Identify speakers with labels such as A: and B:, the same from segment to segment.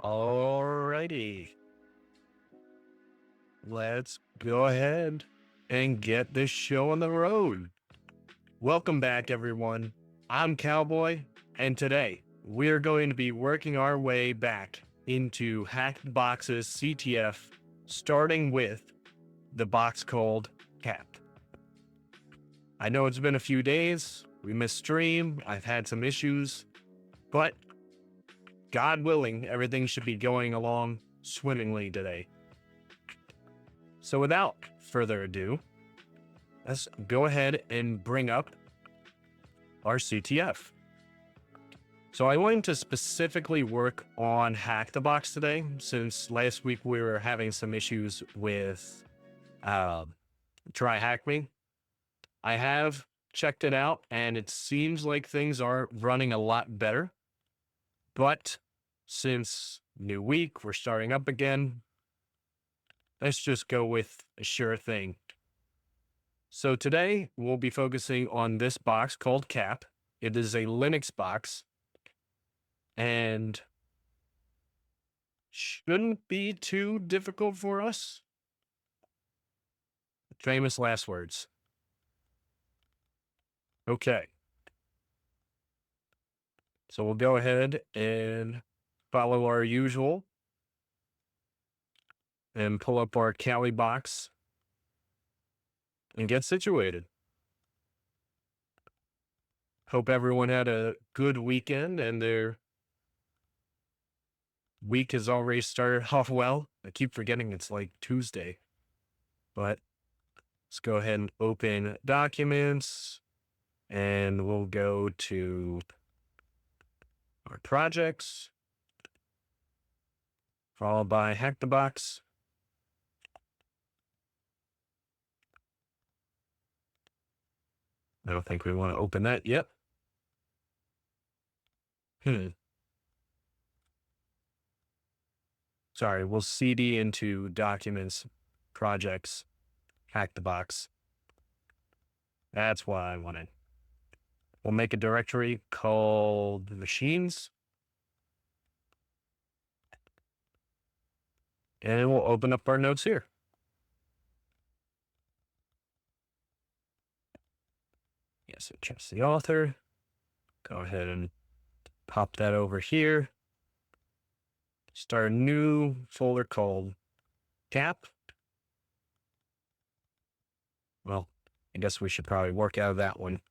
A: Alrighty, let's go ahead and get this show on the road. Welcome back, everyone. I'm Cowboy, and today we're going to be working our way back into Hacked Box's CTF, starting with the box called Cap. I know it's been a few days, we missed stream, I've had some issues, but God willing, everything should be going along swimmingly today. So without further ado, let's go ahead and bring up our CTF. So I wanted to specifically work on Hack the Box today, since last week we were having some issues with Try Hack Me. I have checked it out, and it seems like things are running a lot better. But since new week, we're starting up again, let's just go with a sure thing. So today we'll be focusing on this box called Cap. It is a Linux box and shouldn't be too difficult for us. Famous last words. Okay. So we'll go ahead and follow our usual and pull up our Kali box and get situated. Hope everyone had a good weekend and their week has already started off well. I keep forgetting it's like Tuesday, but let's go ahead and open documents and we'll go to our projects, followed by Hack the Box. I don't think we want to open that yet. Sorry, we'll CD into documents, projects, Hack the Box. That's what I wanted. We'll make a directory called machines. And we'll open up our notes here. Yes, so change the author. Go ahead and pop that over here. Start a new folder called Cap. Well, I guess we should probably work out of that one.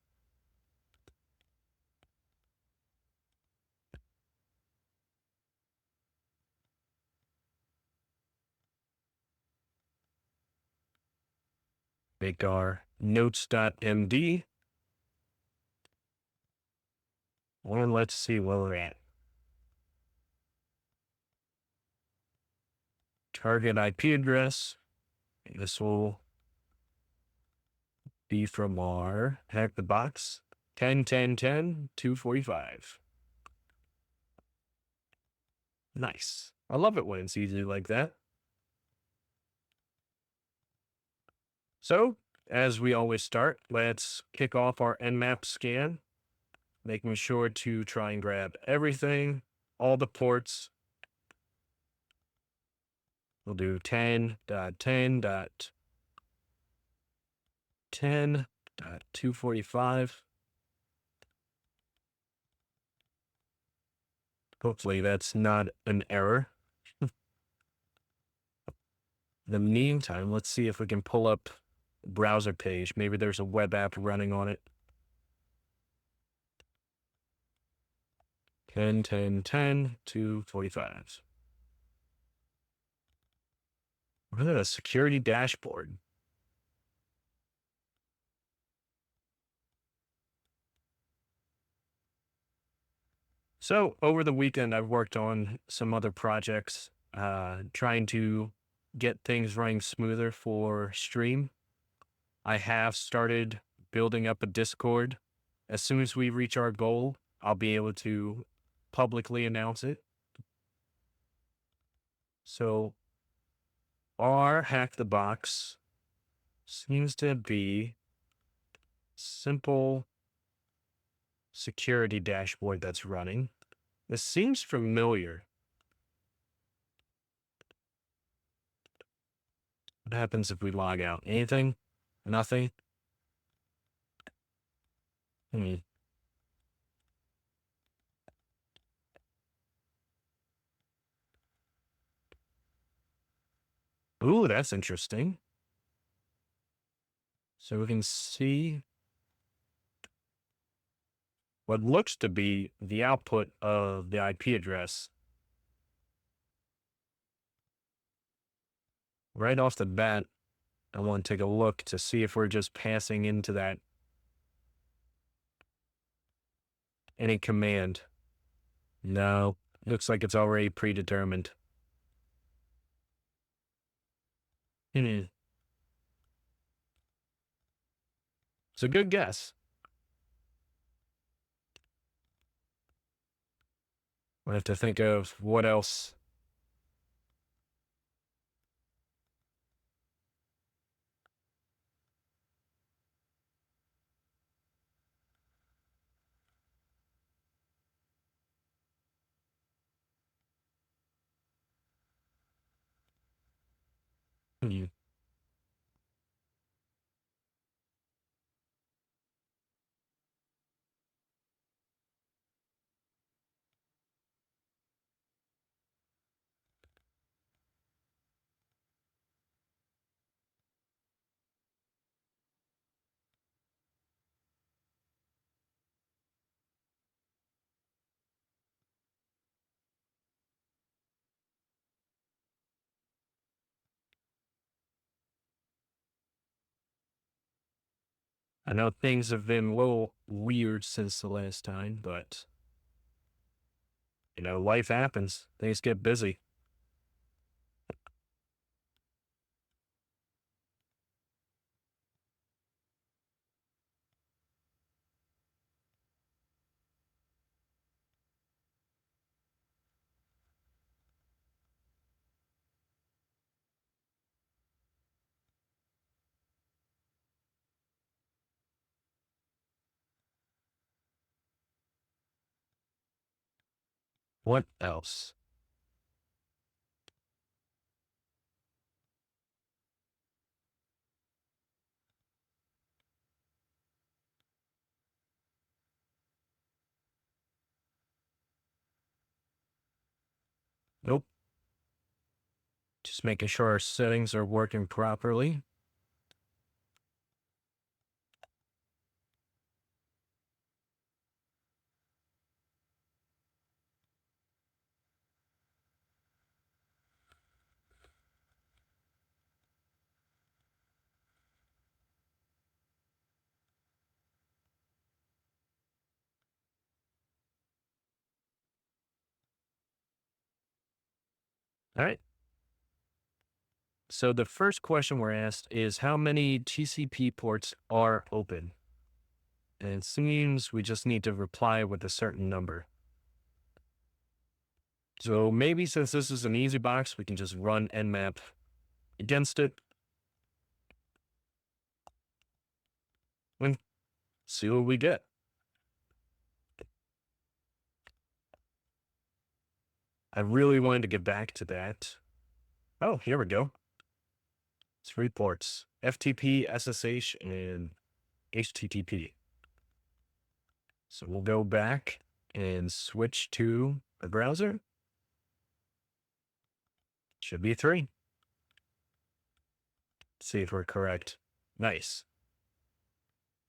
A: Make our notes.md. And let's see where we're at. Target IP address. This will be from our Hack the Box 10.10.10.245. Nice. I love it when it's easy like that. So, as we always start, let's kick off our Nmap scan, making sure to try and grab everything, all the ports. We'll do 10.10.10. 245. Hopefully that's not an error. In the meantime, let's see if we can pull up a browser page. Maybe there's a web app running on it. 10, 10, 10, 245. What a security dashboard. So over the weekend, I've worked on some other projects, trying to get things running smoother for stream. I have started building up a Discord. As soon as we reach our goal, I'll be able to publicly announce it. So our hack the box seems to be simple security dashboard that's running. This seems familiar. What happens if we log out? Anything? Nothing? Hmm. Ooh, that's interesting. So we can see what looks to be the output of the IP address. Right off the bat, I want to take a look to see if we're just passing into that any command. No, looks like it's already predetermined. Hmm. It's a good guess. I have to think of what else. Hmm. I know things have been a little weird since the last time, but life happens. Things get busy. What else? Nope. Just making sure our settings are working properly. All right. So the first question we're asked is how many TCP ports are open? And it seems we just need to reply with a certain number. So maybe since this is an easy box, we can just run nmap against it and see what we get. I really wanted to get back to that. Oh, here we go. 3 ports, FTP, SSH, and HTTP. So we'll go back and switch to a browser. Should be 3. See if we're correct. Nice.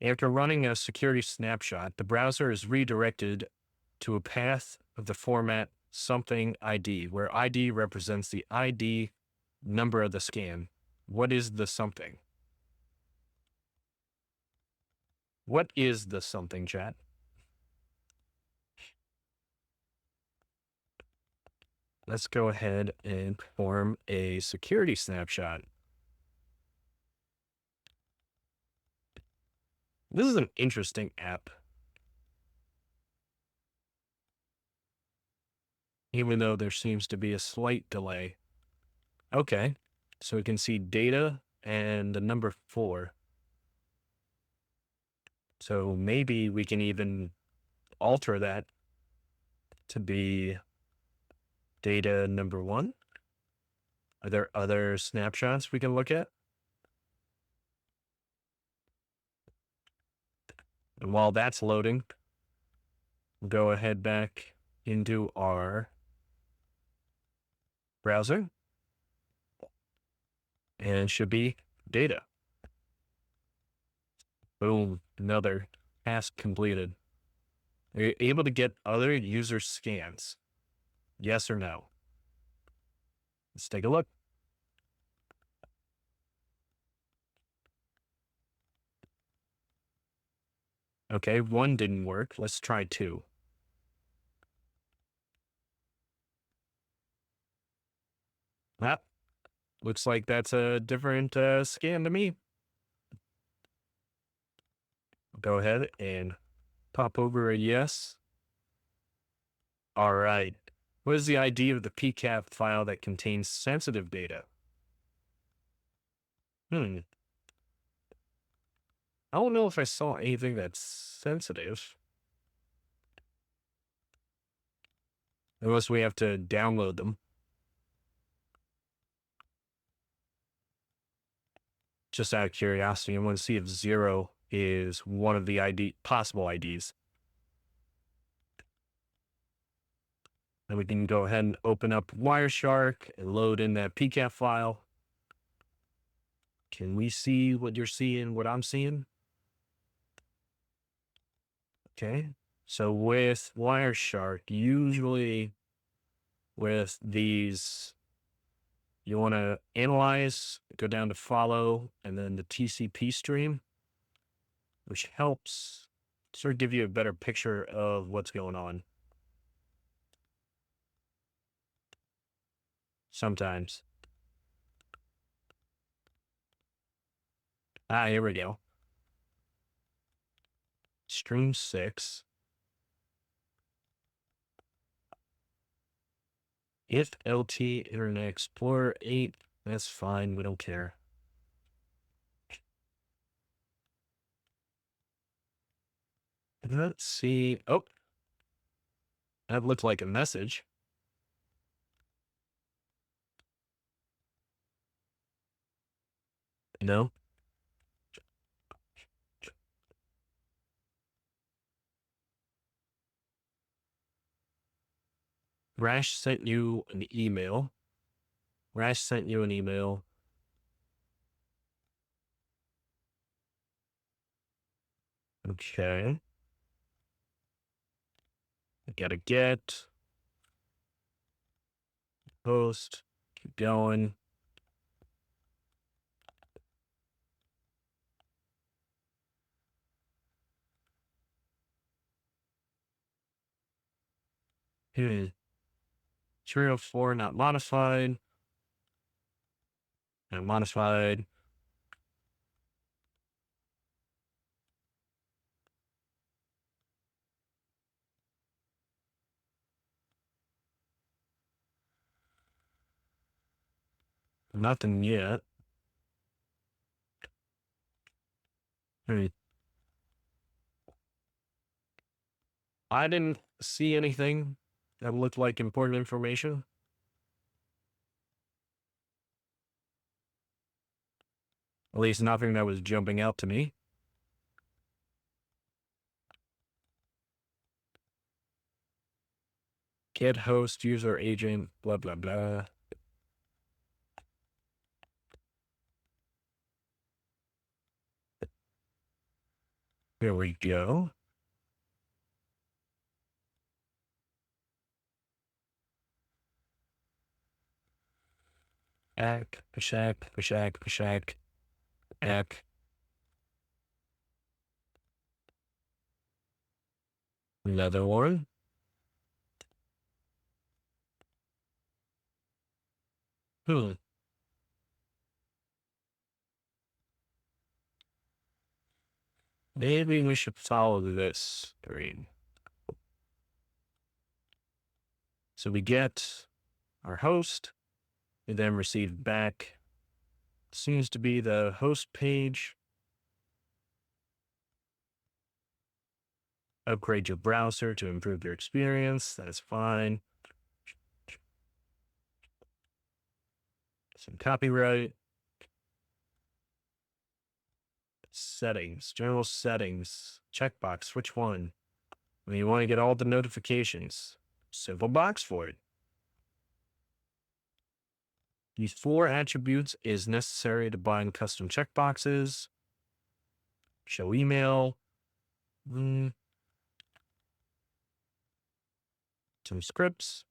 A: After running a security snapshot, the browser is redirected to a path of the format something ID, where ID represents the ID number of the scan. What is the something? What is the something, chat? Let's go ahead and perform a security snapshot. This is an interesting app. Even though there seems to be a slight delay. Okay, so we can see data and the number 4. So maybe we can even alter that to be data number 1. Are there other snapshots we can look at? And while that's loading, we'll go ahead back into our browser. And it should be data. Boom, another task completed. Are you able to get other user scans? Yes or no? Let's take a look. Okay, 1 didn't work. Let's try 2. Ah, looks like that's a different scan to me. Go ahead and pop over a yes. All right. What is the ID of the PCAP file that contains sensitive data? I don't know if I saw anything that's sensitive. Unless we have to download them. Just out of curiosity, I want to see if 0 is one of the possible IDs. Then we can go ahead and open up Wireshark and load in that PCAP file. Can we see what you're seeing, what I'm seeing? Okay. So with Wireshark, usually with these, you want to analyze, go down to follow, and then the TCP stream, which helps sort of give you a better picture of what's going on. Sometimes. Here we go. Stream 6. If LT Internet Explorer 8, that's fine. We don't care. Let's see. Oh, that looked like a message. No. Rash sent you an email. Rash sent you an email. Okay. I gotta get. Post. Keep going. Here. 304 not modified. And modified. Nothing yet. Hey. I didn't see anything that looked like important information. At least nothing that was jumping out to me. Get host, user agent, blah, blah, blah. Here we go. Ack. Another one. Maybe we should follow this screen. So we get our host. We then receive back. Seems to be the host page. Upgrade your browser to improve your experience. That is fine. Some copyright. Settings, general settings, checkbox, which one? When you want to get all the notifications, simple box for it. These 4 attributes is necessary to bind custom checkboxes. Show email. Some scripts.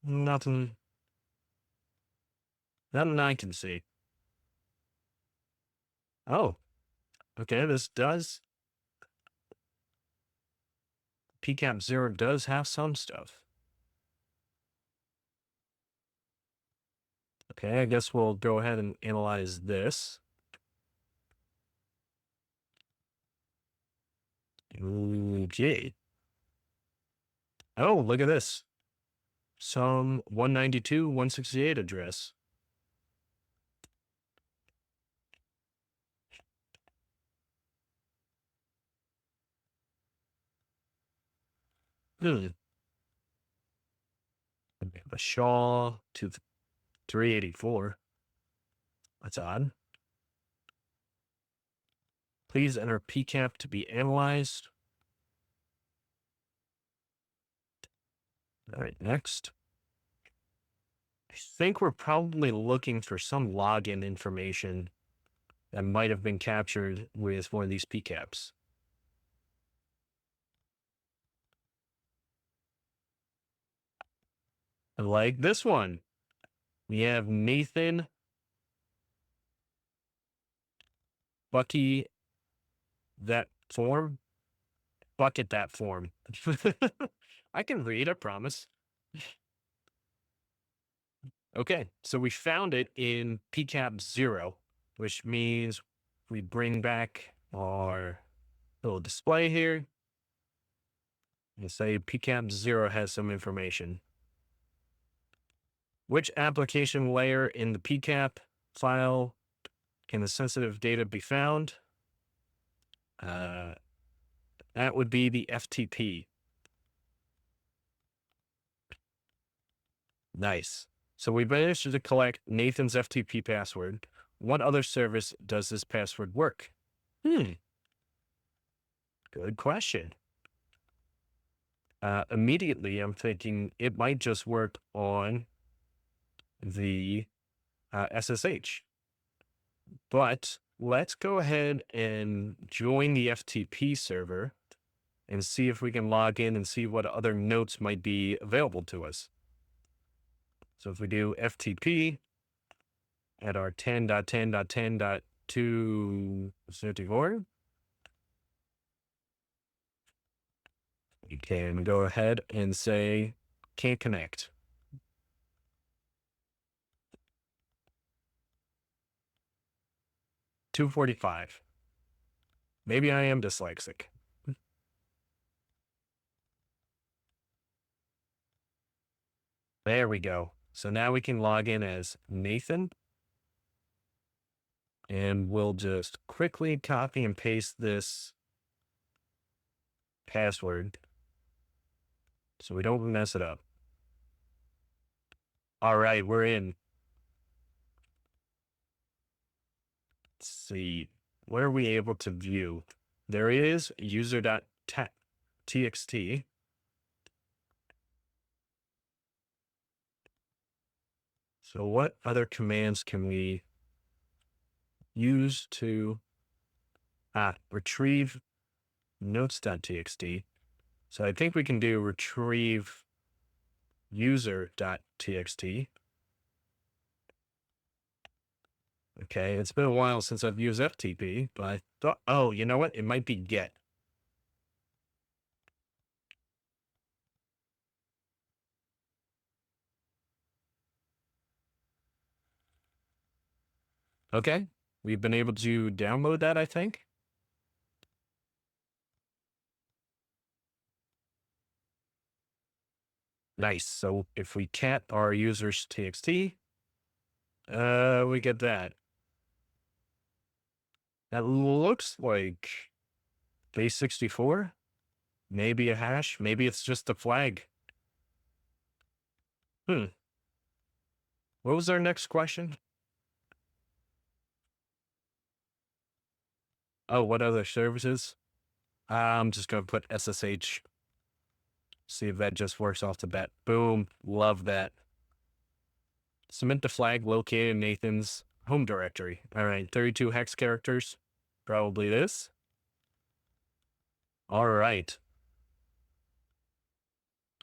A: Nothing I can see. Oh, okay, this does. PCAP 0 does have some stuff. Okay, I guess we'll go ahead and analyze this. Okay. Oh, look at this. Some 192, 168 address. The Shaw to 384. That's odd. Please enter PCAP to be analyzed. All right, next. I think we're probably looking for some login information that might have been captured with one of these PCAPs. Like this one. We have Nathan Bucky that form. Bucket that form. I can read, I promise. Okay, so we found it in PCAP 0, which means we bring back our little display here and say PCAP 0 has some information. Which application layer in the PCAP file can the sensitive data be found? That would be the FTP. Nice. So we managed to collect Nathan's FTP password. What other service does this password work? Good question. Immediately, I'm thinking it might just work on the SSH. But let's go ahead and join the FTP server and see if we can log in and see what other notes might be available to us. So if we do FTP at our 10.10.10.234, you can go ahead and say can't connect. $245. Maybe I am dyslexic. There we go. So now we can log in as Nathan. And we'll just quickly copy and paste this password so we don't mess it up. All right, we're in. Let's see. What are we able to view? There is user.txt. So what other commands can we use to retrieve notes.txt? So I think we can do retrieve user.txt. Okay, it's been a while since I've used FTP, but I thought, oh, you know what? It might be get. Okay, we've been able to download that, I think. Nice. So if we cat our users txt, we get that. That looks like base 64. Maybe a hash. Maybe it's just a flag. What was our next question? Oh, what other services? I'm just going to put SSH. See if that just works off the bat. Boom. Love that. Submit the flag located in Nathan's home directory. All right, 32 hex characters. Probably this. All right.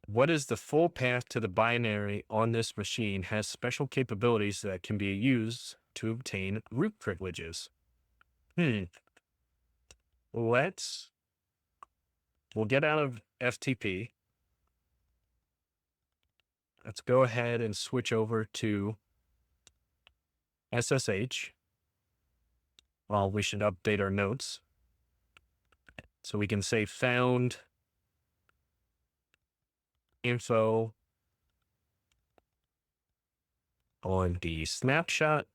A: What is the full path to the binary on this machine has special capabilities that can be used to obtain root privileges. We'll get out of FTP. Let's go ahead and switch over to SSH. Well, we should update our notes. So we can say found info on the snapshot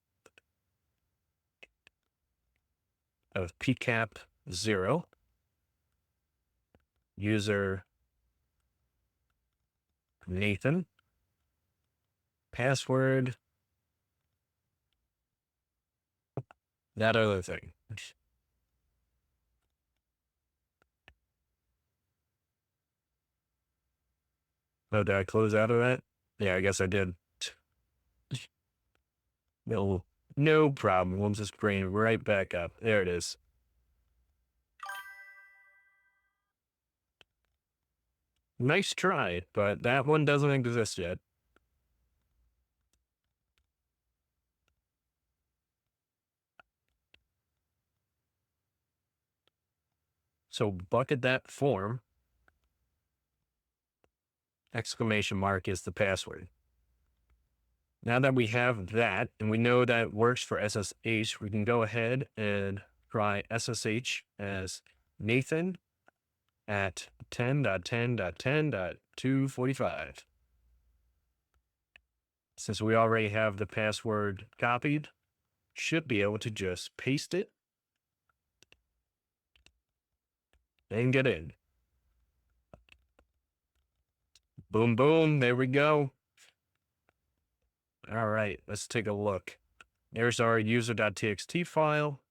A: of PCAP 0. User Nathan. Password. That other thing. Oh, did I close out of that? Yeah, I guess I did. No problem. We'll just bring it right back up. There it is. Nice try, but that one doesn't exist yet. So bucket that form. Exclamation mark is the password. Now that we have that, and we know that it works for SSH, we can go ahead and try SSH as Nathan at 10.10.10.245. Since we already have the password copied, should be able to just paste it and get in. Boom, boom, there we go. All right, let's take a look. There's our user.txt file.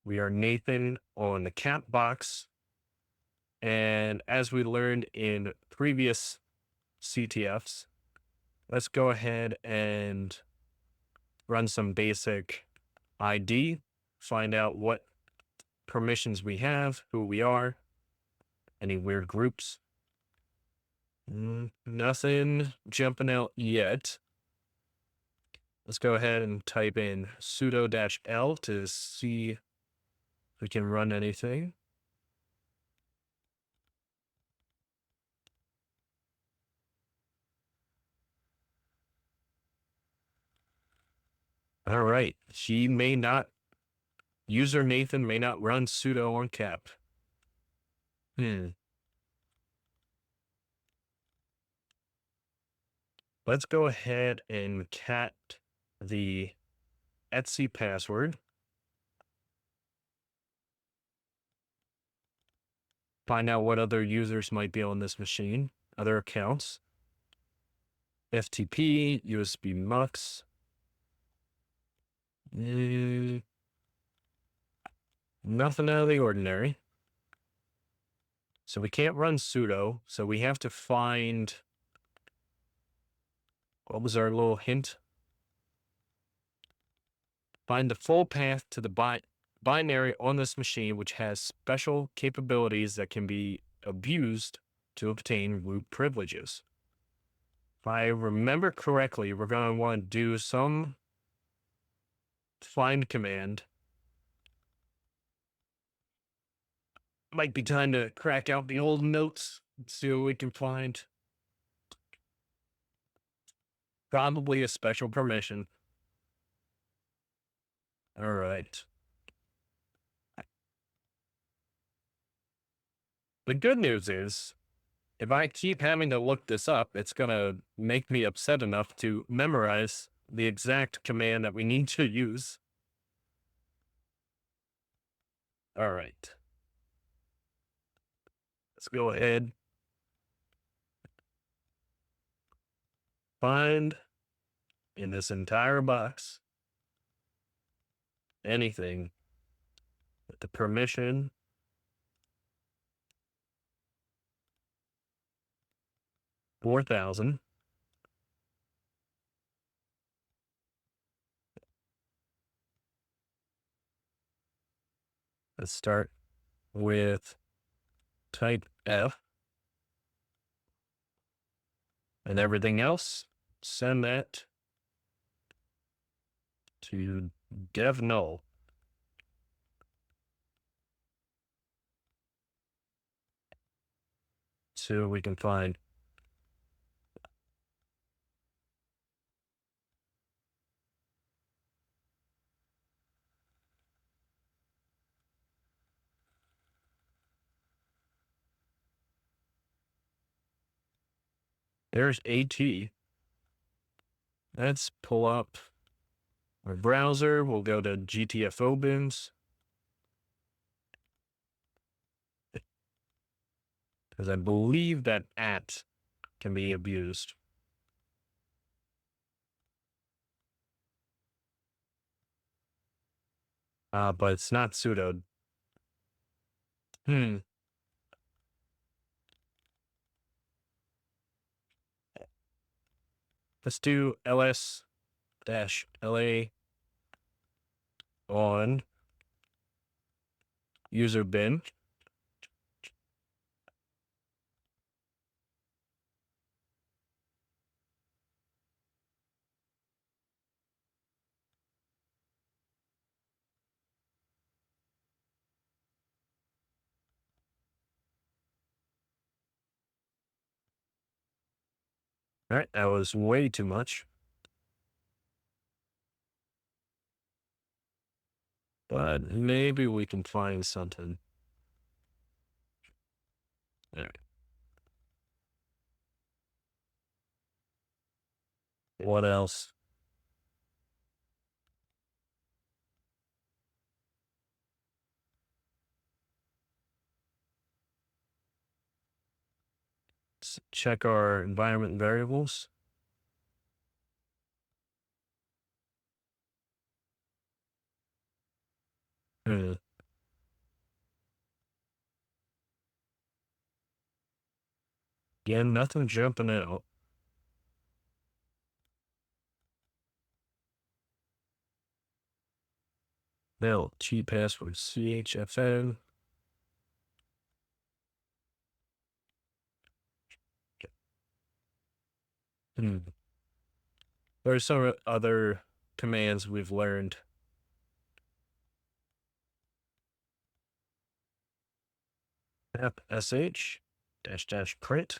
A: We are Nathan on the cat box. And as we learned in previous CTFs, let's go ahead and run some basic ID, find out what permissions we have, who we are, any weird groups. Nothing jumping out yet. Let's go ahead and type in sudo-l to see if we can run anything. All right. User Nathan may not run sudo on cap. Let's go ahead and cat the Etsy password. Find out what other users might be on this machine, other accounts. FTP, USB mux. Nothing out of the ordinary. So we can't run sudo, so we have to find What was our little hint? Find the full path to the binary on this machine, which has special capabilities that can be abused to obtain root privileges. If I remember correctly, we're going to want to do some find command. Might be time to crack out the old notes and see what we can find. Probably a special permission. All right. The good news is, if I keep having to look this up, it's going to make me upset enough to memorize the exact command that we need to use. All right. Let's go ahead. Find in this entire box anything with the permission 4000. Let's start with type F, and everything else, send that to dev null. So we can find there's AT. Let's pull up our browser. We'll go to GTFO bins, because I believe that at can be abused. But it's not sudoed. Let's do ls-la on user bin. All right, that was way too much. But maybe we can find something. All right. What else? Let's check our environment variables. Again, nothing jumping out. No, cheat password CHFN. There's some other commands we've learned. sh -- print.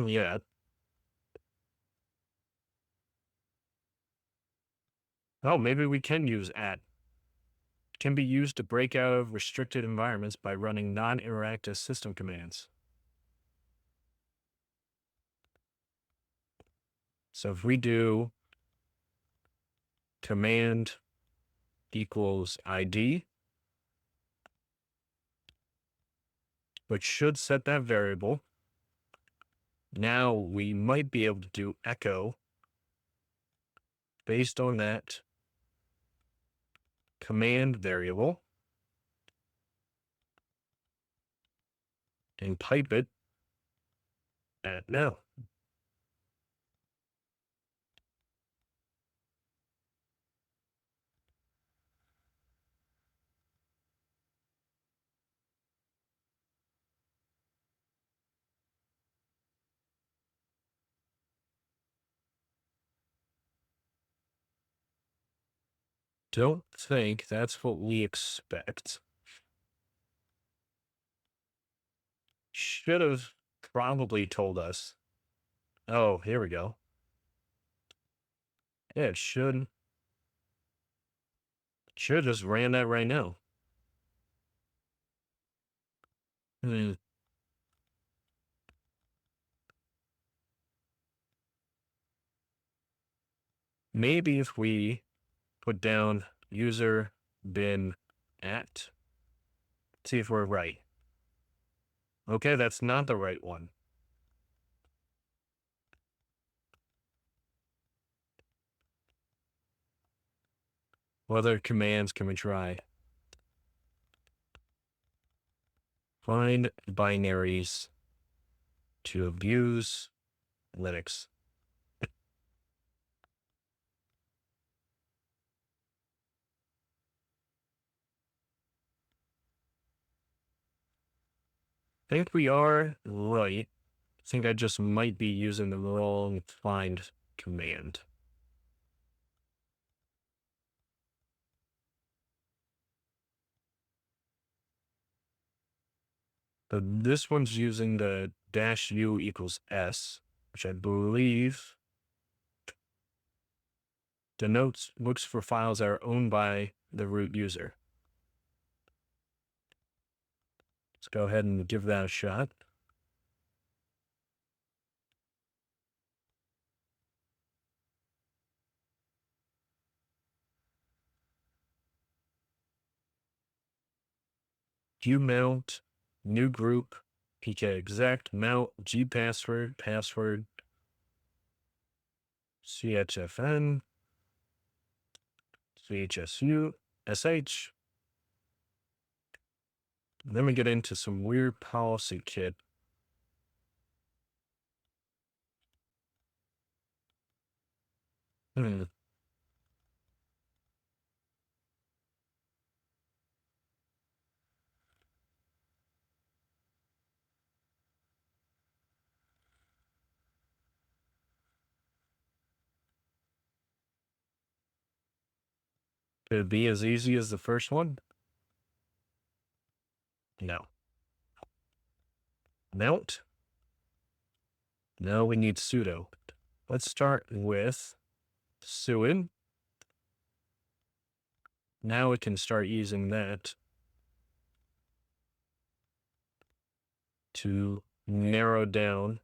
A: Yeah. Oh, maybe we can use @. Can be used to break out of restricted environments by running non-interactive system commands. So if we do command equals ID, which should set that variable, now we might be able to do echo based on that command variable and pipe it at no. Don't think that's what we expect. Should have probably told us. Oh, here we go. Yeah, it should have just ran that right now. Maybe if we put down user bin at, see if we're right. Okay, that's not the right one. What other commands can we try? Find binaries to abuse Linux. I think we are right. I think I just might be using the wrong find command. So this one's using the -u equals s, which I believe denotes looks for files that are owned by the root user. Let's go ahead and give that a shot. Qmount, new group, pkexec, mount, gpassword, password, chfn, chsu, sh. Then we get into some weird policy kit. Could it be as easy as the first one? No. Mount? No, we need sudo. Let's start with suin. Now we can start using that to narrow down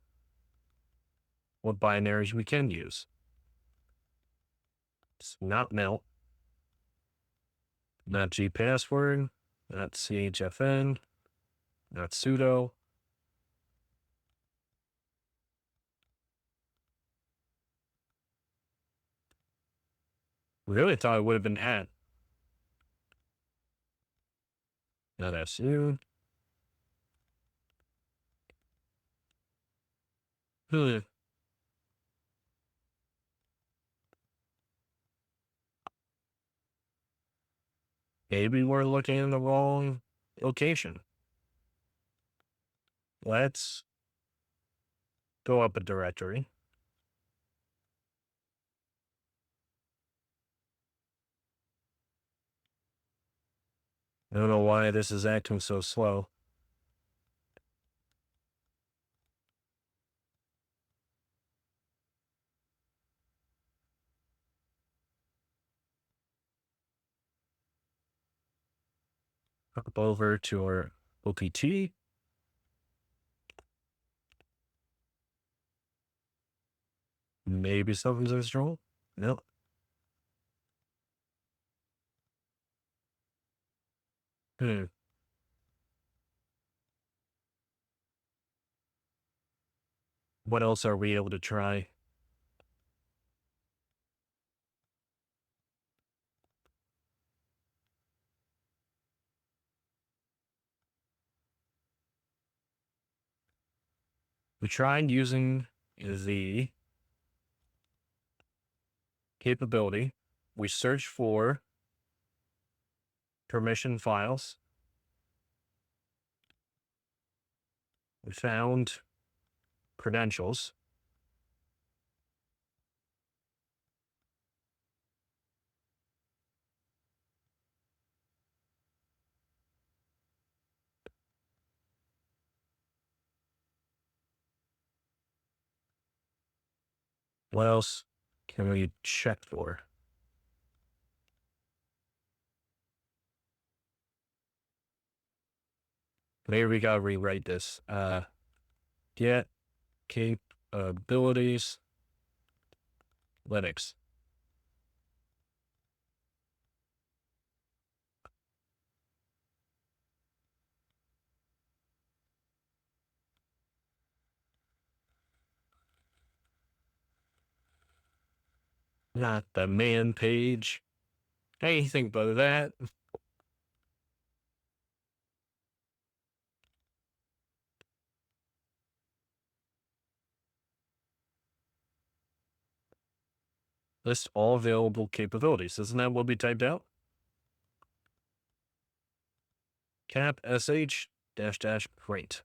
A: what binaries we can use. It's not mount, not gpassword, not chfn, not sudo. Really thought it would have been at. Not su. Maybe we're looking in the wrong location. Let's go up a directory. I don't know why this is acting so slow. Hop over to our OPT. Maybe something's extra. No. Hmm. What else are we able to try? We tried using the capability. We searched for permission files. We found credentials. What else can we check for? Maybe we gotta rewrite this. Get capabilities Linux. Not the man page. Anything but that. List all available capabilities. Isn't that what we typed out? Cap sh dash dash print.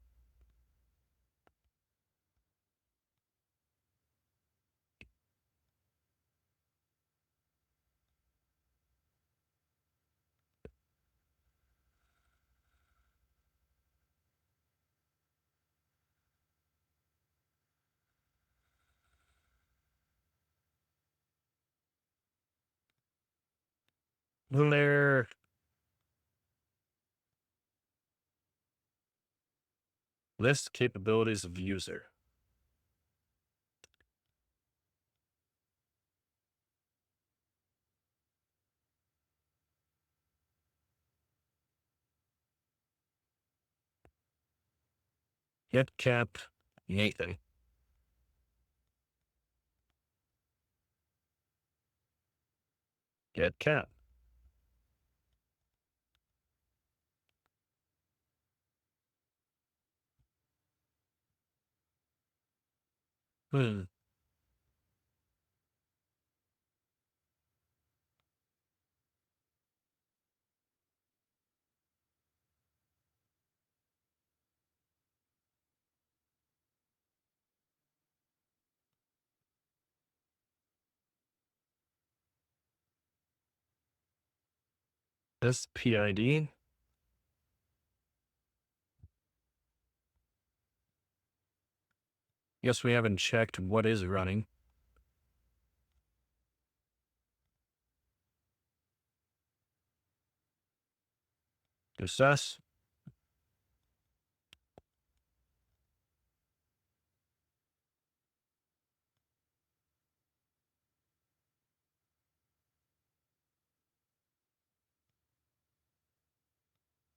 A: There. List capabilities of user. Get cap anything. Get cap. Hmm. This PID. Guess we haven't checked what is running. Assess.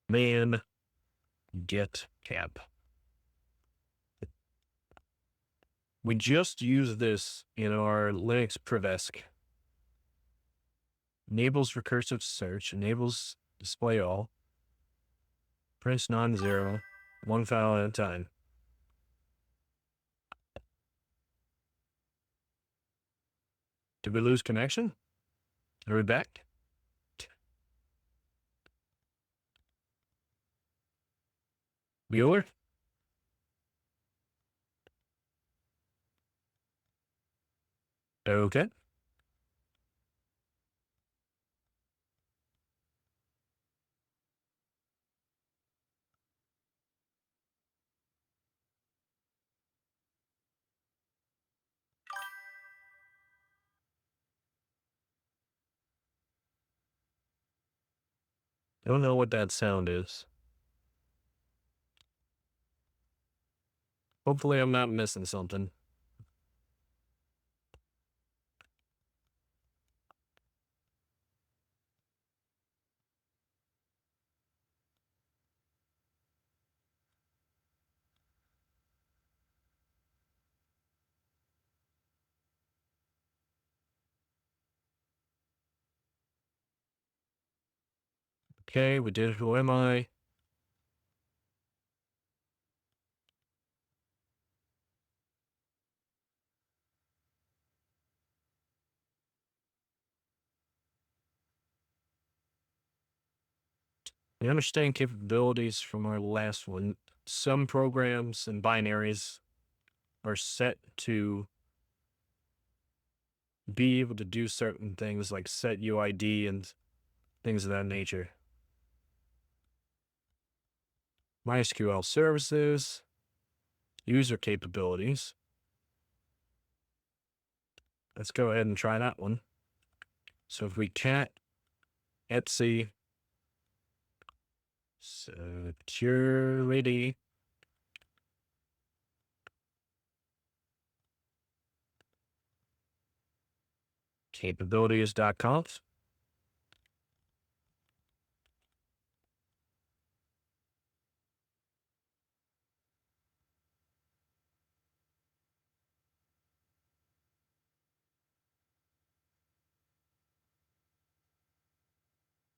A: Man. Get cap. We just used this in our Linux prevesc. Enables recursive search, enables display all, prints non-zero, one file at a time. Did we lose connection? Are we back? Bueller? Okay. Don't know what that sound is. Hopefully I'm not missing something. Okay, we did who am I. We understand capabilities from our last one. Some programs and binaries are set to be able to do certain things like set UID and things of that nature. MySQL services, user capabilities. Let's go ahead and try that one. So if we cat etc security capabilities.conf,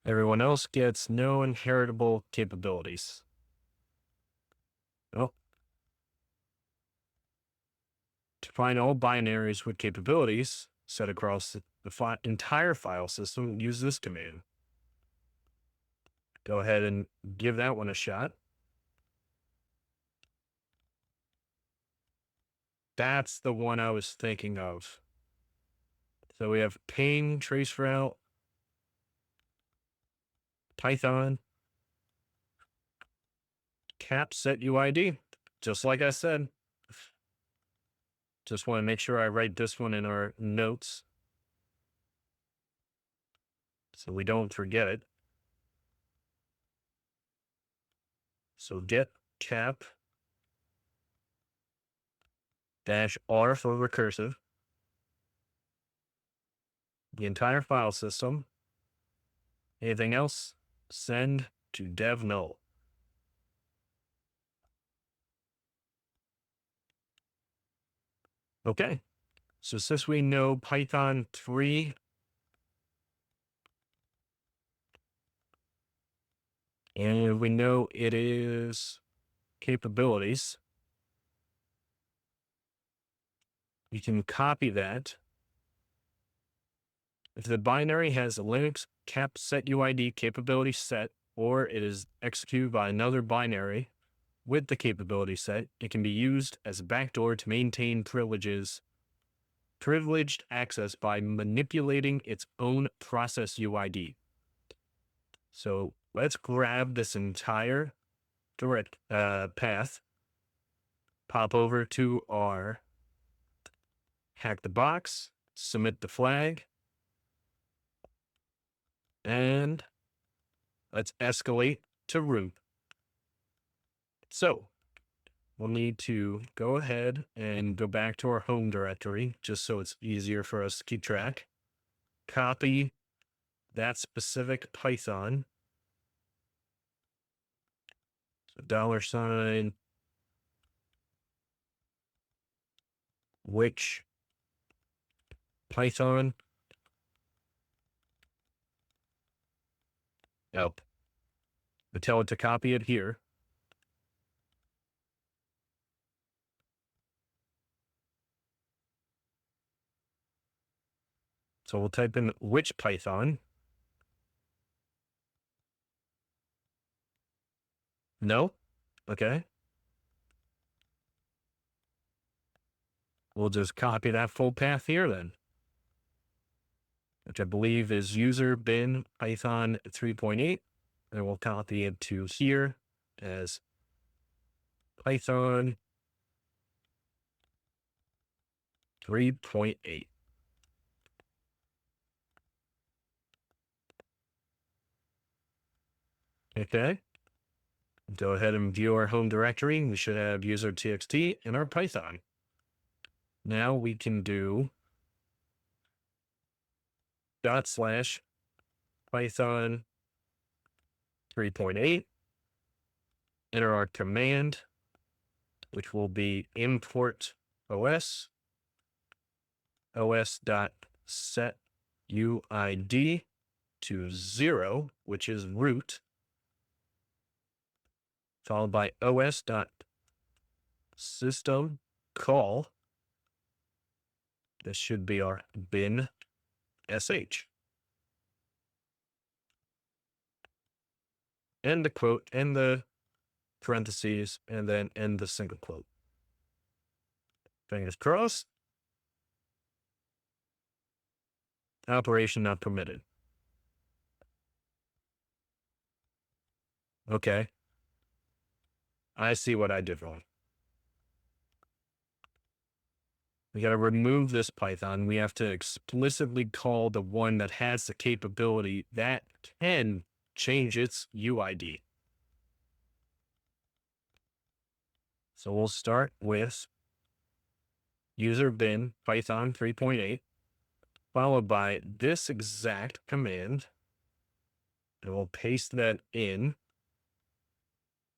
A: everyone else gets no inheritable capabilities. Oh. To find all binaries with capabilities set across the entire file system, use this command. Go ahead and give that one a shot. That's the one I was thinking of. So we have ping, traceroute, Python, cap set UID, just like I said. Just want to make sure I write this one in our notes so we don't forget it. So get cap -R for recursive, the entire file system. Anything else? Send to dev null. Okay. So since we know Python 3 and we know it is capabilities, we can copy that. If the binary has a Linux cap set UID capability set, or it is executed by another binary with the capability set, it can be used as a backdoor to maintain privileged access by manipulating its own process UID. So let's grab this entire direct path, pop over to our hack the box, submit the flag, and let's escalate to root. So we'll need to go ahead and go back to our home directory just so it's easier for us to keep track. Copy that specific Python. So $, which Python. Oh, we tell it to copy it here. So we'll type in which Python. No? Okay. We'll just copy that full path here then, which I believe is user bin Python 3.8. And we'll copy it to here as Python 3.8. Okay. Go ahead and view our home directory. We should have user.txt in our Python. Now we can do /Python 3.8. Enter our command, which will be import os.set UID to 0, which is root. followed by os.system call. This should be our bin sh. End the quote, end the parentheses, and then end the single quote. Fingers crossed. Operation not permitted. Okay. I see what I did wrong. We got to remove this Python. We have to explicitly call the one that has the capability that can change its UID. So we'll start with user bin Python 3.8, followed by this exact command. And we'll paste that in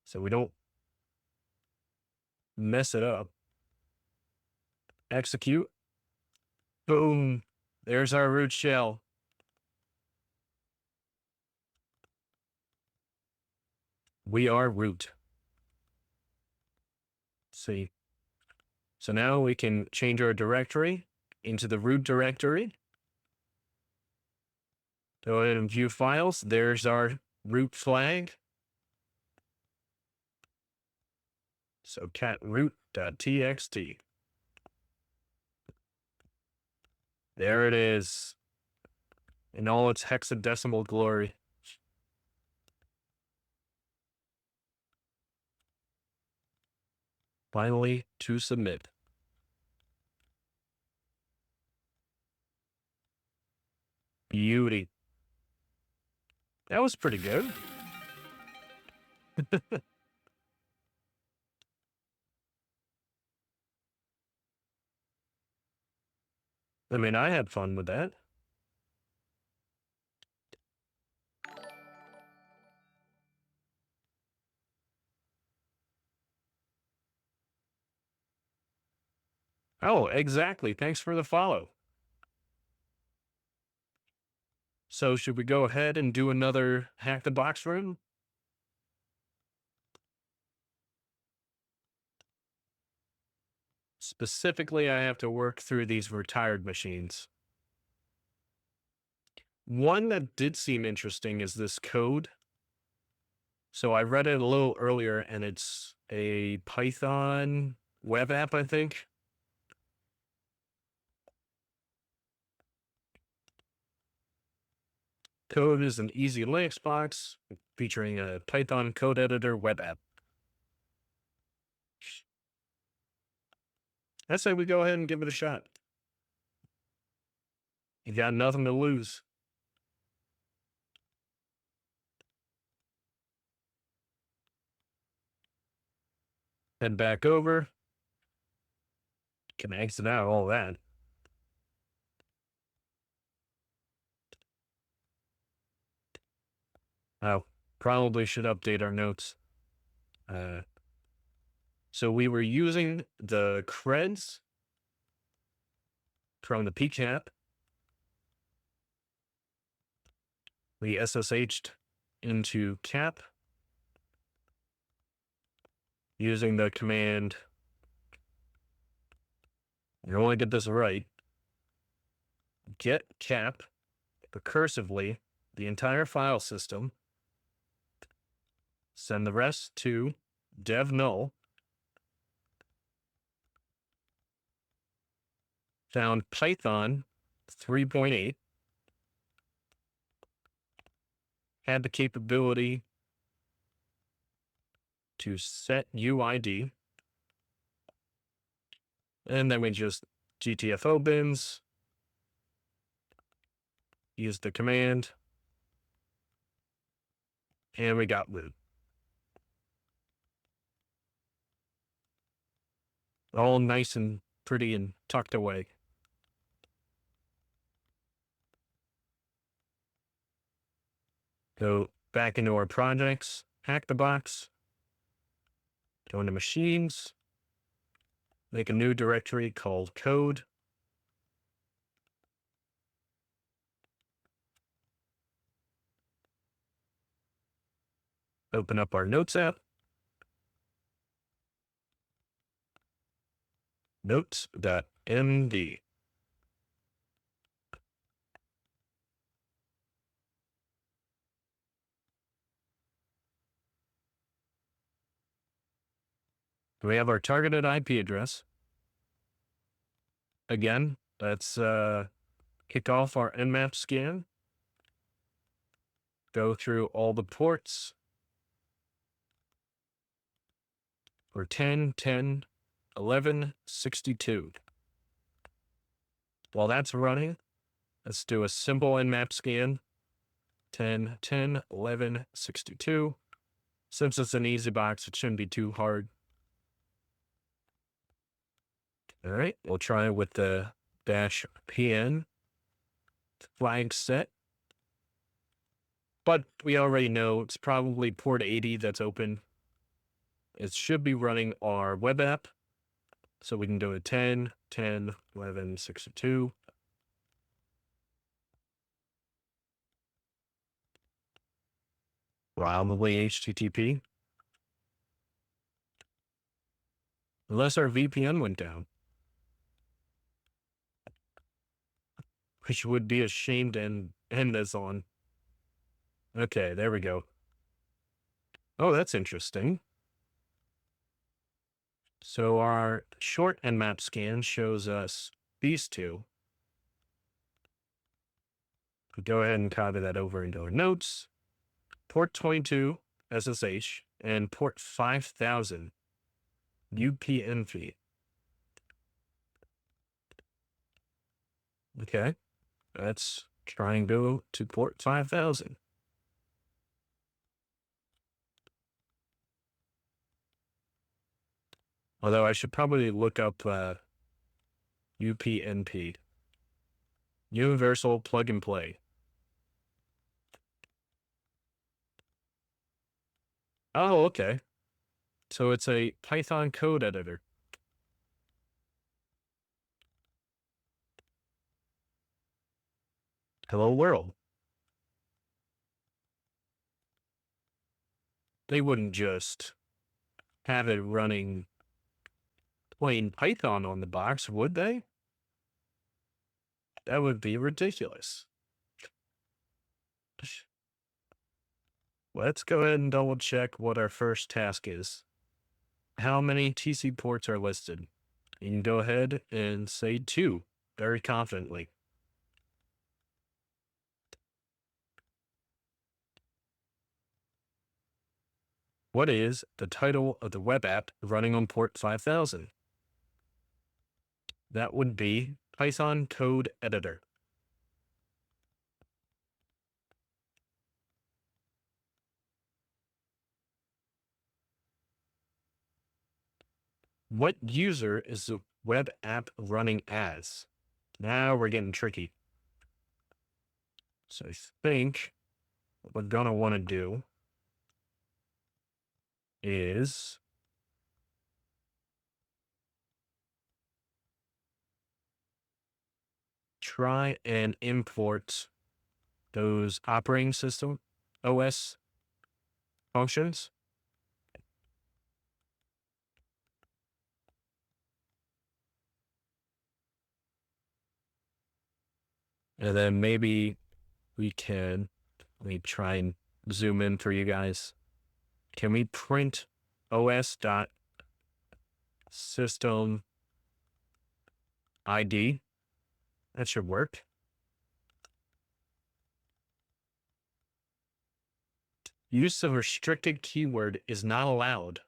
A: so we don't mess it up. Execute. Boom. There's our root shell. We are root. See. So now we can change our directory into the root directory. Go ahead and view files. There's our root flag. So cat root.txt. There it is. In all its hexadecimal glory. Finally, to submit. Beauty. That was pretty good. I mean, I had fun with that. Oh, exactly. Thanks for the follow. So should we go ahead and do another hack the box room? Specifically, I have to work through these retired machines. One that did seem interesting is this code. So I read it a little earlier, and it's a Python web app, I think. Code is an easy Linux box featuring a Python code editor web app. I say we go ahead and give it a shot. You got nothing to lose. Head back over. Can exit out all that. Oh, probably should update our notes. So we were using the creds from the PCAP. We SSH'd into cap using the command. You only get this right. Get cap recursively the entire file system. Send the rest to dev null. Found Python 3.8. Had the capability to set UID. And then we just GTFO bins. Use the command. And we got loot. All nice and pretty and tucked away. Go back into our projects, hack the box, go into machines, make a new directory called code. Open up our notes app, notes.md. We have our targeted IP address. Again, let's kick off our Nmap scan. Go through all the ports for 10, 10, 11, 62. While that's running, let's do a simple Nmap scan. 10, 10, 11, 62. Since it's an easy box, it shouldn't be too hard. All right, we'll try with the -pn flag set. But we already know it's probably port 80 that's open. It should be running our web app. So we can do a 10, 10, 11, 62. Probably HTTP. Unless our VPN went down. Which would be a shame to end this on. Okay, there we go. Oh, that's interesting. So our short Nmap scan shows us these two. We go ahead and copy that over into our notes. Port 22 SSH and port 5000 UPnP. Okay, let's try and go to port 5000. Although I should probably look up UPnP. Universal Plug and Play. Oh, okay. So it's a Python code editor. Hello world. They wouldn't just have it running plain Python on the box, would they? That would be ridiculous. Let's go ahead and double check what our first task is. How many TC ports are listed? You can go ahead and say 2 very confidently. What is the title of the web app running on port 5000? That would be Python Code Editor. What user is the web app running as? Now we're getting tricky. So I think what we're going to want to do is try and import those operating system OS functions. And then maybe we can, let me try and zoom in for you guys. Can we print os.system ID? That should work. Use of restricted keyword is not allowed.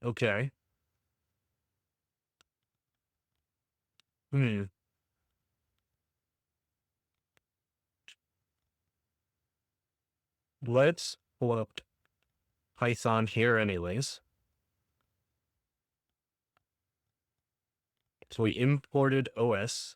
A: Okay. Let's pull up Python here anyways. So we imported OS.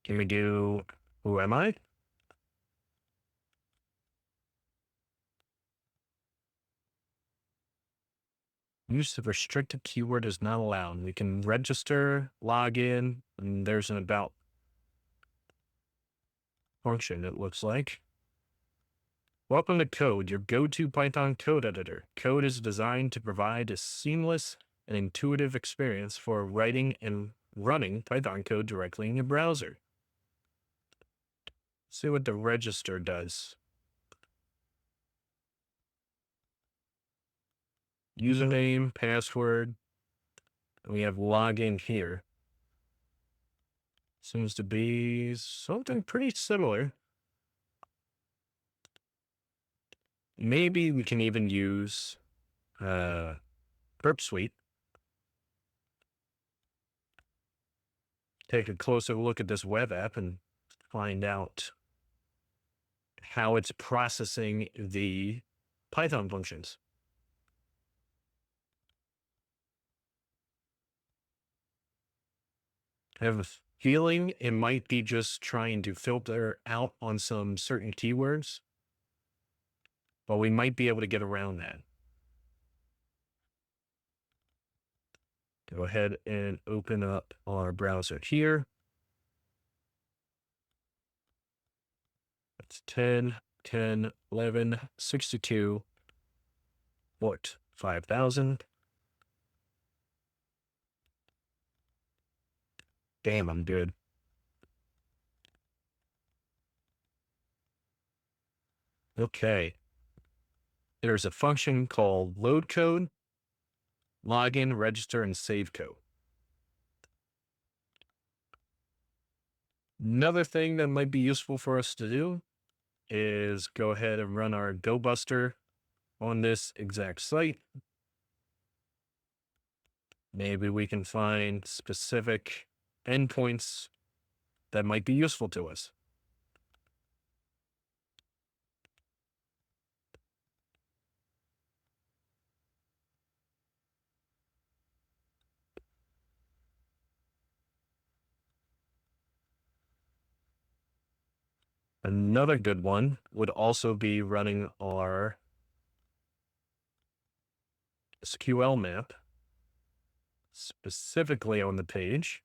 A: Can we do, who am I? Use of restricted keyword is not allowed. We can register, log in, and there's an about function, it looks like. Welcome to Code, your go-to Python code editor. Code is designed to provide a seamless and intuitive experience for writing and running Python code directly in your browser. See what the register does. Username, password. We have login here. Seems to be something pretty similar. Maybe we can even use Burp Suite. Take a closer look at this web app and find out how it's processing the Python functions. I have a feeling it might be just trying to filter out on some certain keywords, but we might be able to get around that. Go ahead and open up our browser here. That's 10, 10, 11, 62, port 5000. Damn, I'm good. Okay. There's a function called load code, login, register, and save code. Another thing that might be useful for us to do is go ahead and run our GoBuster on this exact site. Maybe we can find specific endpoints that might be useful to us. Another good one would also be running our SQL map, specifically on the page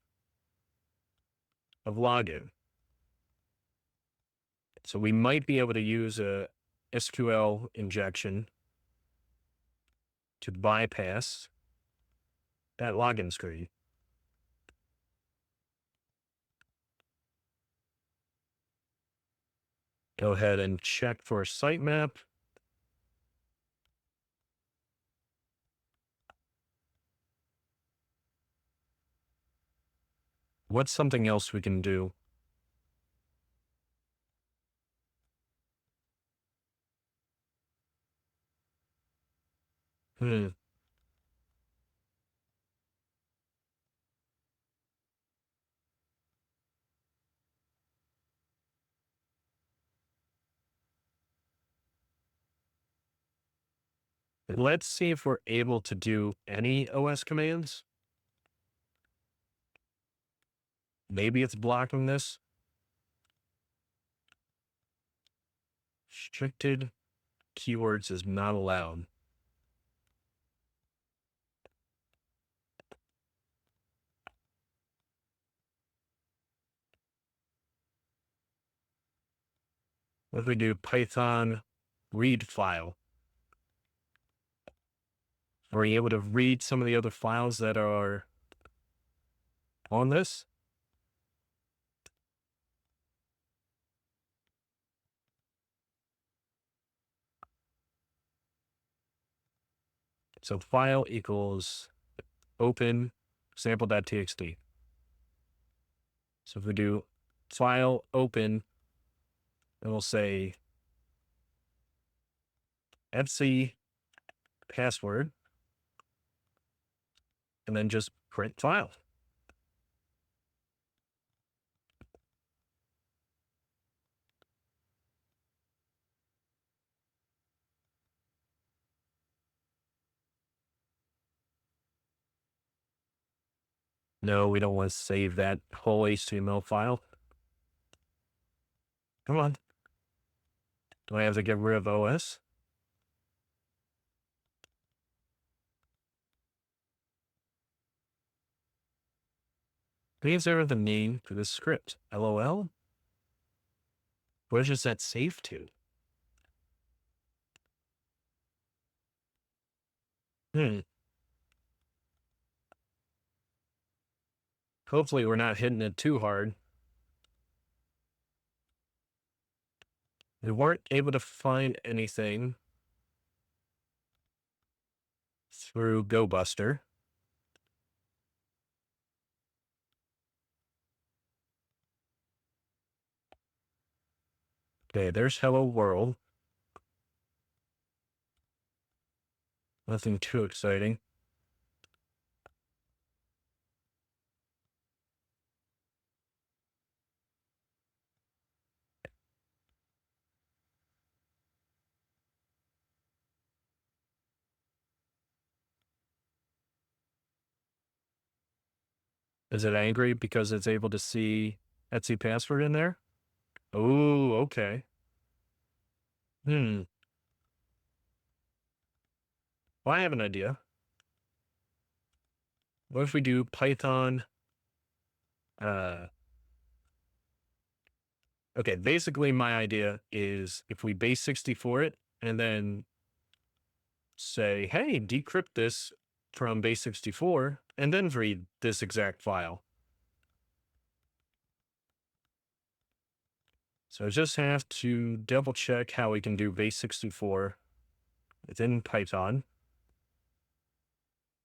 A: of login. So we might be able to use a SQL injection to bypass that login screen. Go ahead and check for a sitemap. What's something else we can do? Let's see if we're able to do any OS commands. Maybe it's blocking this. Restricted keywords is not allowed. What if we do Python read file? Are we able to read some of the other files that are on this? So file equals open sample.txt. So if we do file open, and we'll say fc password, and then just print file. No, we don't want to save that whole HTML file. Come on. Do I have to get rid of OS? These are the name for the script. LOL? Where does that save to? Hopefully we're not hitting it too hard. We weren't able to find anything through GoBuster. Okay, there's Hello World. Nothing too exciting. Is it angry because it's able to see Etsy password in there? Oh, okay. Well, I have an idea. What if we do Python? Okay, basically my idea is if we base 64 it and then say, hey, decrypt this from base 64 and then read this exact file. So I just have to double check how we can do base 64 within Python.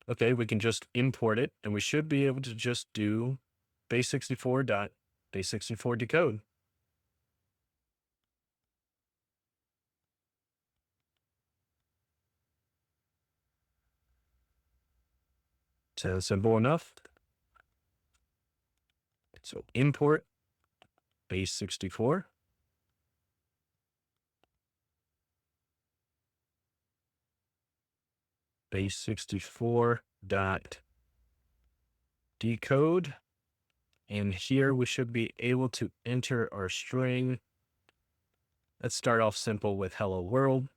A: Okay, we can just import it and we should be able to just do base 64 dot base 64 decode. So simple enough. So import base 64. Base 64 dot decode. And here we should be able to enter our string. Let's start off simple with hello world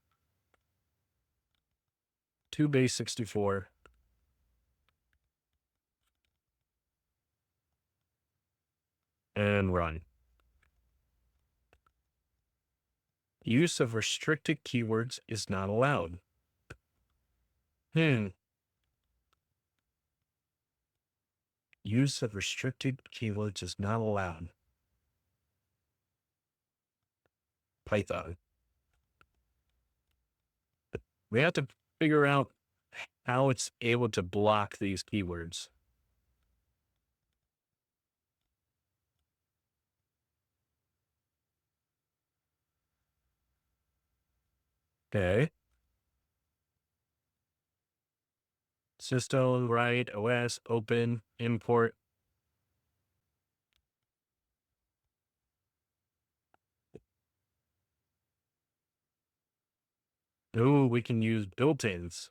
A: to base 64. And run. Use of restricted keywords is not allowed. Use of restricted keywords is not allowed. Python. But we have to figure out how it's able to block these keywords. Okay. System, write, OS, open, import. Oh, we can use built-ins.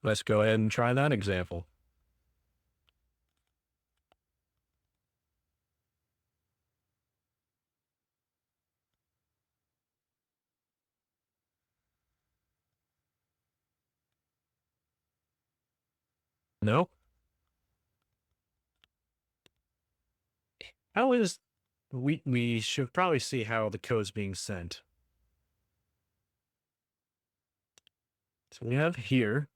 A: Let's go ahead and try that example. No? How is we should probably see how the code's being sent. So we have here's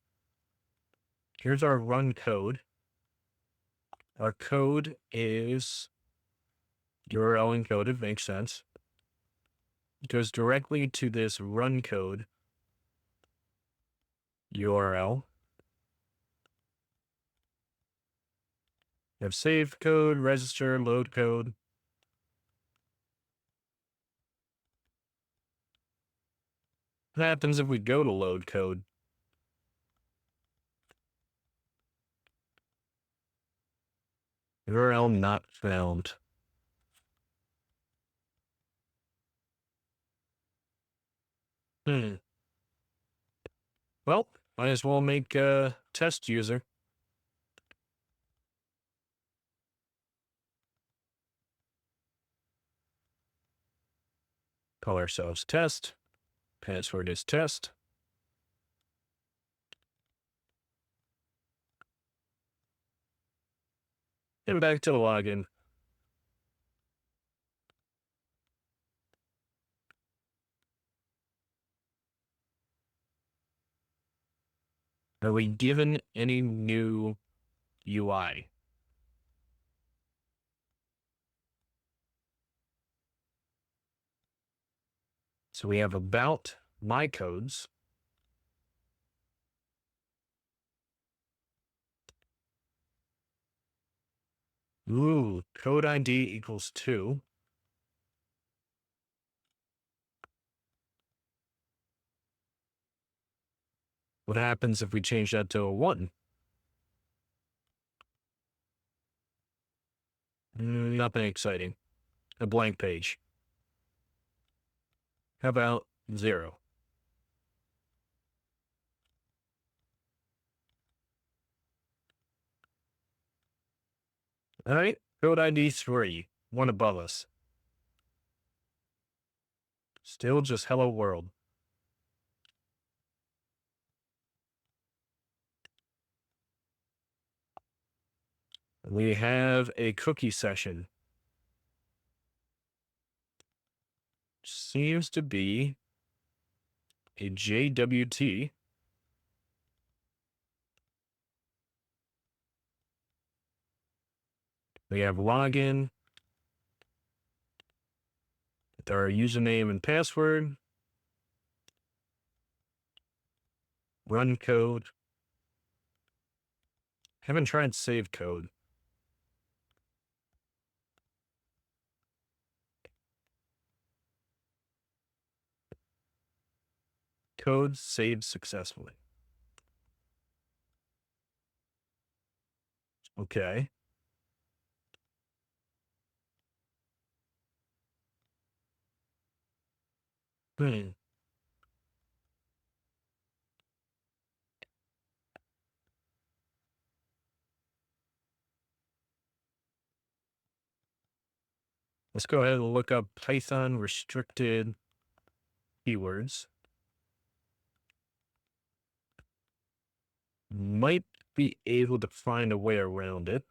A: our run code. Our code is URL encoded, makes sense. It goes directly to this run code URL. We have save code, register, load code. What happens if we go to load code? URL not found. Well, might as well make a test user. Call ourselves test. Password is test. And back to the login. Are we given any new UI? So we have about my codes. Ooh, code ID equals 2. What happens if we change that to a 1? Nothing exciting. A blank page. How about 0? All right, code ID 3, one above us. Still just hello world. We have a cookie session. Seems to be a JWT. We have login with our username and password. Run code. Haven't tried save code. Code saved successfully. Okay. Hmm. Let's go ahead and look up Python restricted keywords. Might be able to find a way around it.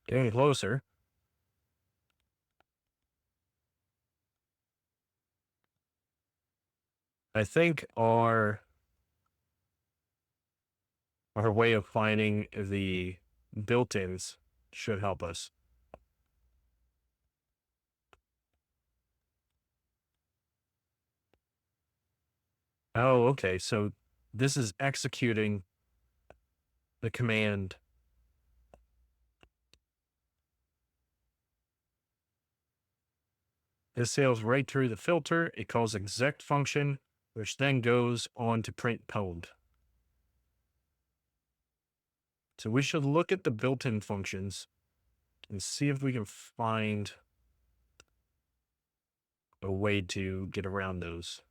A: Getting closer. I think our way of finding the built-ins should help us. Oh, okay. So this is executing the command. It sails right through the filter. It calls exec function, which then goes on to print pwned. So we should look at the built-in functions and see if we can find a way to get around those.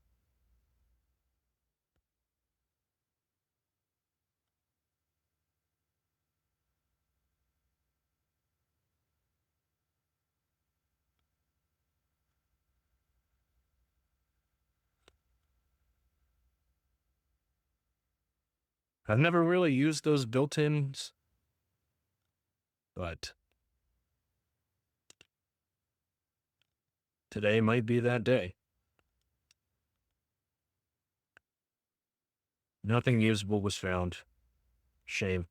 A: I've never really used those built-ins, but today might be that day. Nothing usable was found. Shame.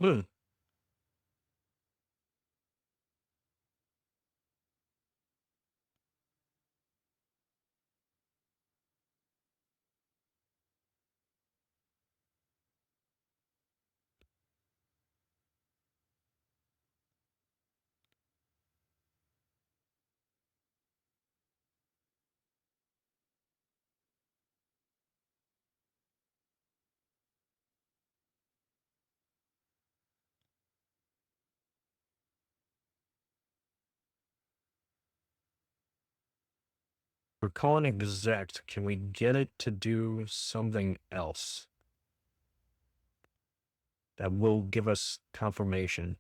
A: Hmm. We're calling exec. Can we get it to do something else that will give us confirmation?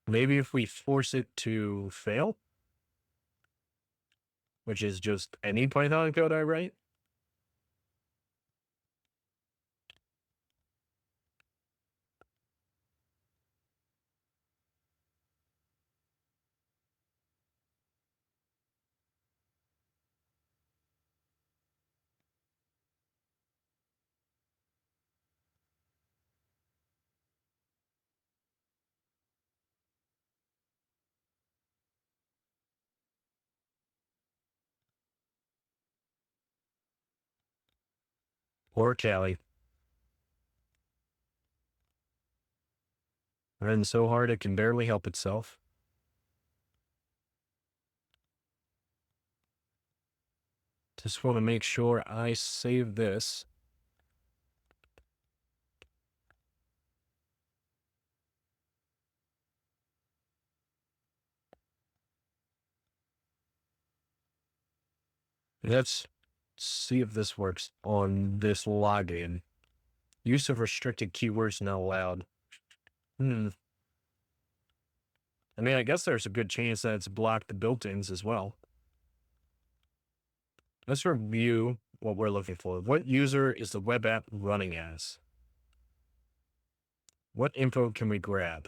A: Maybe if we force it to fail, which is just any Python code I write. Poor Callie. Running so hard it can barely help itself. Just want to make sure I save this. Let's see if this works on this login. Use of restricted keywords not allowed. I mean, I guess there's a good chance that it's blocked the built-ins as well. Let's review what we're looking for. What user is the web app running as? What info can we grab?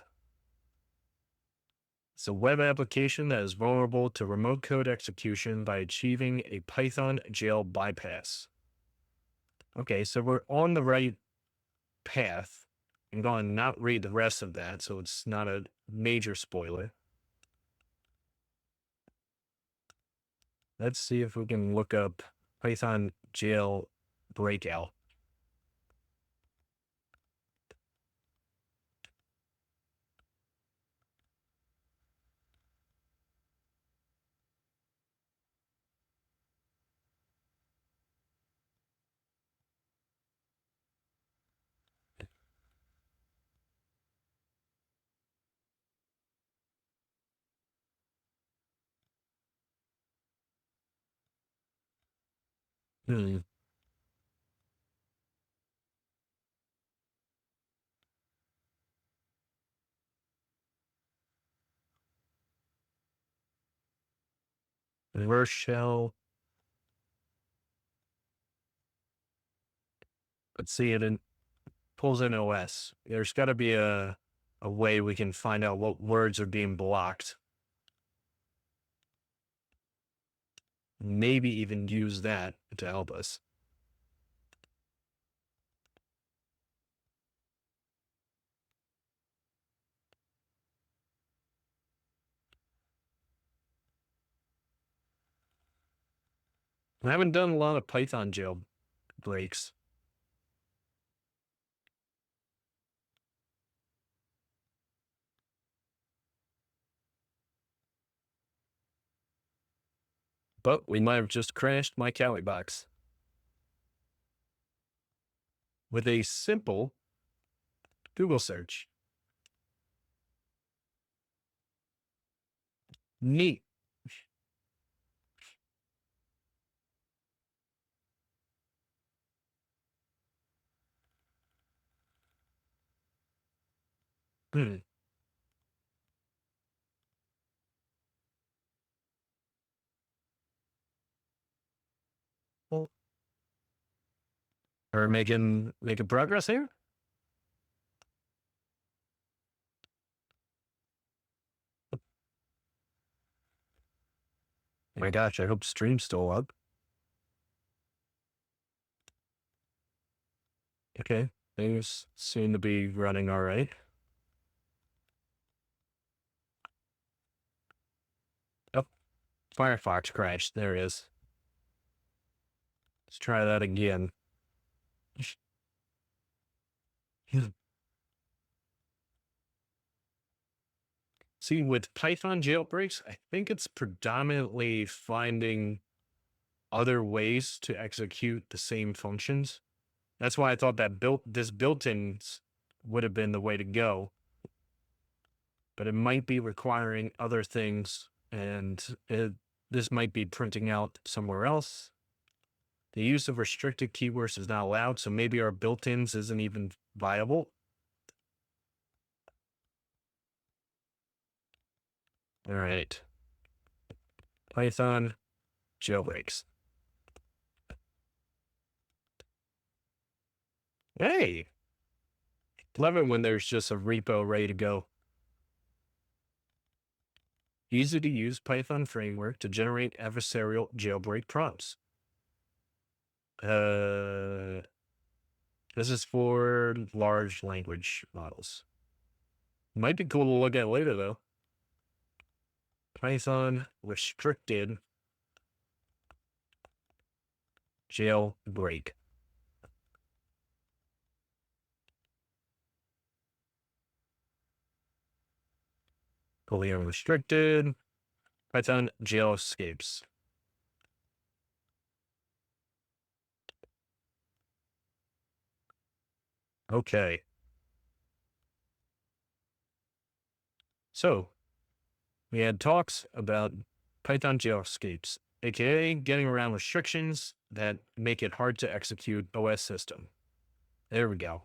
A: It's a web application that is vulnerable to remote code execution by achieving a Python jail bypass. Okay, so we're on the right path. I'm going to not read the rest of that, so it's not a major spoiler. Let's see if we can look up Python jail breakout. Reverse shell. Let's see it in pulls in OS. There's got to be a way we can find out what words are being blocked. Maybe even use that to help us. I haven't done a lot of Python jail breaks. But we might have just crashed my Kali box. With a simple Google search. Neat. Hmm. Well, are making progress here? Oh my gosh, I hope stream's still up. Okay, things seem to be running all right. Oh, Firefox crashed. There it is. Let's try that again. See, with Python jailbreaks, I think it's predominantly finding other ways to execute the same functions. That's why I thought that this built-ins would have been the way to go, but it might be requiring other things, and this might be printing out somewhere else. The use of restricted keywords is not allowed, so maybe our built-ins isn't even viable. All right. Python jailbreaks. Hey, love it when there's just a repo ready to go. Easy to use Python framework to generate adversarial jailbreak prompts. This is for large language models. Might be cool to look at later though. Python restricted jailbreak. Fully unrestricted. Python jail escapes. Okay. So we had talks about Python jail escapes, aka getting around restrictions that make it hard to execute OS system. There we go.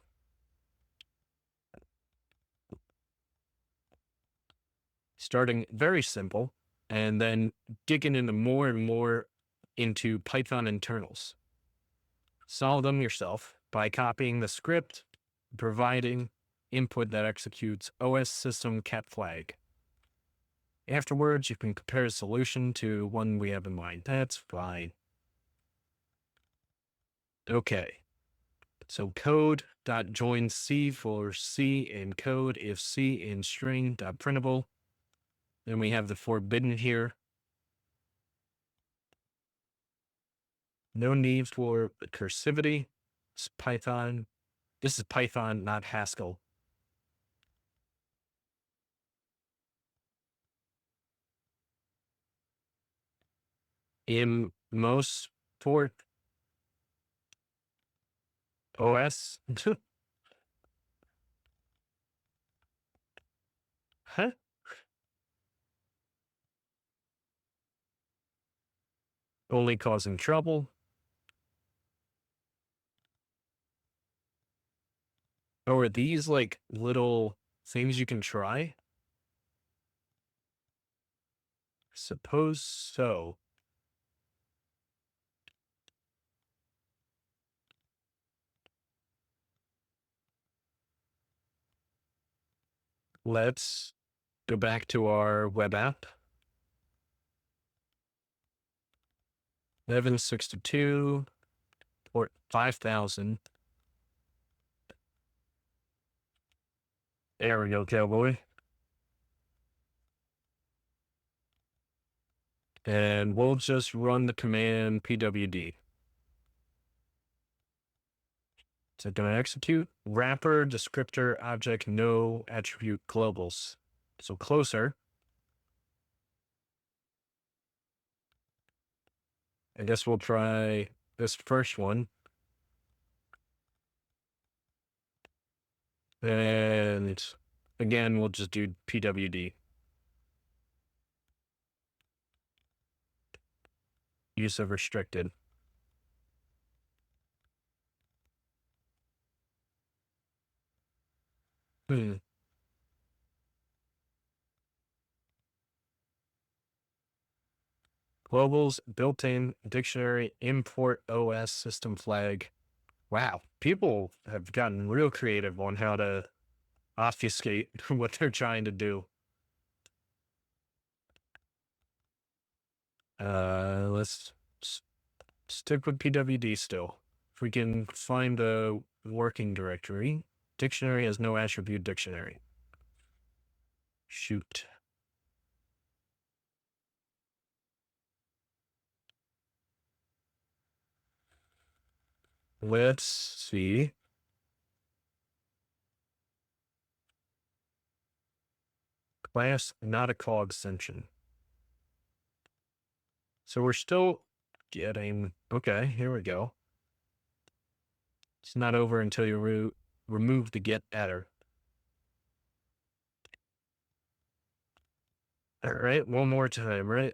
A: Starting very simple and then digging into more and more into Python internals. Solve them yourself by copying the script, providing input that executes OS system cat flag. Afterwards, you can compare a solution to one we have in mind. That's fine. Okay. So code.join C for C in code if C in string.printable. Then we have the forbidden here. No need for cursivity. It's Python. This is Python, not Haskell. In most port OS. Huh? Only causing trouble. Or are these like little things you can try? Suppose so. Let's go back to our web app. 1162 port 5000. There we go, cowboy. And we'll just run the command pwd. Is it going to execute? Wrapper, descriptor, object, no attribute globals. So closer. I guess we'll try this first one. And again, we'll just do pwd. Use of restricted. Globals, built-in dictionary, import OS system flag. Wow, people have gotten real creative on how to obfuscate what they're trying to do. Let's stick with pwd still. If we can find a working directory. Dictionary has no attribute dictionary. Shoot. Let's see. Class, not a call extension. So we're still getting, okay, here we go. It's not over until you remove the get getter. All right, one more time, right?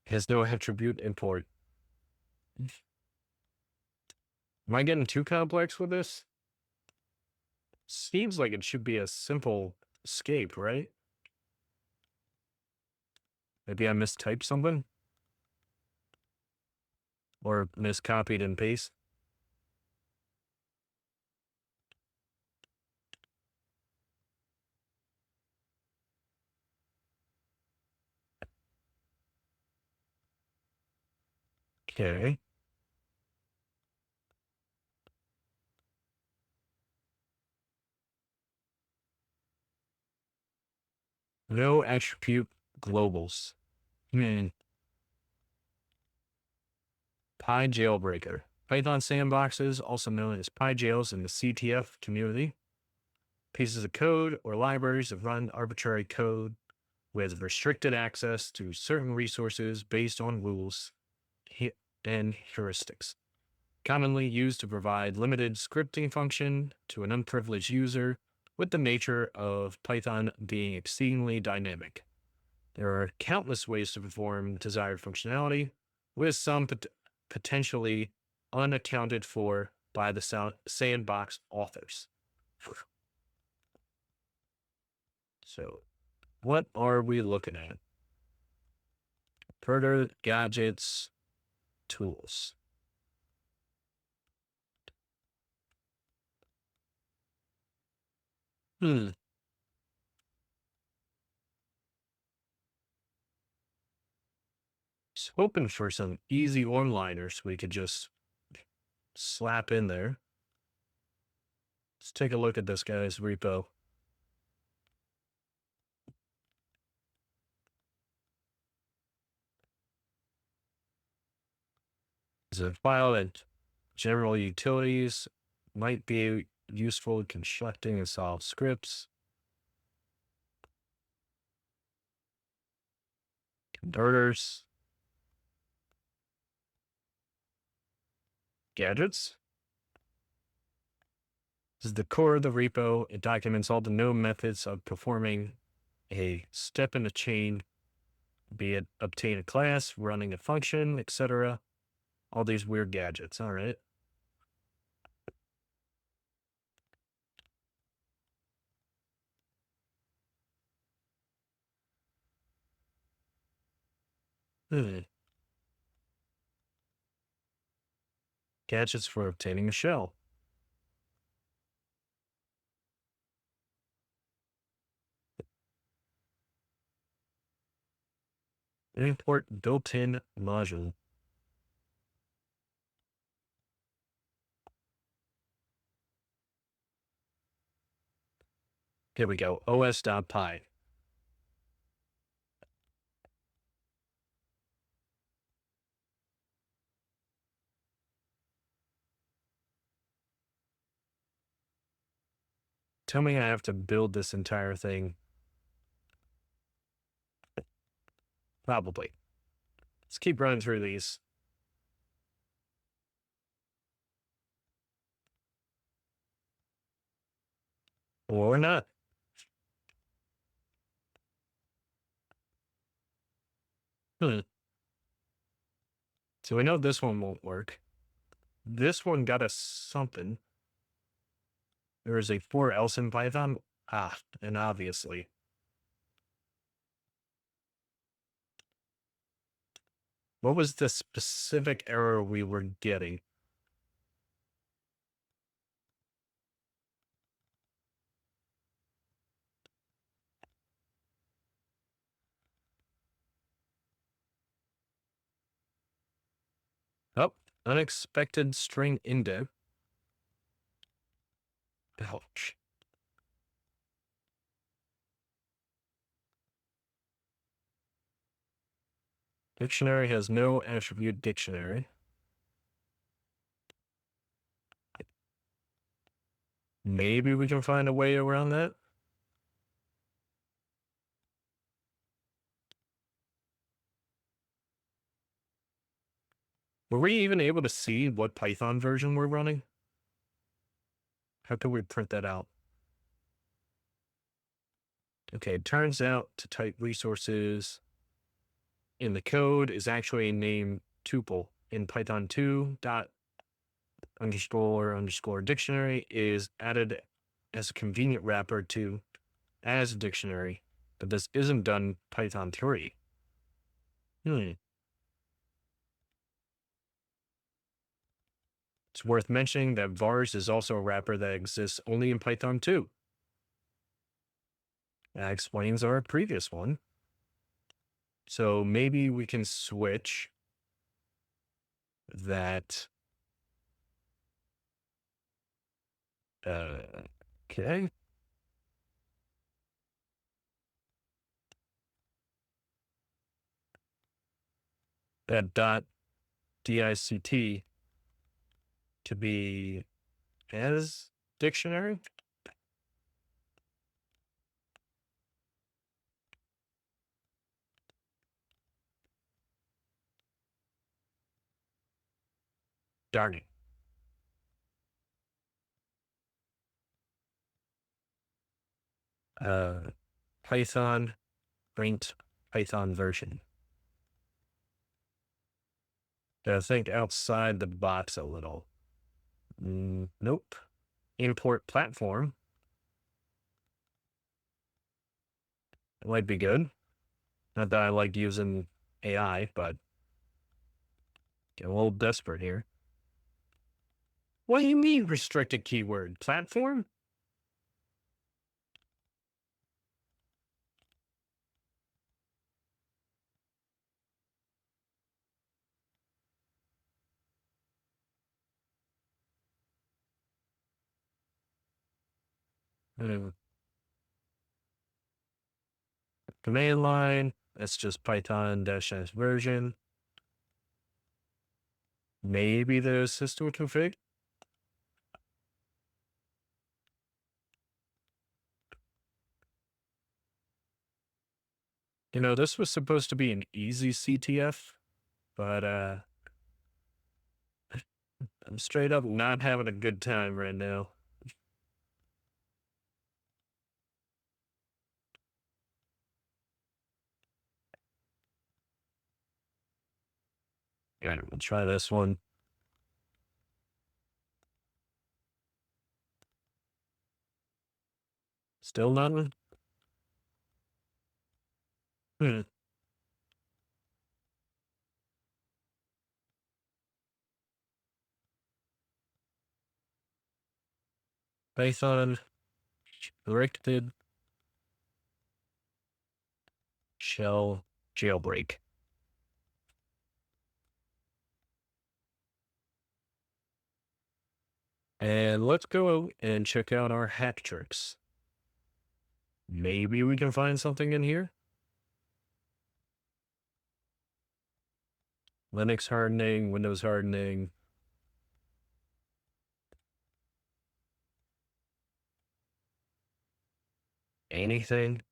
A: Has no attribute import. Am I getting too complex with this? Seems like it should be a simple escape, right? Maybe I mistyped something? Or miscopied and paste? Okay. No attribute globals. Hmm. Pi jailbreaker. Python sandboxes, also known as Pi jails in the CTF community. Pieces of code or libraries that run arbitrary code with restricted access to certain resources based on rules and heuristics. Commonly used to provide limited scripting function to an unprivileged user, with the nature of Python being exceedingly dynamic. There are countless ways to perform desired functionality, with some potentially unaccounted for by the sandbox authors. So, what are we looking at? Further gadgets, tools. Hmm. Just hoping for some easy one-liners we could just slap in there. Let's take a look at this guy's repo. It's a file that general utilities might be useful in constructing and solve scripts. Converters. Gadgets. This is the core of the repo. It documents all the known methods of performing a step in a chain, be it obtain a class, running a function, etc. All these weird gadgets. All right. Hmm. Gadgets for obtaining a shell. Import built-in module. Here we go. os.py. Tell me I have to build this entire thing. Probably. Let's keep running through these. Or not. Hmm. So we know this one won't work. This one got us something. There is a for else in Python. And obviously. What was the specific error we were getting? Oh, unexpected string indent. Ouch. Dictionary has no attribute dictionary. Maybe we can find a way around that. Were we even able to see what Python version we're running? How could we print that out? Okay, it turns out to type resources in the code is actually a name tuple in Python 2 dot underscore dictionary is added as a convenient wrapper to as a dictionary, but this isn't done Python 3. It's worth mentioning that vars is also a wrapper that exists only in Python 2. That explains our previous one. So maybe we can switch that. Okay. That dot dict to be as dictionary. Darn it. Python print Python version. Gotta think outside the box a little. Nope. Import platform. It might be good. Not that I like using AI, but get a little desperate here. What do you mean restricted keyword? Platform? Uh, Command line. That's just Python -s version. Maybe the system config. You know, this was supposed to be an easy CTF, but I'm straight up not having a good time right now. All right, we'll try this one. Still nothing? Hmm. Python directed shell jailbreak. And let's go and check out our hack tricks. Maybe we can find something in here. Linux hardening, Windows hardening. Anything?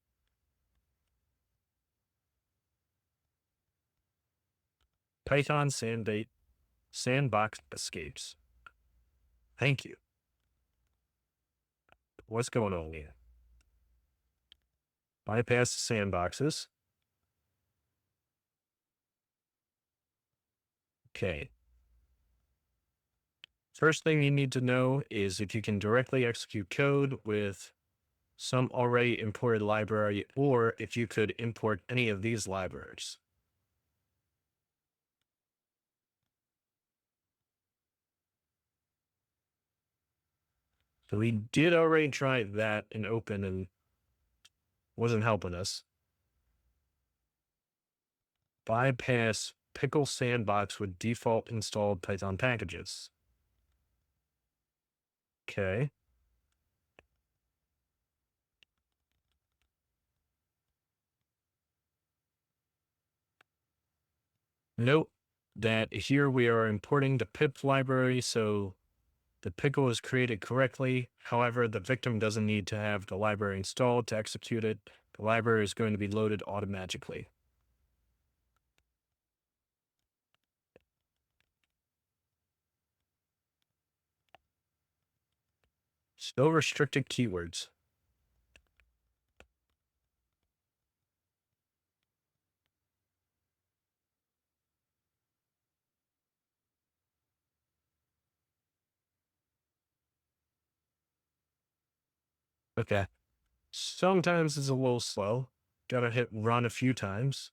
A: Python sandbox escapes. Thank you. What's going on here? Bypass the sandboxes. Okay. First thing you need to know is if you can directly execute code with some already imported library, or if you could import any of these libraries. So we did already try that and open and wasn't helping us. Bypass pickle sandbox with default installed Python packages. Okay. Note that here we are importing the pip library, so The pickle is created correctly. However, the victim doesn't need to have the library installed to execute it. The library is going to be loaded automatically. Still restricted keywords. Okay. Sometimes it's a little slow. Gotta hit run a few times,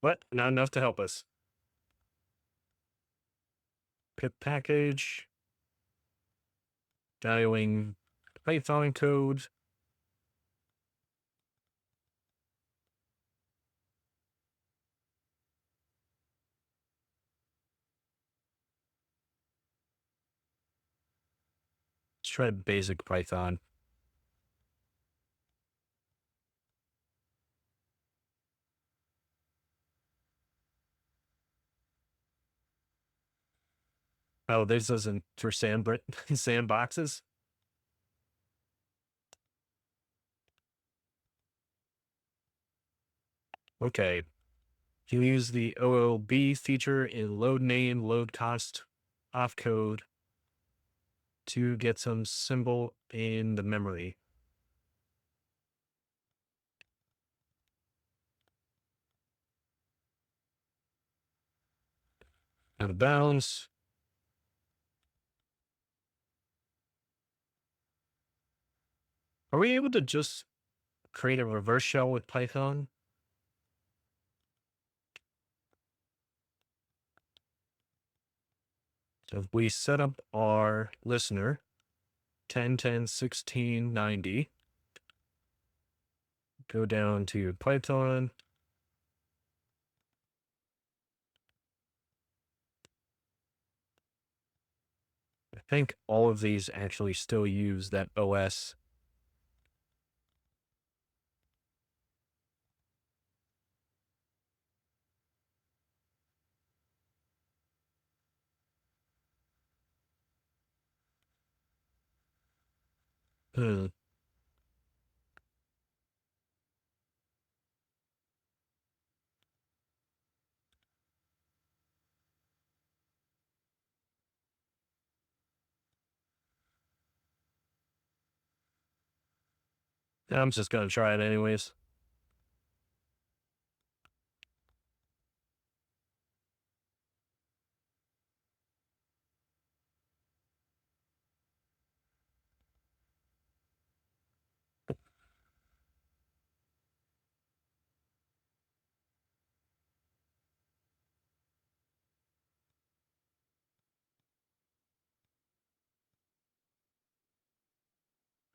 A: but not enough to help us. Pip package, dialing Python code. Let's try basic Python. Oh, this isn't for sandboxes. Okay. You use the OLB feature in load name, load cost, off code to get some symbol in the memory. Out of bounds. Are we able to just create a reverse shell with Python? So if we set up our listener 10.10.16.90, go down to Python. I think all of these actually still use that OS. Hmm. I'm just going to try it anyways.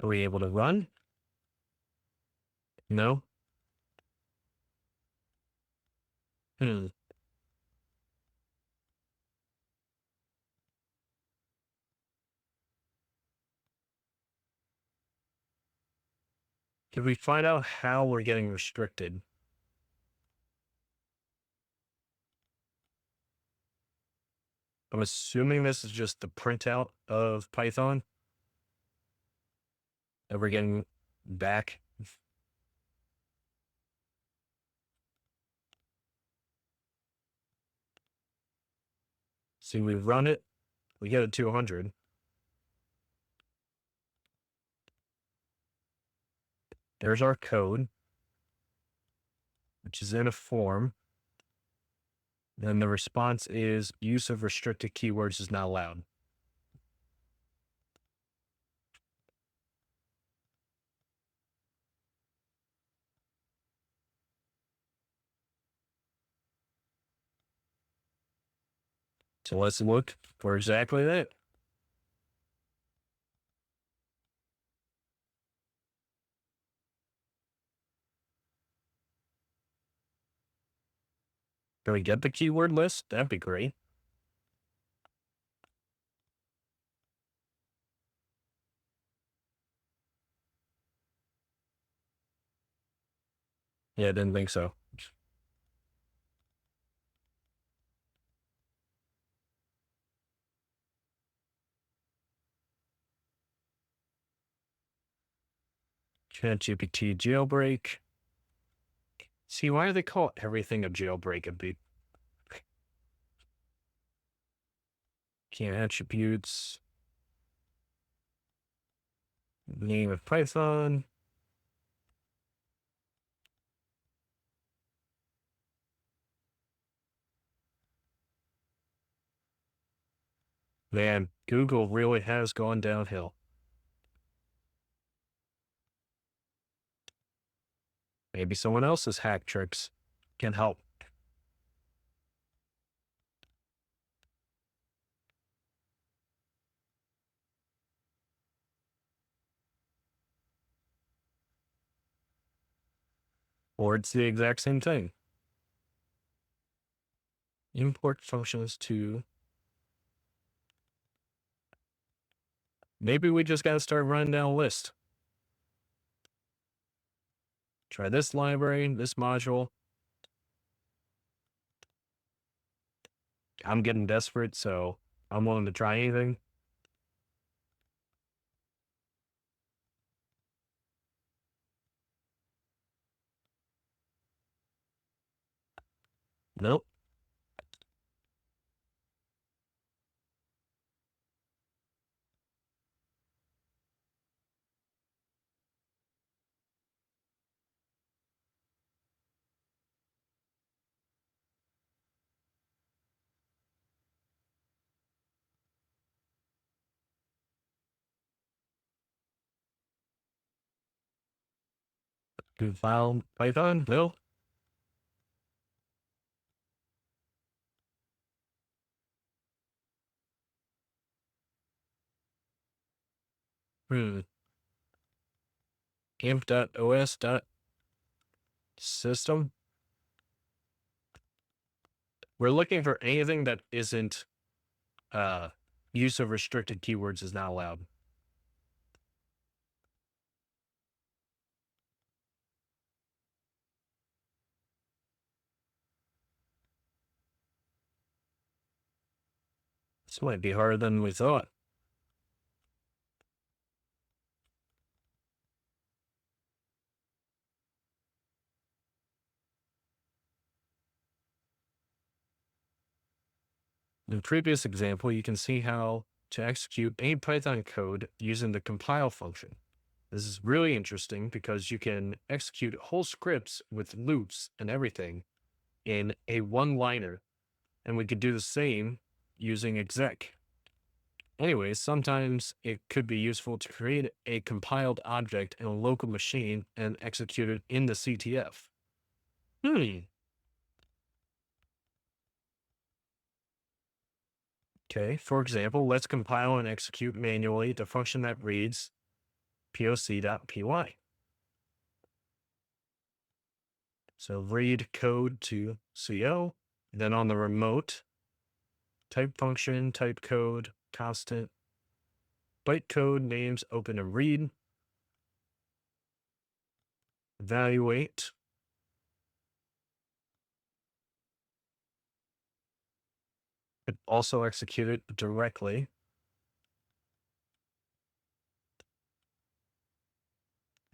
A: Are we able to run? No. Hmm. Can we find out how we're getting restricted? I'm assuming this is just the printout of Python that we're getting back. See, we run it, we get a 200. There's our code, which is in a form. Then the response is use of restricted keywords is not allowed. So let's look for exactly that. Can we get the keyword list? That'd be great. Yeah, I didn't think so. ChatGPT jailbreak. See, why do they call everything a jailbreak? A bit Can't attributes. Name of Python. Man, Google really has gone downhill. Maybe someone else's hack tricks can help. Or it's the exact same thing. Import functions to. Maybe we just got to start running down a list. Try this library, this module. I'm getting desperate, so I'm willing to try anything. Nope. File Python? No. Imp.os.system. We're looking for anything that isn't use of restricted keywords is not allowed. This might be harder than we thought. In the previous example, you can see how to execute any Python code using the compile function. This is really interesting because you can execute whole scripts with loops and everything in a one-liner, and we could do the same using exec. Anyways, sometimes it could be useful to create a compiled object in a local machine and execute it in the CTF. Okay, for example, let's compile and execute manually the function that reads poc.py. So read code to CO, then on the remote, type function, type code, constant, bytecode names, open and read, evaluate, could also execute it directly.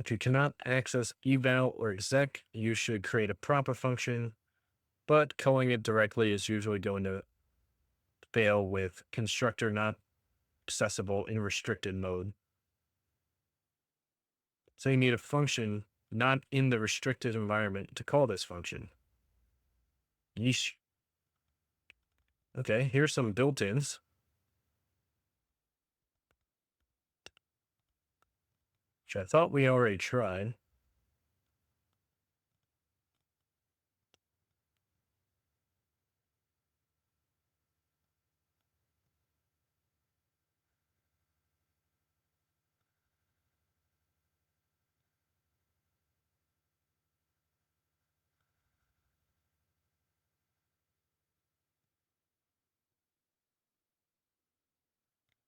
A: If you cannot access eval or exec, you should create a proper function, but calling it directly is usually going to fail with constructor not accessible in restricted mode. So you need a function not in the restricted environment to call this function. Yeesh. Okay, here's some built-ins. Which I thought we already tried.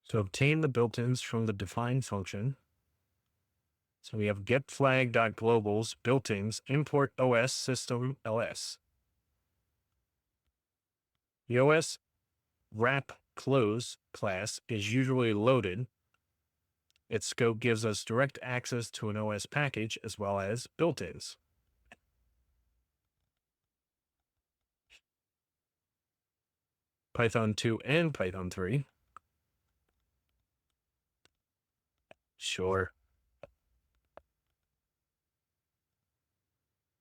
A: To obtain the built-ins from the define function. So we have get flag.globals built-ins import OS system ls. The OS wrap close class is usually loaded. Its scope gives us direct access to an OS package as well as built-ins. Python 2 and Python 3. Sure.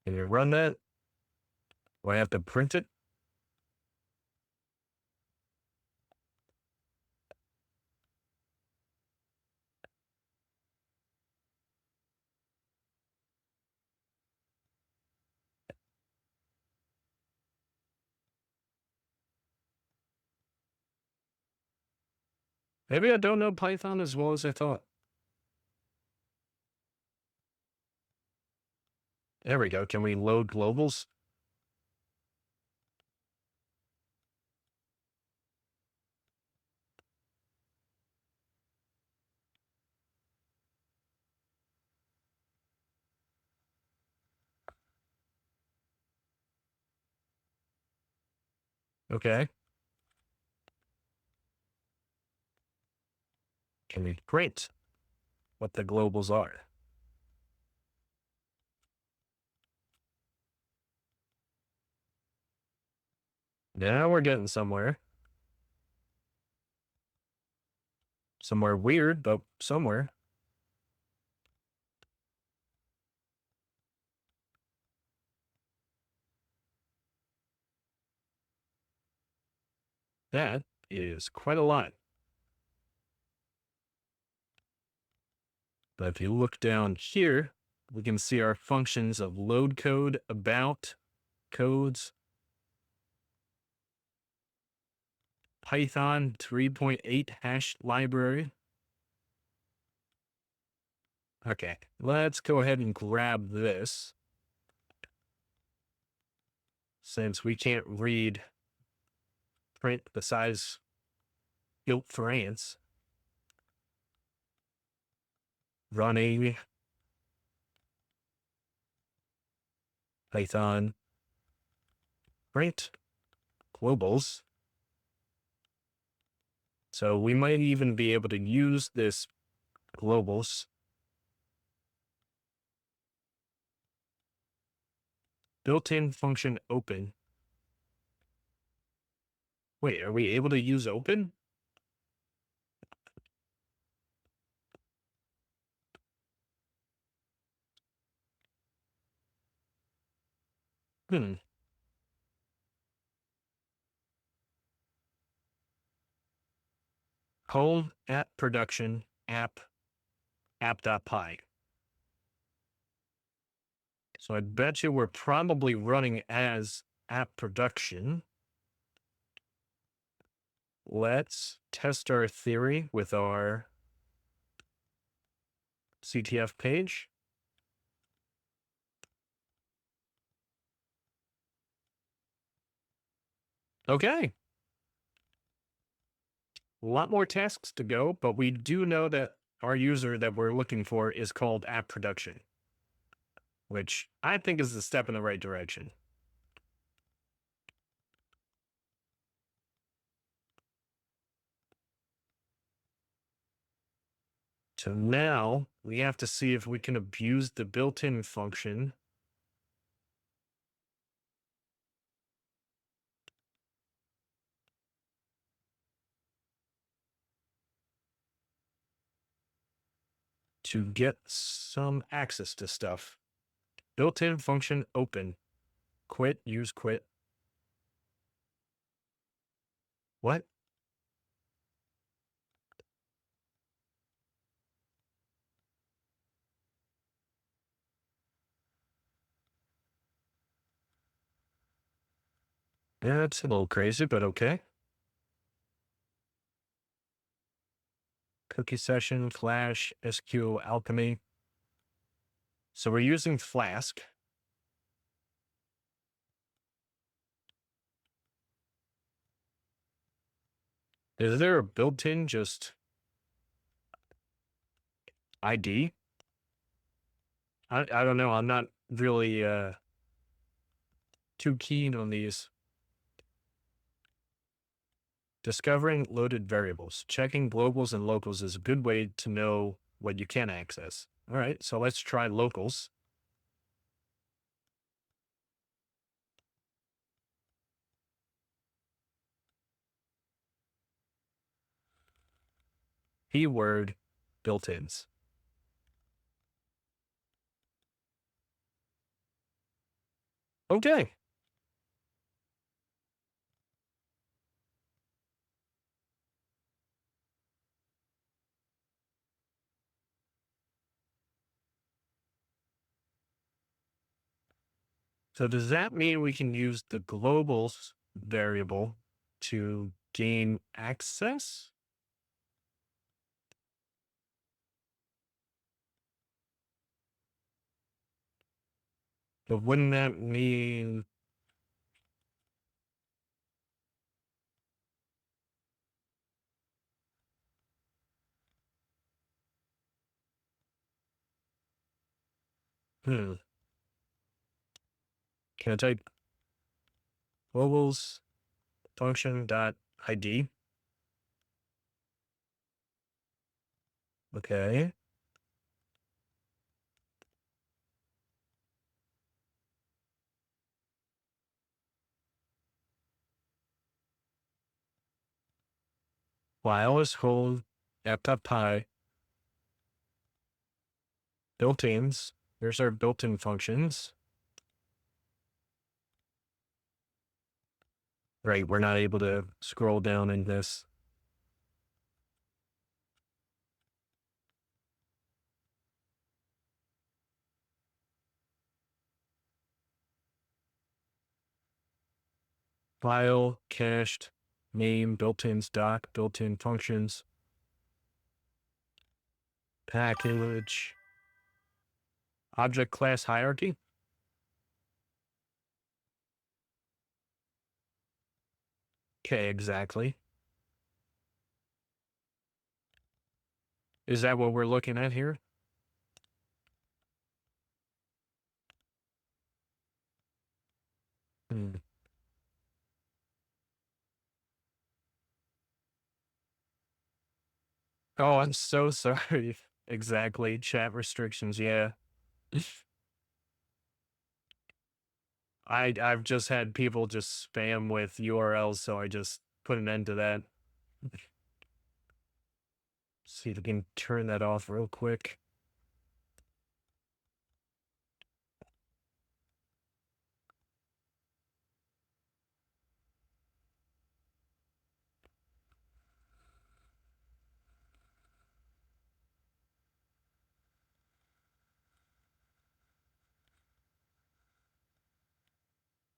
A: Can you run that? Do I have to print it? Maybe I don't know Python as well as I thought. There we go. Can we load globals? Okay. Can we print what the globals are? Now we're getting somewhere. Somewhere weird, but somewhere. That is quite a lot. But if you look down here, we can see our functions of load code, about, codes, Python 3.8 hash library. Okay, let's go ahead and grab this. Since we can't read print the size built for ants. Running Python print globals. So we might even be able to use this globals built-in function open. Wait, are we able to use open? Home app production app.py. So I bet you we're probably running as app production. Let's test our theory with our CTF page. Okay. A lot more tasks to go, but we do know that our user that we're looking for is called app production, which I think is a step in the right direction. So now we have to see if we can abuse the built-in function to get some access to stuff. Built-in function open. Quit, use quit. What? Yeah, that's a little crazy, but okay. Cookie session, Flash, SQL Alchemy. So we're using Flask. Is there a built-in just ID? I don't know. I'm not really too keen on these. Discovering loaded variables. Checking globals and locals is a good way to know what you can access. All right, so let's try locals. Keyword built-ins. Okay. So does that mean we can use the globals variable to gain access? But wouldn't that mean hmm, can I type globals function dot ID? Okay. While is hold app.py built-ins. There's our built-in functions. Right, we're not able to scroll down in this. File, cached, name, built-ins, doc, built-in functions, package, object class hierarchy. Okay, exactly. Is that what we're looking at here? Hmm. Oh, I'm so sorry. Exactly. Chat restrictions. Yeah. I've just had people just spam with URLs, so I just put an end to that. See if we can turn that off real quick.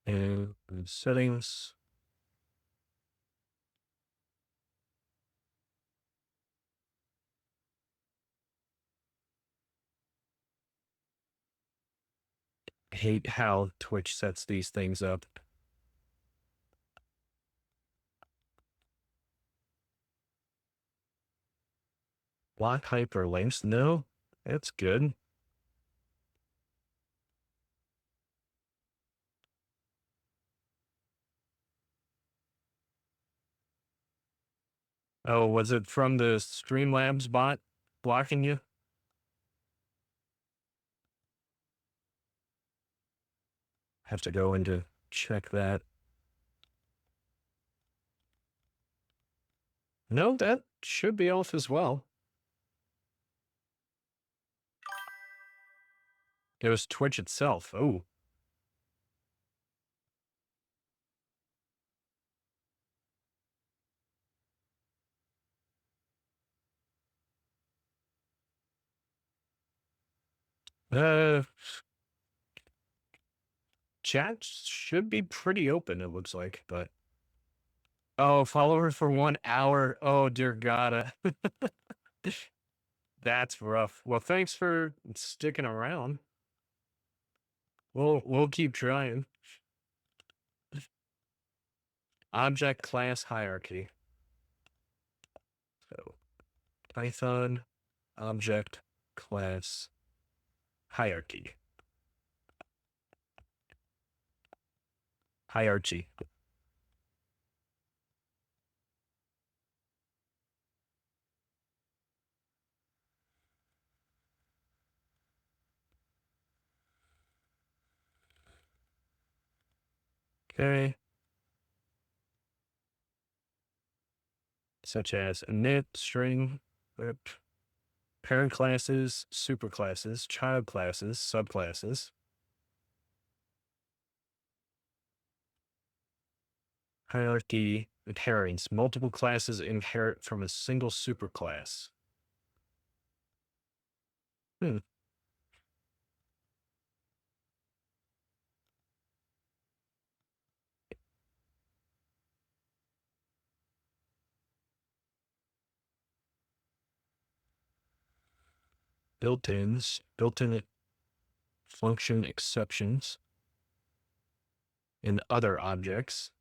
A: And settings. I hate how Twitch sets these things up. Block hyperlinks? No, that's good. Oh, was it from the Streamlabs bot blocking you? Have to go in to check that. No, that should be off as well. It was Twitch itself. Oh, uh, chat should be pretty open, it looks like, but oh, follower for 1 hour. Oh, dear God. That's rough. Well, thanks for sticking around. We'll keep trying. Object class hierarchy. So Python object class hierarchy. Hierarchy. Okay. Such as init, string, parent classes, superclasses, child classes, subclasses, hierarchy, inheritance. Multiple classes inherit from a single superclass. Hmm. Built-ins, built-in function exceptions, and other objects.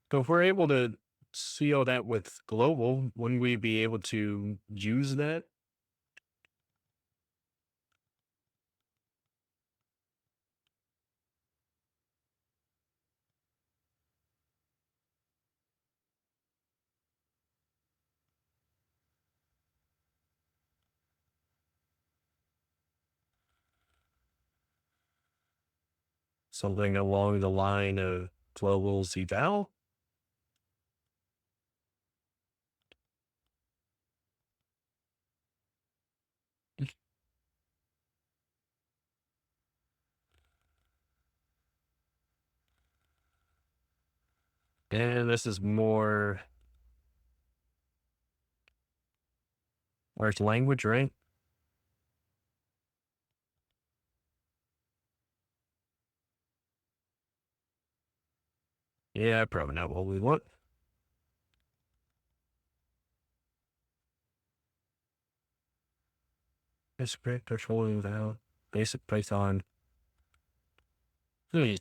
A: So if we're able to see all that with global, wouldn't we be able to use that? Something along the line of global's eval? And this is more large language, right? Yeah, probably not what we want. Basic controlling without basic Python. Hmm.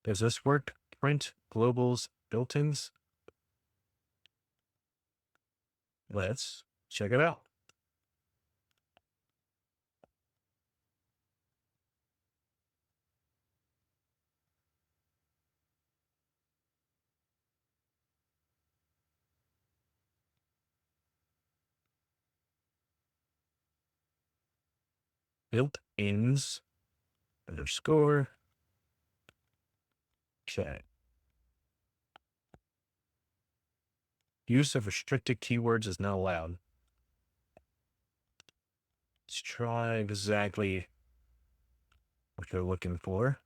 A: Does this work? Print globals built-ins? Let's check it out. Built-ins underscore. Okay. Use of restricted keywords is not allowed. Let's try exactly what they're looking for.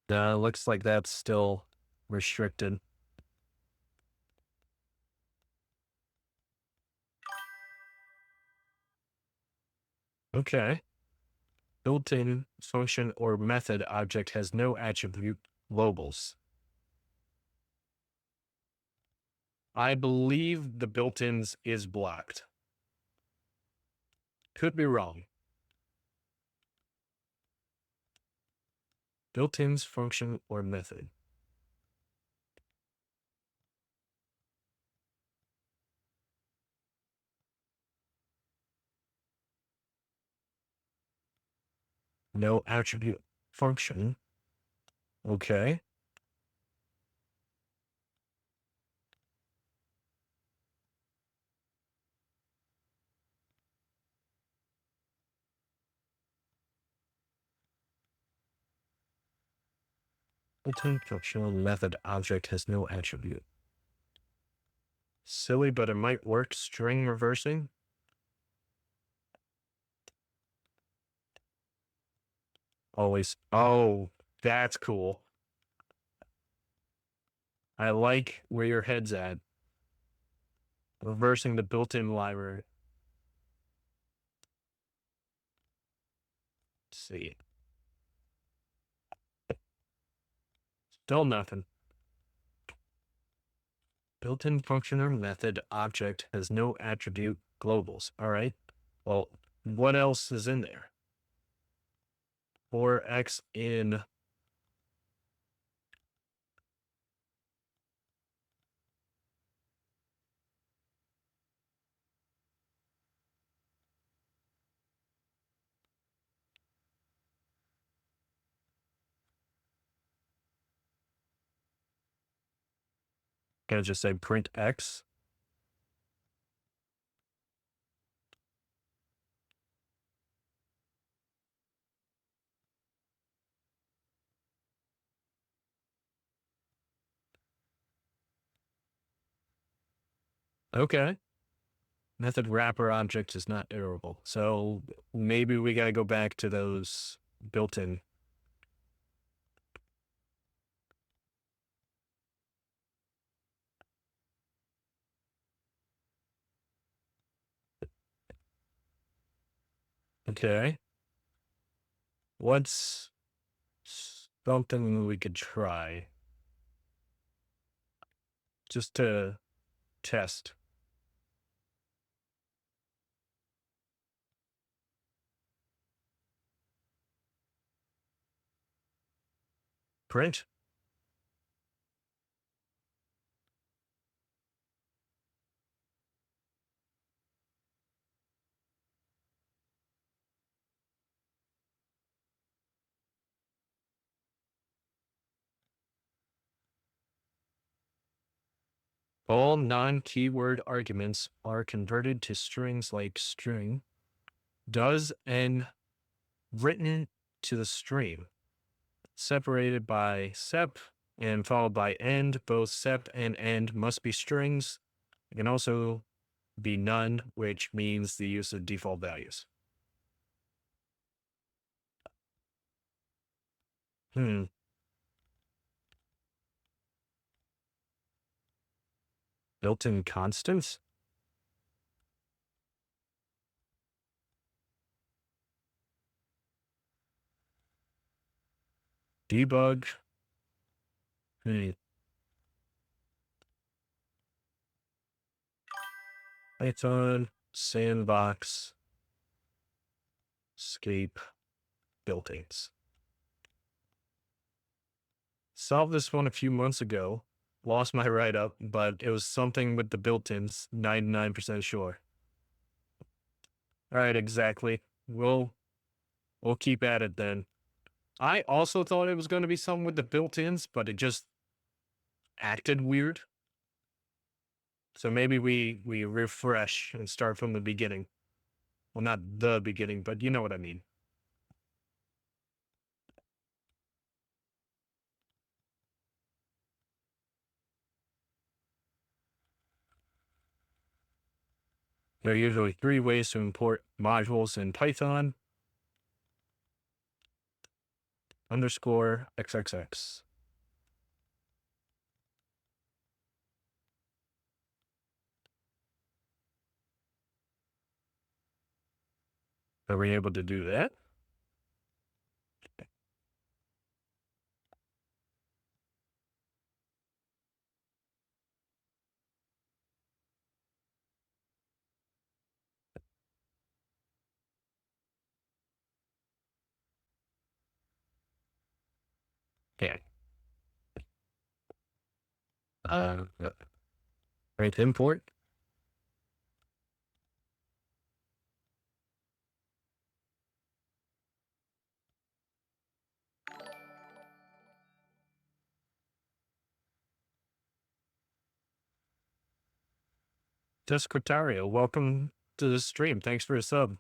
A: Looks like that's still restricted. Okay. Built-in function or method object has no attribute globals. I believe the built-ins is blocked. Could be wrong. Built-ins function or method. No attribute function. Okay. Built-in functional method object has no attribute. Silly, but it might work. String reversing. Always. Oh, that's cool. I like where your head's at. Reversing the built-in library. Let's see. Still nothing. Built-in function or method object has no attribute globals. All right. Well, what else is in there? For x in can I just say print x? Okay. Method wrapper object is not iterable. So maybe we got to go back to those built-in. Okay. What's something we could try just to test? Print? All non-keyword arguments are converted to strings like string, does, and written to the stream, separated by sep and followed by end. Both sep and end must be strings. It can also be none, which means the use of default values. Built-in constants? Debug. Python, sandbox, escape, built-ins. Solved this one a few months ago. Lost my write-up, but it was something with the built-ins, 99% sure. All right, exactly. We'll keep at it then. I also thought it was going to be something with the built-ins, but it just acted weird. So maybe we refresh and start from the beginning. Well, not the beginning, but you know what I mean. There are usually 3 ways to import modules in Python. Underscore XXX. Are we able to do that? Yeah. Uh, right, import. Descriptario, welcome to the stream. Thanks for a sub.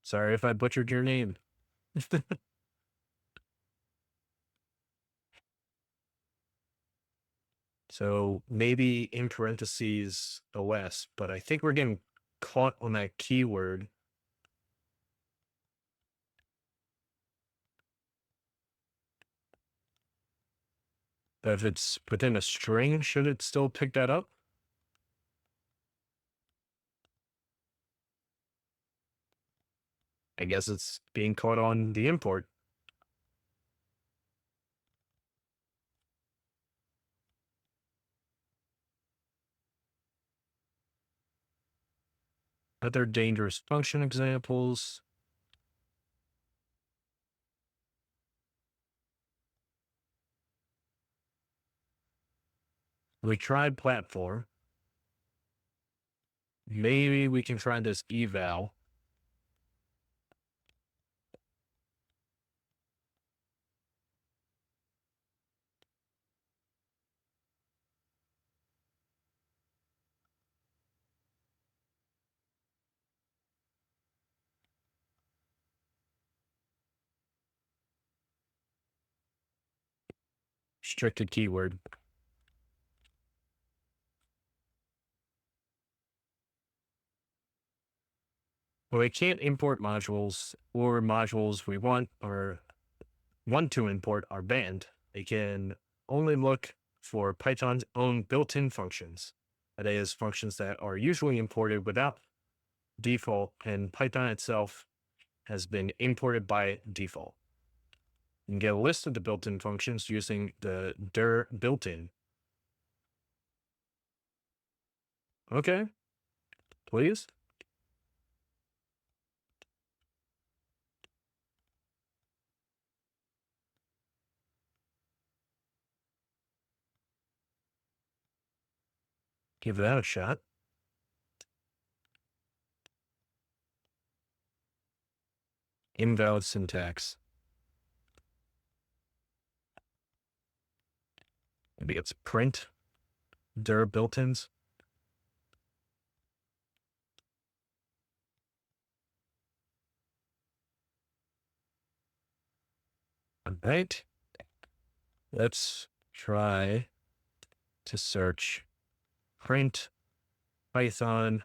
A: Sorry if I butchered your name. So maybe in parentheses OS, but I think we're getting caught on that keyword. But if it's within a string, should it still pick that up? I guess it's being caught on the import. Other dangerous function examples. We tried platform. Maybe we can try this eval. Restricted keyword. Well, we can't import modules, or modules we want or want to import are banned. They can only look for Python's own built-in functions. That is, functions that are usually imported without default, and Python itself has been imported by default. You can get a list of the built-in functions using the dir built-in. Okay, please. Give that a shot. Invalid syntax. Maybe it's print dir built-ins. All right. Let's try to search print Python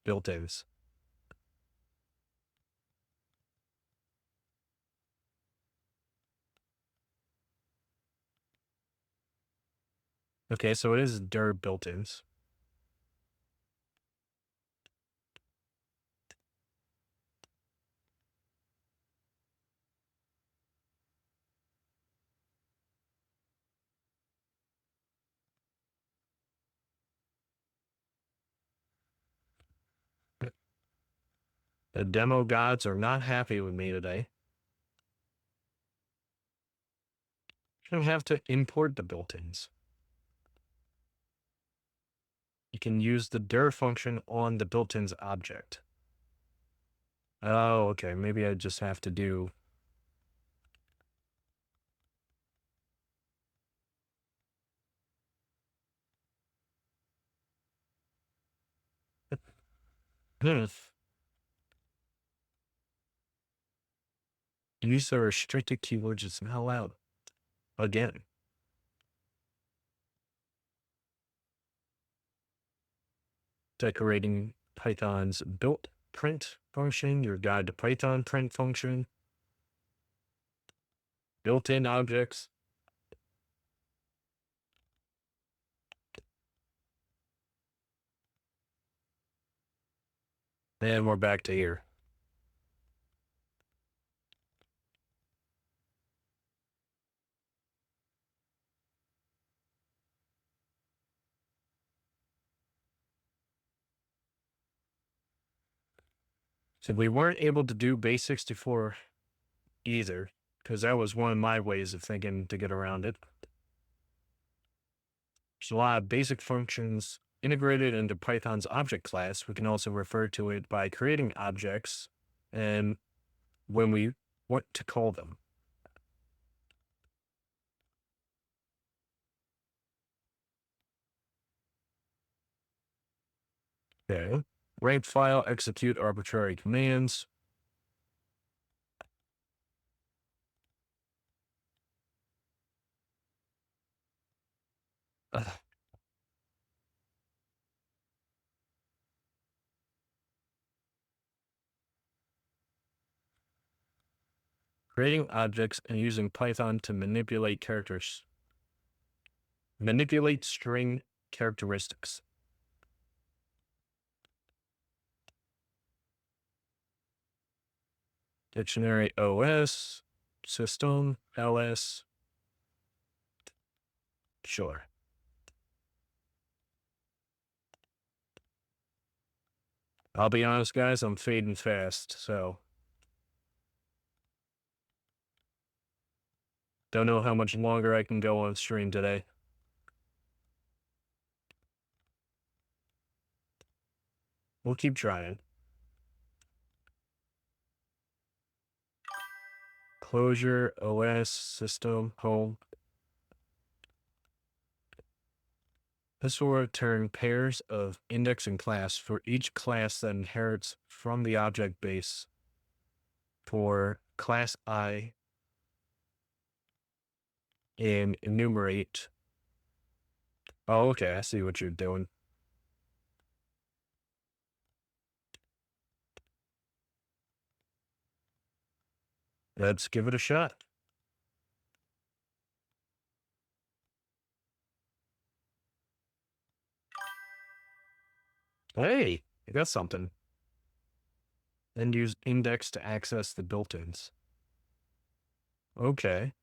A: built-ins. Okay, so it is dir built-ins. The demo gods are not happy with me today. You don't have to import the built-ins. You can use the dir function on the built-ins object. Oh, okay. Maybe I just have to do. Use are restricted keywords. It's not allowed. Again. Decorating Python's built print function, your guide to Python print function, built-in objects. And we're back to here. So we weren't able to do base64 either, because that was one of my ways of thinking to get around it. There's a lot of basic functions integrated into Python's object class. We can also refer to it by creating objects and when we want to call them. Okay. Write file, execute arbitrary commands. Ugh. Creating objects and using Python to manipulate characters. Manipulate string characteristics. Dictionary OS, system, ls. Sure. I'll be honest, guys, I'm fading fast, so don't know how much longer I can go on stream today. We'll keep trying. Closure, OS, system, home. This will return pairs of index and class for each class that inherits from the object base for class I and enumerate. Oh, okay, I see what you're doing. Let's give it a shot. Hey, I got something. And use index to access the built-ins. Okay.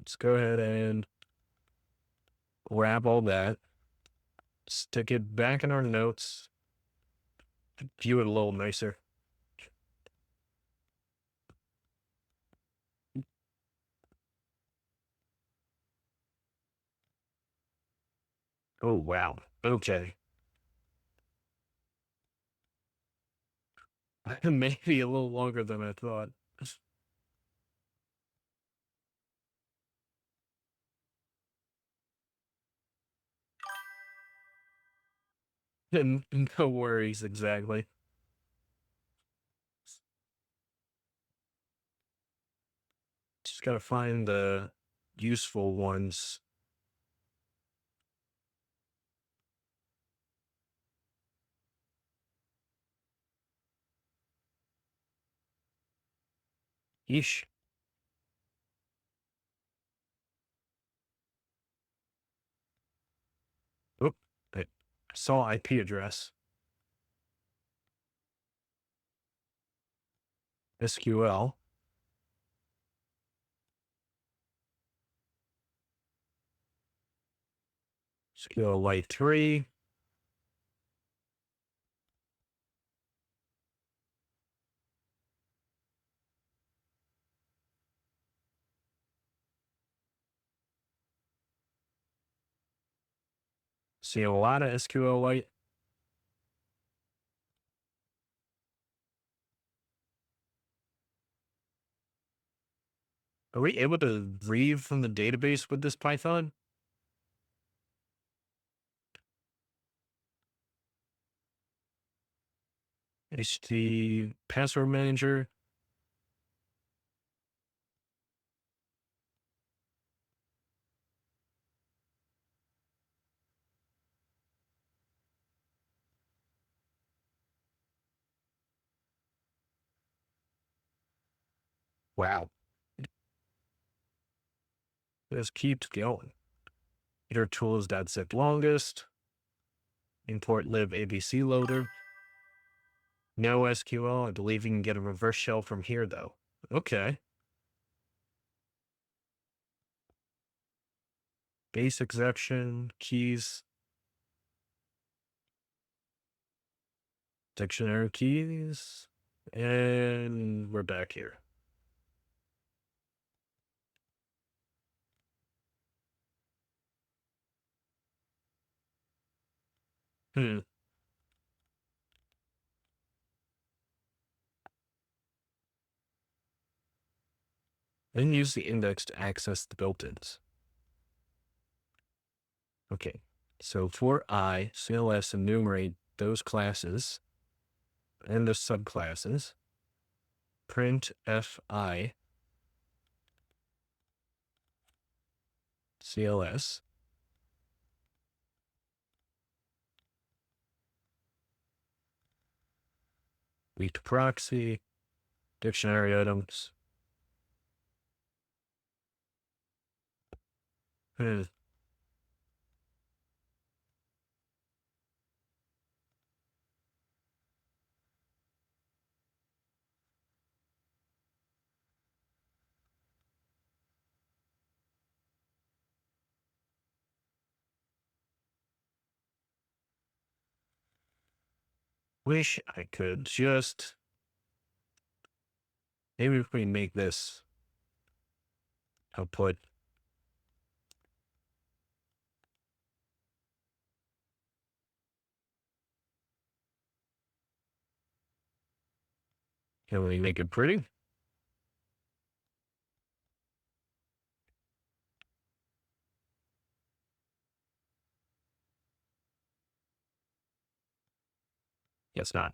A: Let's go ahead and grab all that, stick it back in our notes, view it a little nicer. Oh, wow. Okay. Maybe a little longer than I thought. And no worries, exactly. Just gotta find the useful ones. Yeesh. Oop. I saw IP address. SQL. SQLite 3. See a lot of SQLite. Are we able to read from the database with this Python? HT password manager. Wow. Just keeps going. Iter tools.zip longest. Import lib ABC loader. No SQL. I believe you can get a reverse shell from here, though. Okay. Base exception, keys, dictionary keys, and we're back here. Hmm. Then use the index to access the built-ins. Okay. So for I, CLS enumerate those classes and the subclasses. Print fi CLS. Weak proxy, dictionary items. Hmm. wish I could just, maybe if we make this output, can we make it pretty? Guess not.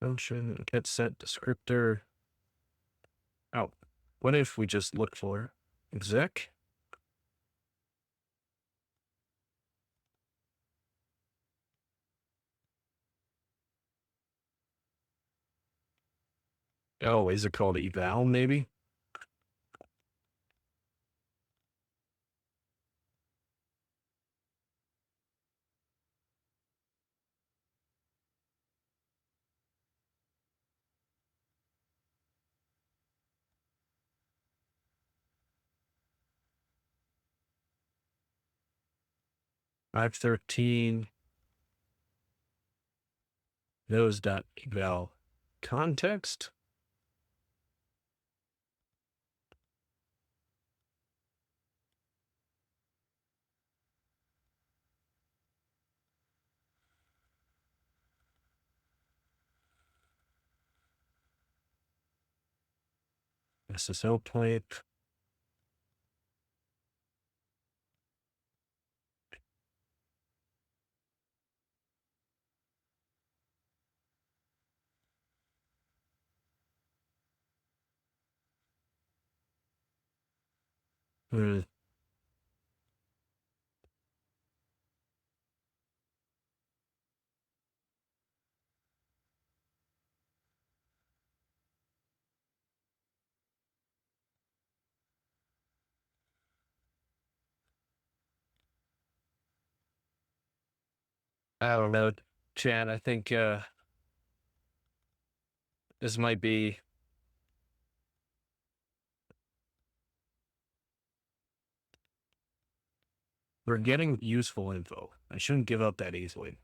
A: Function get set descriptor. Oh, what if we just look for exec? Oh, is it called eval maybe? Five 13 those dot eval context. SSL pipe. Hmm. I don't know, Chad. I think this might be. We're getting useful info. I shouldn't give up that easily.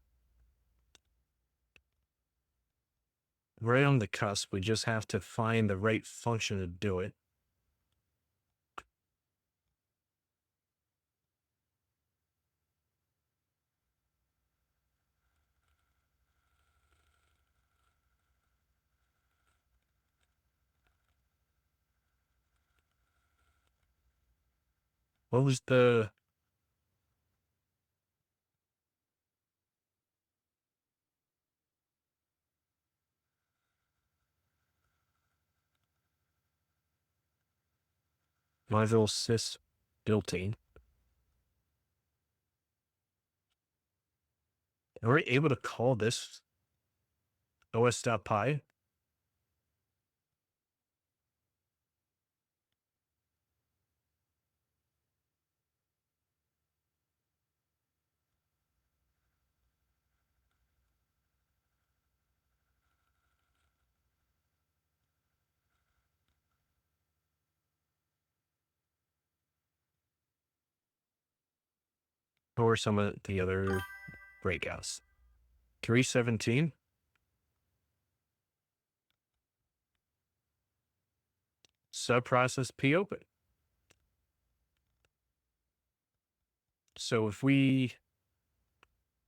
A: Right on the cusp. We just have to find the right function to do it. What was the Marvel sys built-in? Are we able to call this os.py? Or some of the other breakouts? 317? Subprocess p open. So if we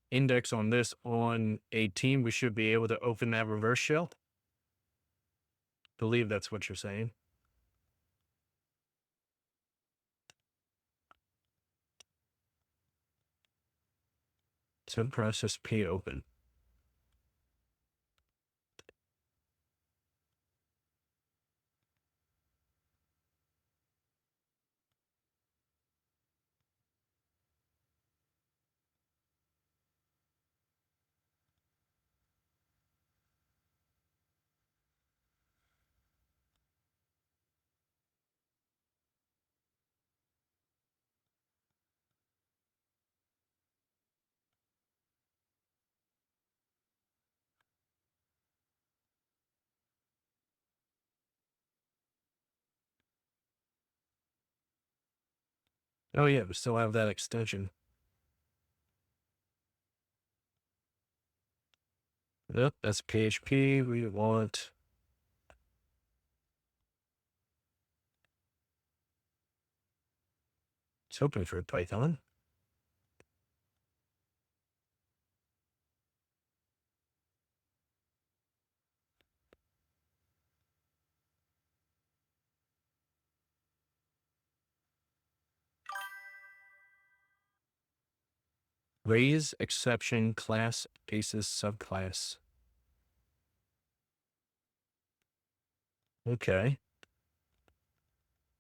A: index on this on 18, we should be able to open that reverse shell. Believe that's what you're saying. Subprocess p open. Oh yeah, we still have that extension. Yep, that's PHP. We want it's open for Python. Raise exception class basis subclass. Okay.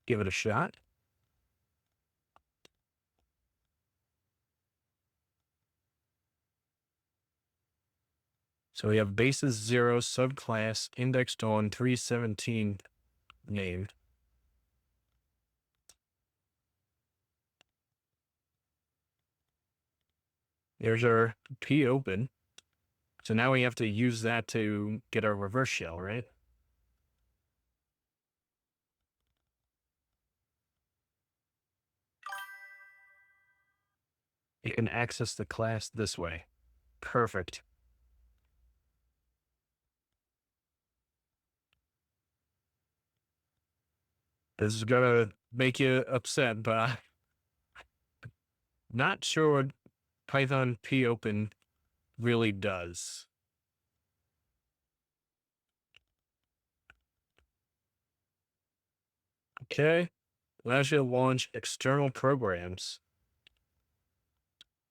A: Give it a shot. So we have basis 0 subclass indexed on 317 named. There's our P open. So now we have to use that to get our reverse shell, right? You can access the class this way. Perfect. This is gonna make you upset, but I'm not sure what Python P open really does. Okay. Allows you to launch external programs.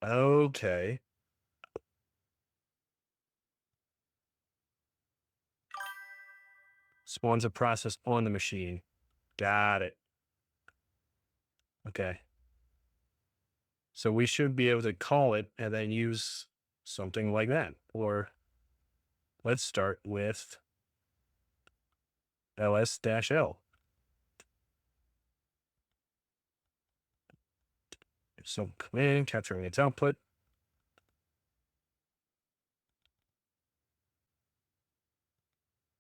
A: Okay. Spawns a process on the machine. Got it. Okay. So we should be able to call it and then use something like that. Or let's start with ls-l. So command capturing its output.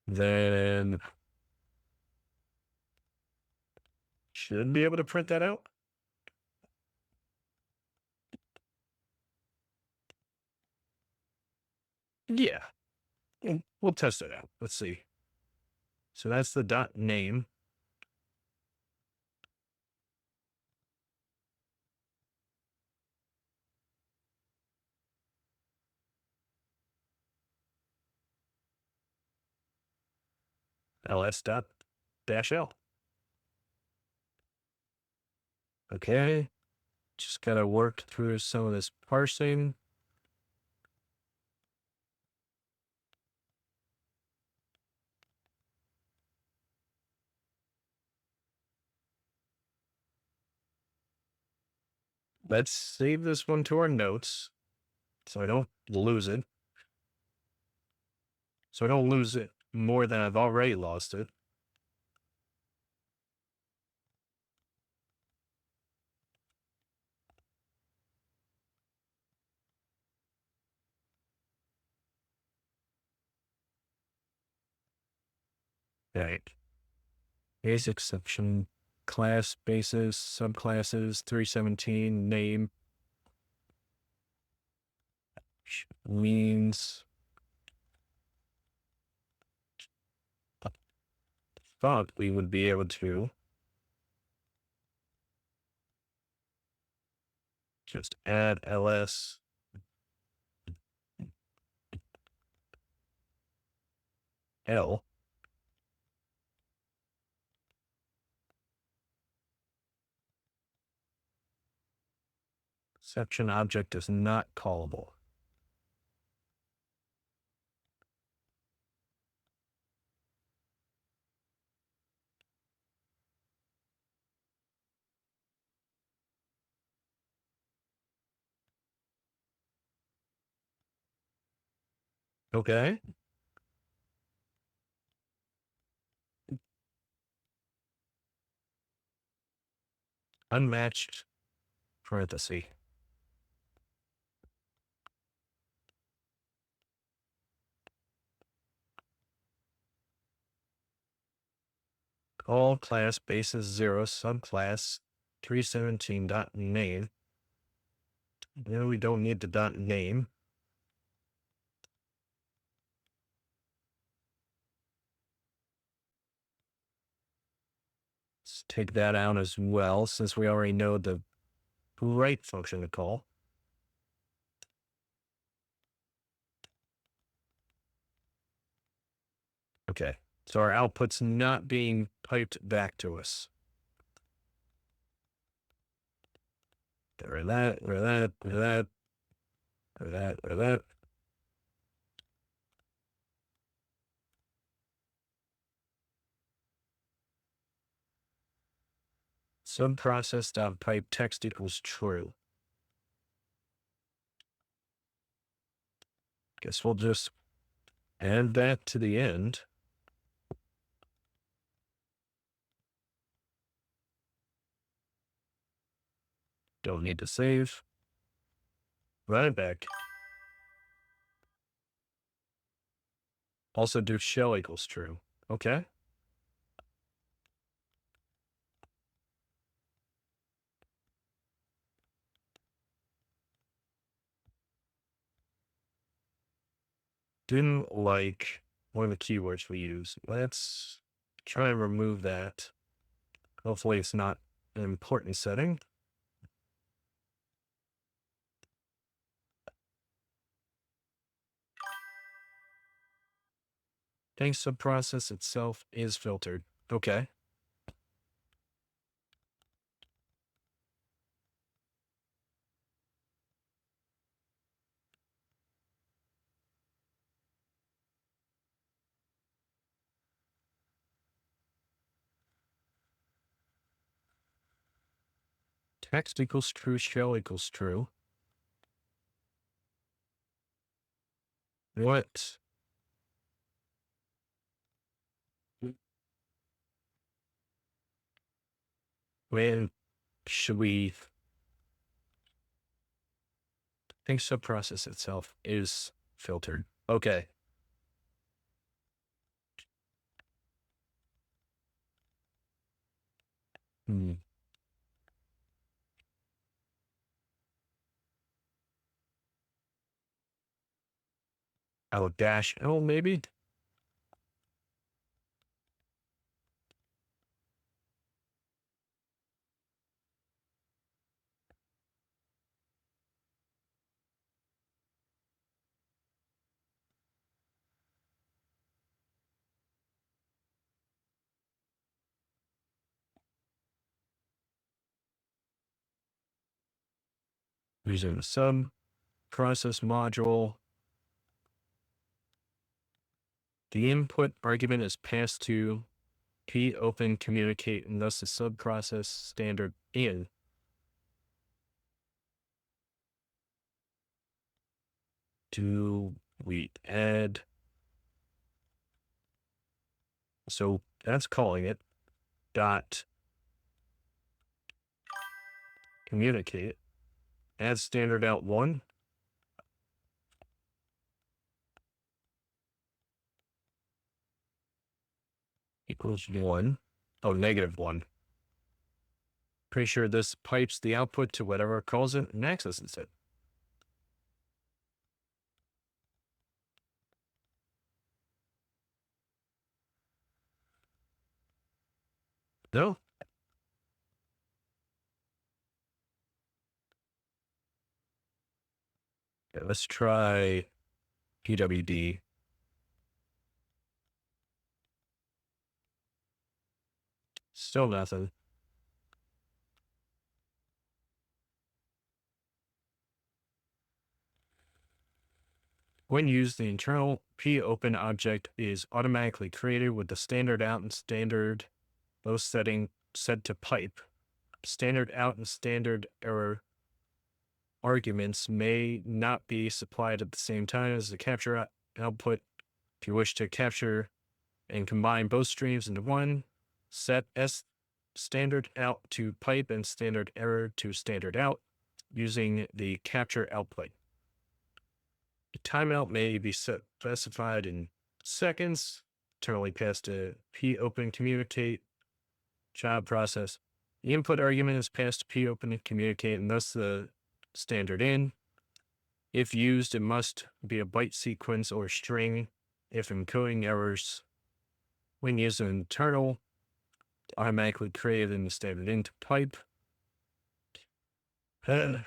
A: Then should be able to print that out. Yeah. We'll test it out. Let's see. So that's the dot name. ls dot dash l. Okay. Just gotta work through some of this parsing. Let's save this one to our notes so I don't lose it. So I don't lose it more than I've already lost it. Right. Case exception, class basis, subclasses, 317, name, means. Thought we would be able to just add ls l. Exception object is not callable. Okay. Unmatched parenthesis. All class basis 0 subclass 317.name. No, we don't need the dot name. Let's take that out as well, since we already know the right function to call. Okay, so our output's not being piped back to us. Get rid of that, rid of that, rid of that, rid of that, rid of that. Subprocess.pipe text equals true. Guess we'll just add that to the end. Don't need to save. Run it back. Also do shell equals true. Okay. Didn't like one of the keywords we use. Let's try and remove that. Hopefully it's not an important setting. Thanks subprocess itself is filtered. Okay. Text equals true, shell equals true. What? When should we think subprocess itself is filtered? Okay. Oh, dash L maybe? Using the sub process module. The input argument is passed to p open communicate, and thus the subprocess standard in. Do we add? So that's calling it dot communicate. Add standard out 1. Equals 1. Oh, -1. Pretty sure this pipes the output to whatever it calls it and accesses it. No. Okay, let's try PWD. Still nothing. When used, the internal p open object is automatically created with the standard out and standard both setting set to pipe. Standard out and standard error arguments may not be supplied at the same time as the capture output. If you wish to capture and combine both streams into one, set S standard out to pipe and standard error to standard out using the capture output. The timeout may be specified in seconds, internally passed to p open communicate child process The input argument is passed to P open and communicate, and thus the standard in. If used, it must be a byte sequence or string. If encoding errors, when used an internal, automatically created in the standard int type. Okay,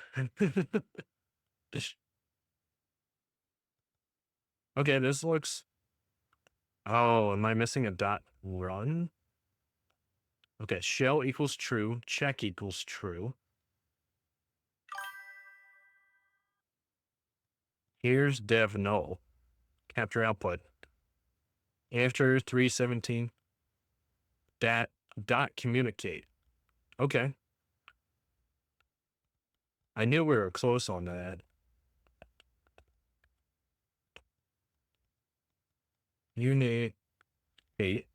A: this looks. Oh, am I missing a dot run? Okay, shell equals true, check equals true. Here's dev null. Capture output. After 317, dot communicate. Okay. I knew we were close on that. Unit 8.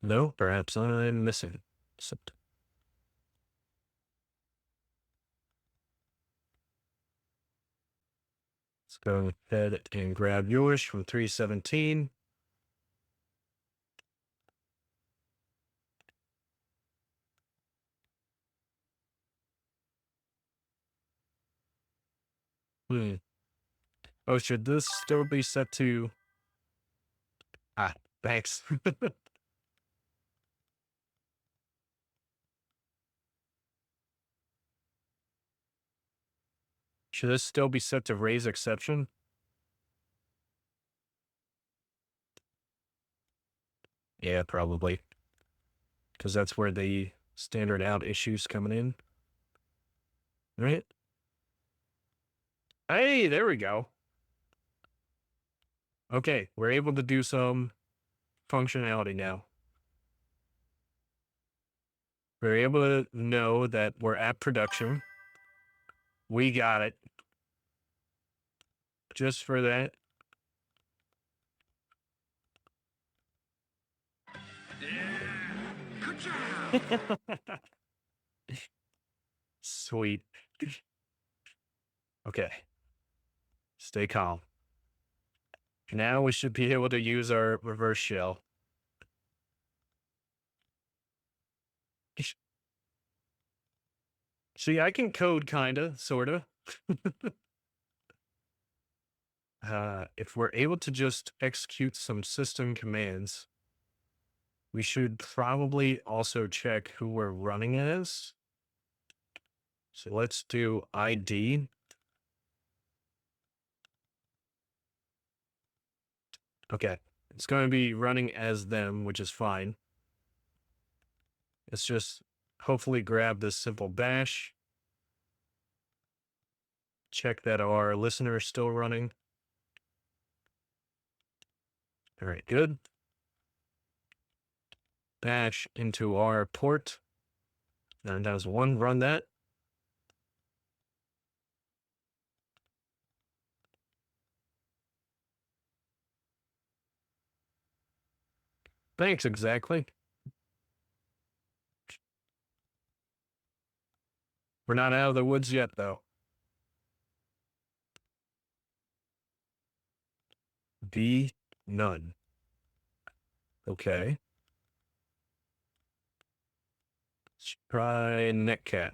A: No, perhaps I'm missing something. Let's go ahead and grab yours from 317. Oh, should this still be set to... Ah, thanks. Should this still be set to raise exception? Yeah, probably. Because that's where the standard out issue's coming in. Right? Hey, there we go. Okay, we're able to do some functionality now. We're able to know that we're at production. We got it. Just for that.
B: Yeah, good job.
A: Sweet. Okay. Stay calm. Now we should be able to use our reverse shell. See, I can code kinda, sorta. If we're able to just execute some system commands, we should probably also check who we're running as. So let's do ID. Okay, it's going to be running as them, which is fine. Let's just hopefully grab this simple bash. Check that our listener is still running. All right, good. Bash into our port. 9001, run that. Thanks, exactly. We're not out of the woods yet, though. B, none. Okay. Let's try netcat.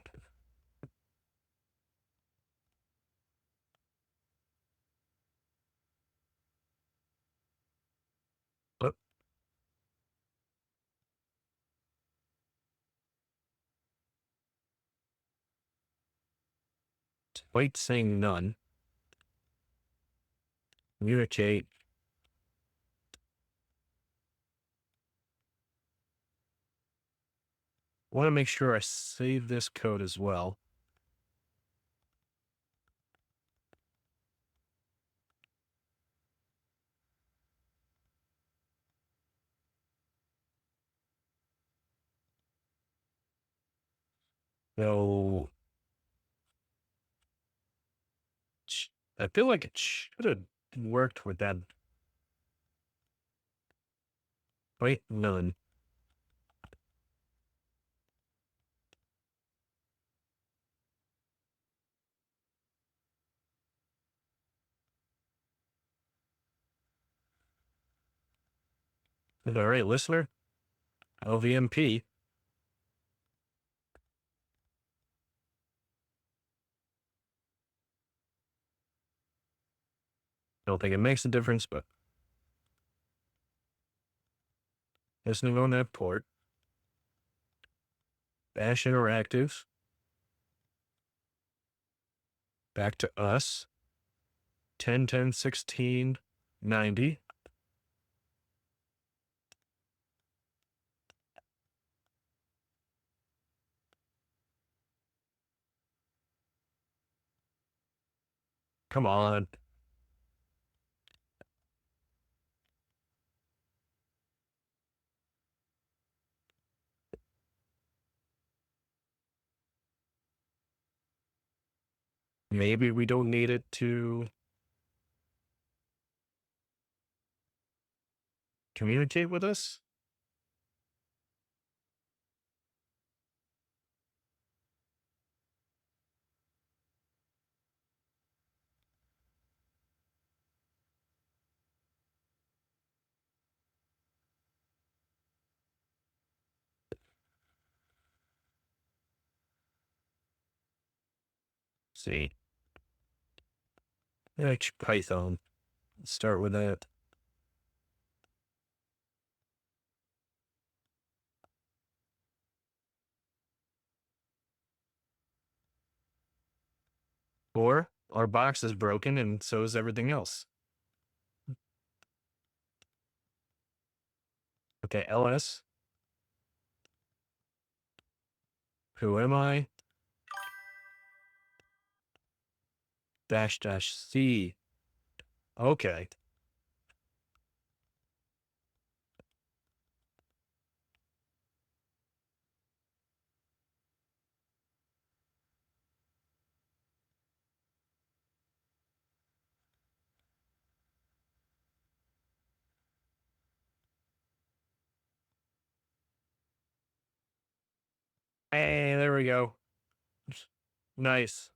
A: Oh, wait, saying none. Communicate. Want to make sure I save this code as well. So I feel like it should have worked with that. Wait, none. All right, listener. LVMP. Don't think it makes a difference, but listening on that port. Bash Interactive. Back to us. 10, 10, 16, 90. Come on. Maybe we don't need it to communicate with us. See. Python. Let's start with that. Or our box is broken and so is everything else. Okay, ls. Who am I? Dash dash C. Okay. Hey, there we go. Nice.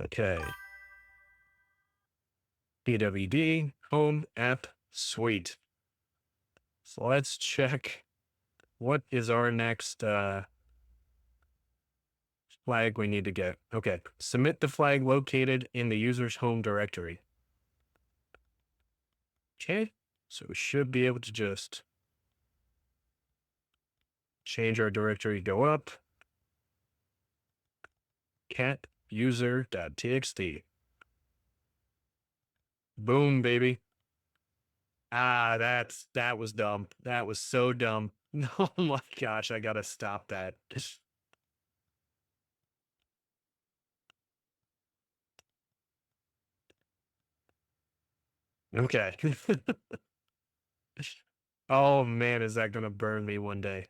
A: Okay. PWD, home app, sweet. So let's check what is our next flag we need to get. Okay. Submit the flag located in the user's home directory. Okay. So we should be able to just change our directory, go up. Cat user.txt. Boom, baby. Ah, that was dumb. That was so dumb. Oh my gosh, I gotta stop that. Okay. Oh man, is that gonna burn me one day?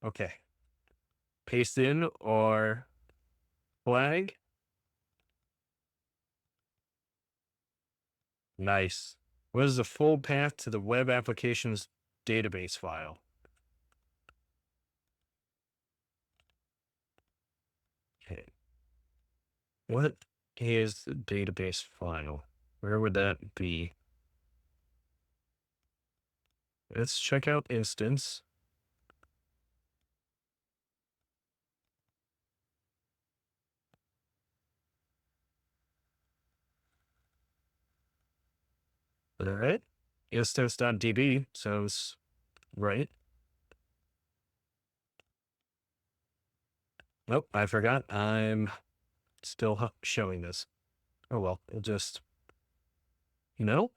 A: Okay. Paste in or flag. Nice. What is the full path to the web applications database file? Okay. What is the database file? Where would that be? Let's check out instance. All right. Instance.db sounds right. Nope, I forgot. I'm still showing this. Oh well, it'll just, you know,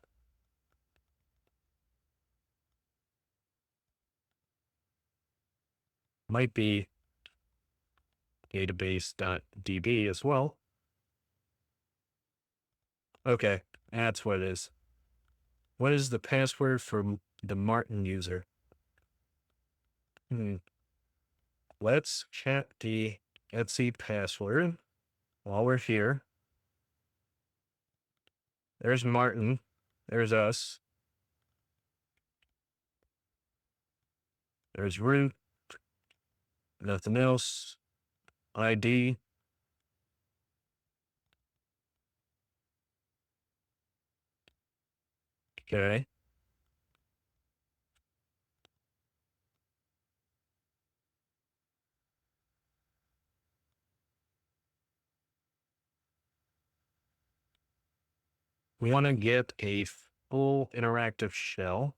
A: might be database.db as well. Okay, that's what it is. What is the password for the Martin user? Let's check the Etsy password while we're here. There's Martin. There's us. There's root. Nothing else. ID. Okay. We want to get a full interactive shell.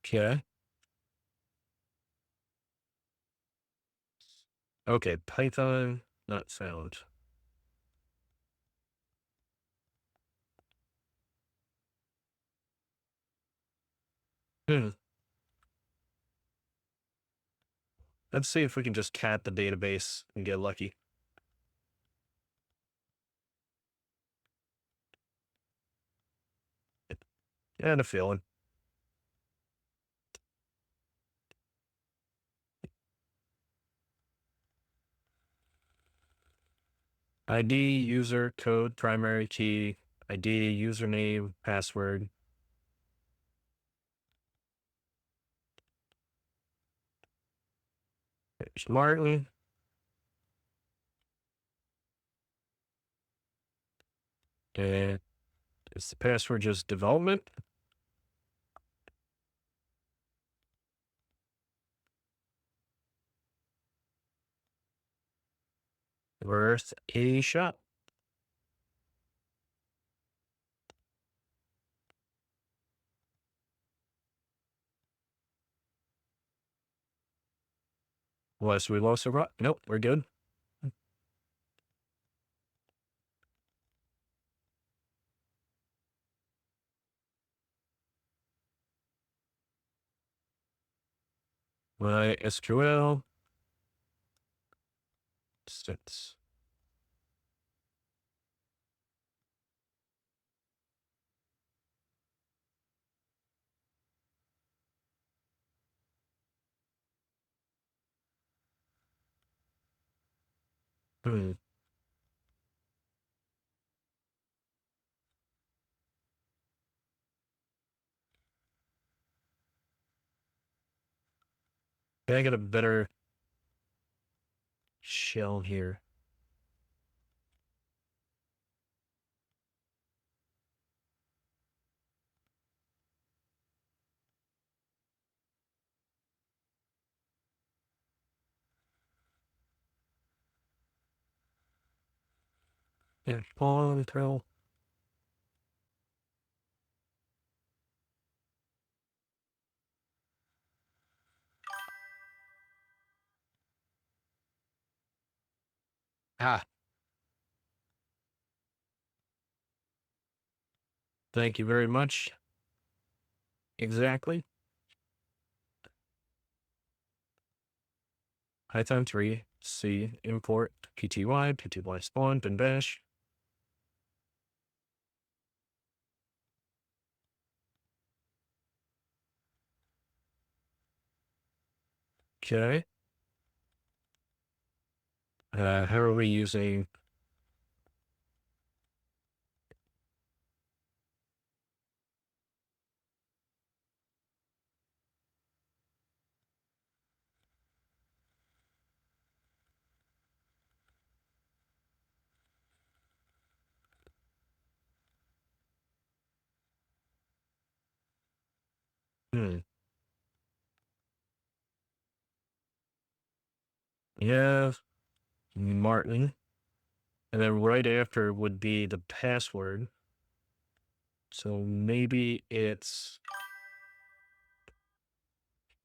A: Okay. Okay, Python, not found. Hmm. Let's see if we can just cat the database and get lucky. And a feeling. ID, user, code, primary key, ID, username, password. Martin. And is the password just development? Worth a shot. Unless we lost a rock. Nope, we're good. MySQL. Sets. Hmm. Can I get a better shell here? Yeah, pawn throw. Ah, thank you very much. Exactly. Python 3, C, import, pty spawn, bin bash. Okay. How are we using? Hmm. Yeah, Martin. And then right after would be the password. So maybe it's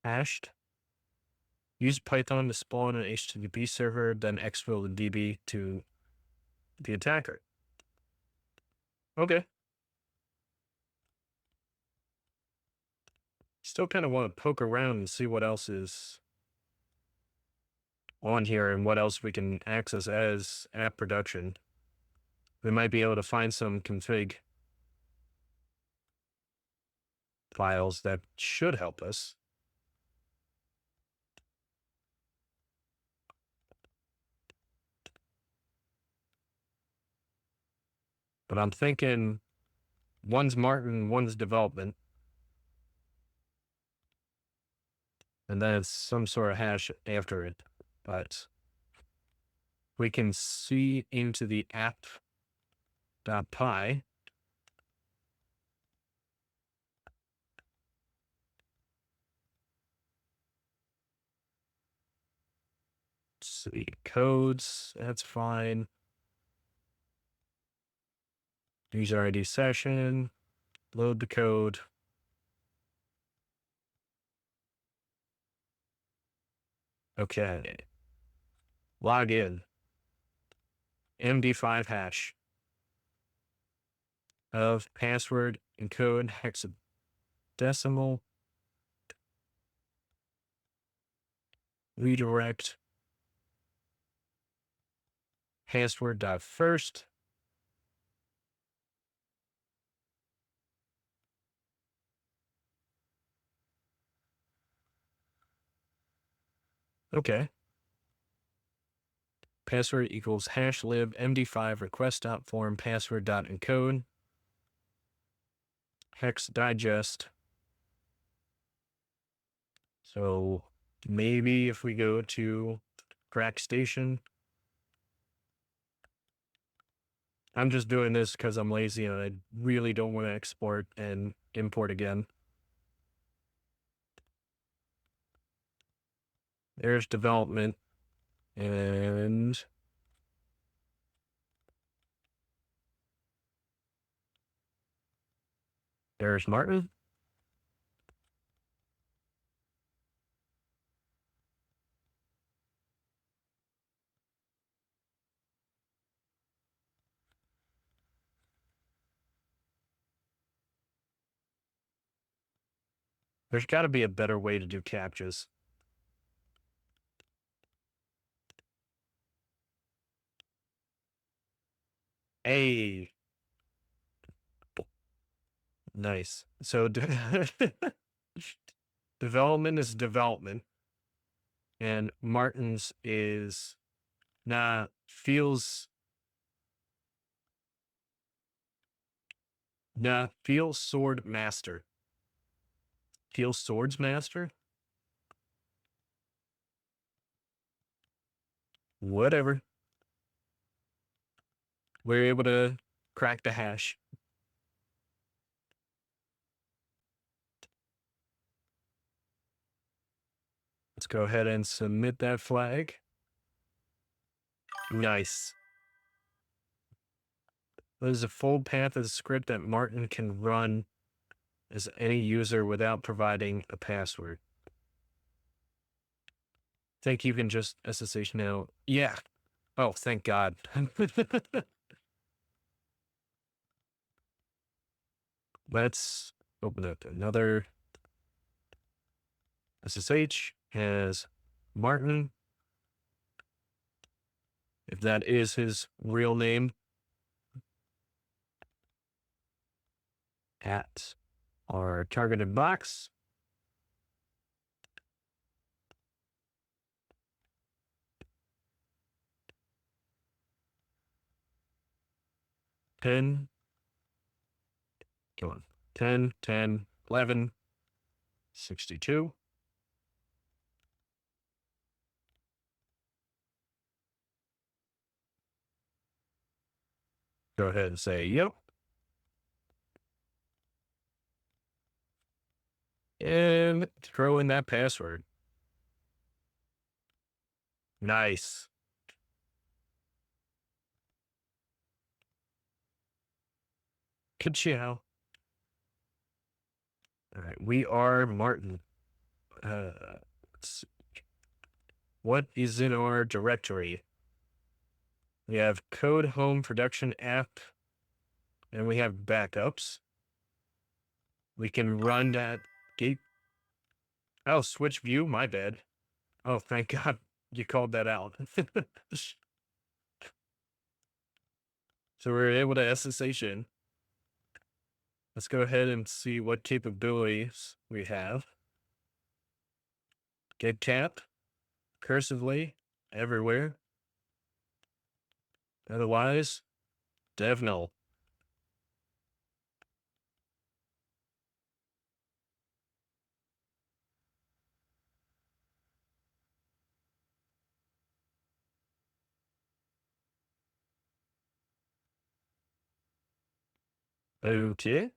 A: hashed. Use Python to spawn an HTTP server, then exfil the DB to the attacker. Okay. Still kind of want to poke around and see what else is on here and what else we can access as app production. We might be able to find some config files that should help us. But I'm thinking one's Martin, one's development. And then it's some sort of hash after it. But we can see into the app.py. See codes, that's fine. User ID session, load the code. Okay. Log in. MD5 hash of password encode hexadecimal redirect password.first. Okay. Password equals hash lib MD5 request.form password.encode hex digest. So maybe if we go to crack station, I'm just doing this because I'm lazy and I really don't want to export and import again. There's development and there's Martin. There's got to be a better way to do captchas. Hey, nice. So development is development, and Martin's is feels sword master. Feel swords master. Whatever. We're able to crack the hash. Let's go ahead and submit that flag. Nice. There's a full path of the script that Martin can run as any user without providing a password. Think you can just SSH now. Yeah. Oh, thank God. Let's open up another SSH as Martin. If that is his real name. At our targeted box. Come on. 10, 10, 11, 62. Go ahead and say, yep. And throw in that password. Nice. Ka-chow. All right, we are Martin. What is in our directory? We have code home production app, and we have backups. We can run that gate. Oh, switch view. My bad. Oh, thank God you called that out. So we're able to SSH in. Let's go ahead and see what capabilities we have. Get tap cursively everywhere. Otherwise, dev null. Okay.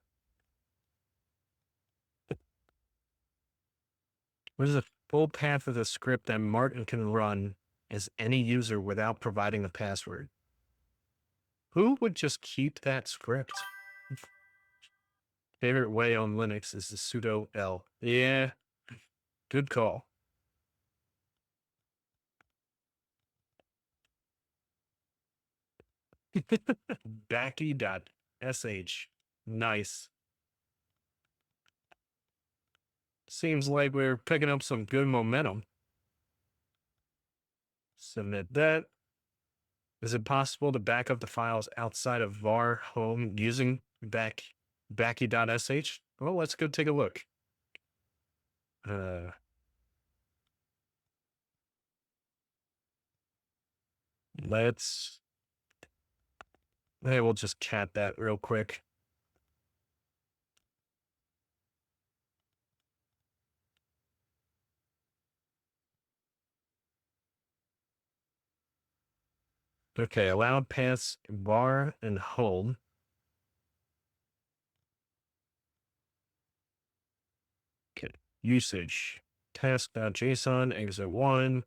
A: What is the full path of the script that Martin can run as any user without providing a password? Who would just keep that script? Favorite way on Linux is the sudo L. Yeah, good call. Backy.sh. Nice. Seems like we're picking up some good momentum. Submit that. Is it possible to back up the files outside of var home using backy.sh? Well, let's go take a look. Let's. Hey, we'll just cat that real quick. Okay, allowed paths var and home. Okay, usage. Task.json, exit 1.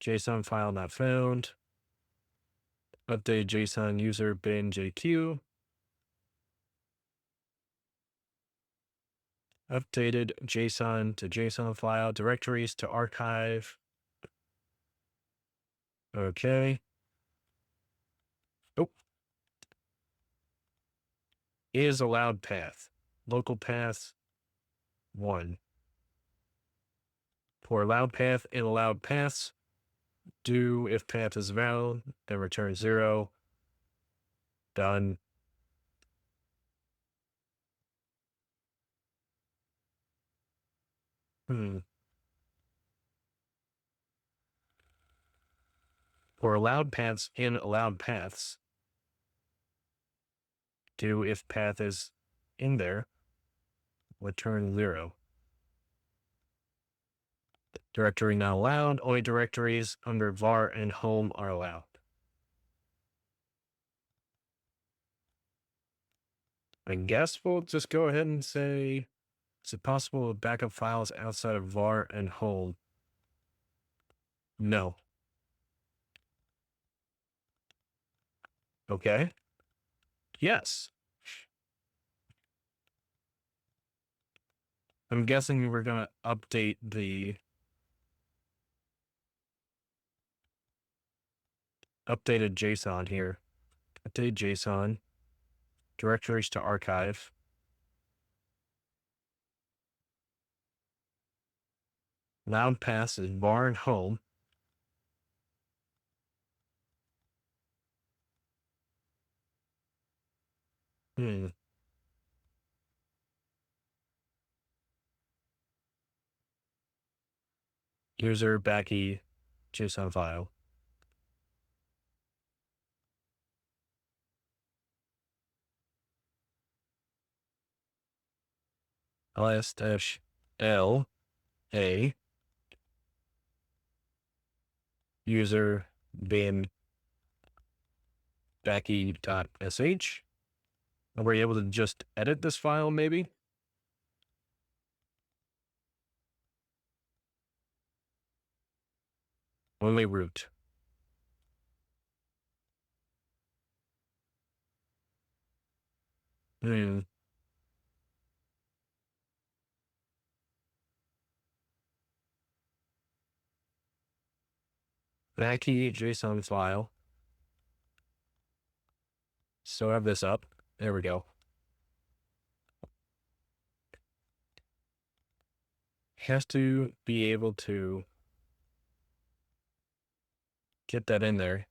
A: JSON file not found. Update JSON user bin JQ. Updated JSON to JSON file, directories to archive. Okay. Oh. Is allowed path. Local path 1. For allowed path in allowed paths, do if path is valid, then return 0. Done. For allowed paths in allowed paths, do if path is in there, return 0. Directory not allowed. Only directories under var and home are allowed. I guess we'll just go ahead and say, is it possible to back up files outside of var and home? No. Okay. Yes. I'm guessing we're going to update the updated JSON here. Update JSON. Directories to archive. Loud paths is var and home. User backy JSON file. ls-l a user bin backy.sh. Are we able to just edit this file maybe? Only root. Backy JSON file. Still have this up. There we go. Has to be able to get that in there.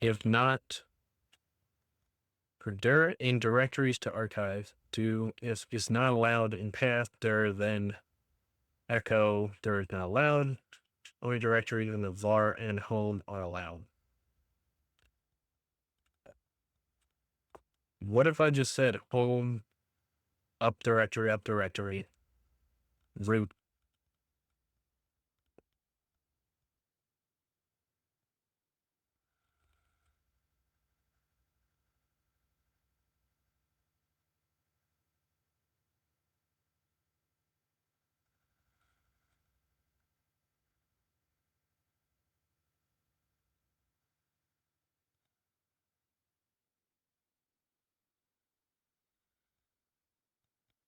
A: If not, in directories to archive is not allowed in path dir, then echo dir is not allowed. Only directories in the var and home are allowed. What if I just said home up directory, root?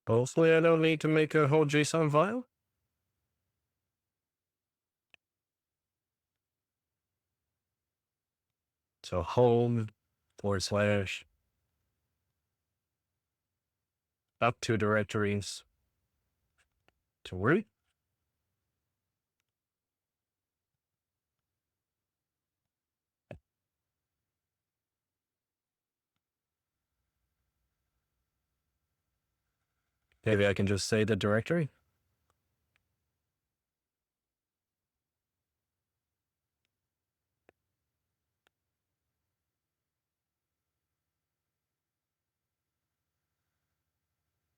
A: Hopefully I don't need to make a whole JSON file. So home / up to directories to root. Maybe I can just say the directory.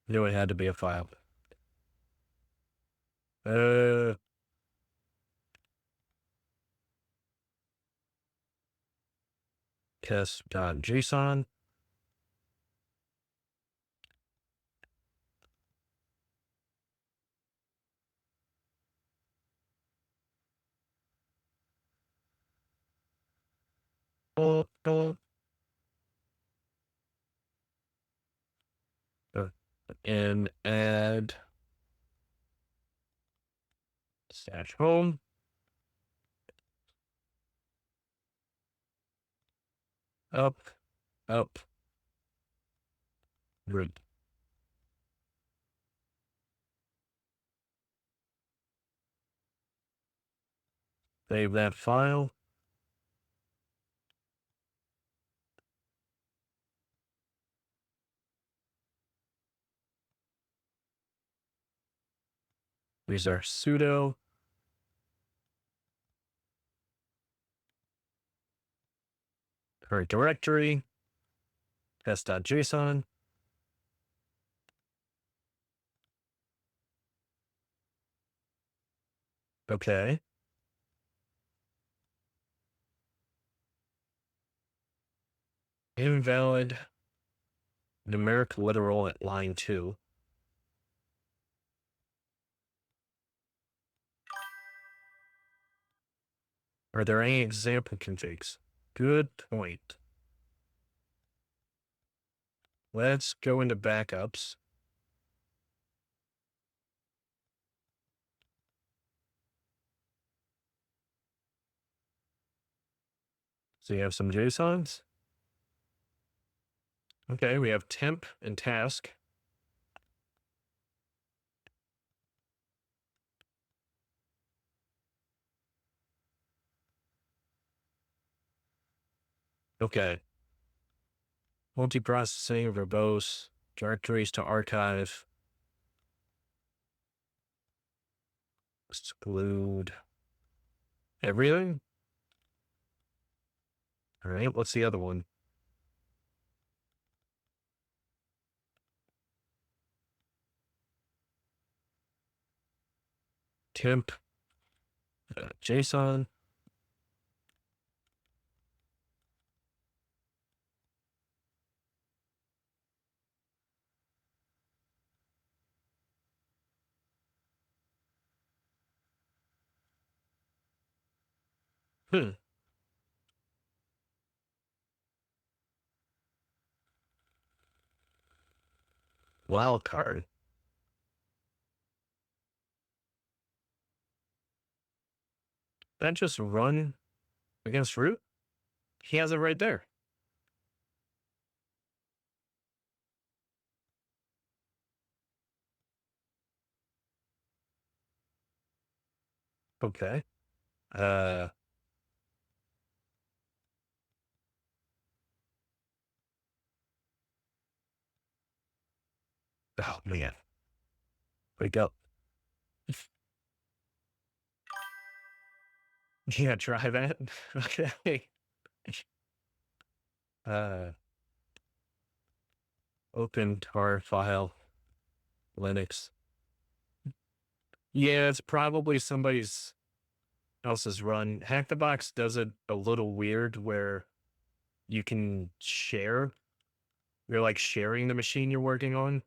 A: Knew it had to be a file. Test.json. And add /home. Up, root. Save that file. These are sudo current directory, test.json. Okay. Invalid numeric literal at line 2. Are there any example configs? Good point. Let's go into backups. So you have some JSONs. Okay, we have temp and task. Okay. Multiprocessing, verbose, directories to archive. Exclude everything. All right, what's the other one? Temp, JSON. Wildcard. That just run against root? He has it right there. Okay. Oh, man. Wake up. Yeah, try that. Okay. Uh, open tar file, Linux. Yeah, it's probably somebody's else's run. Hack the Box does it a little weird where you can share. You're like sharing the machine you're working on.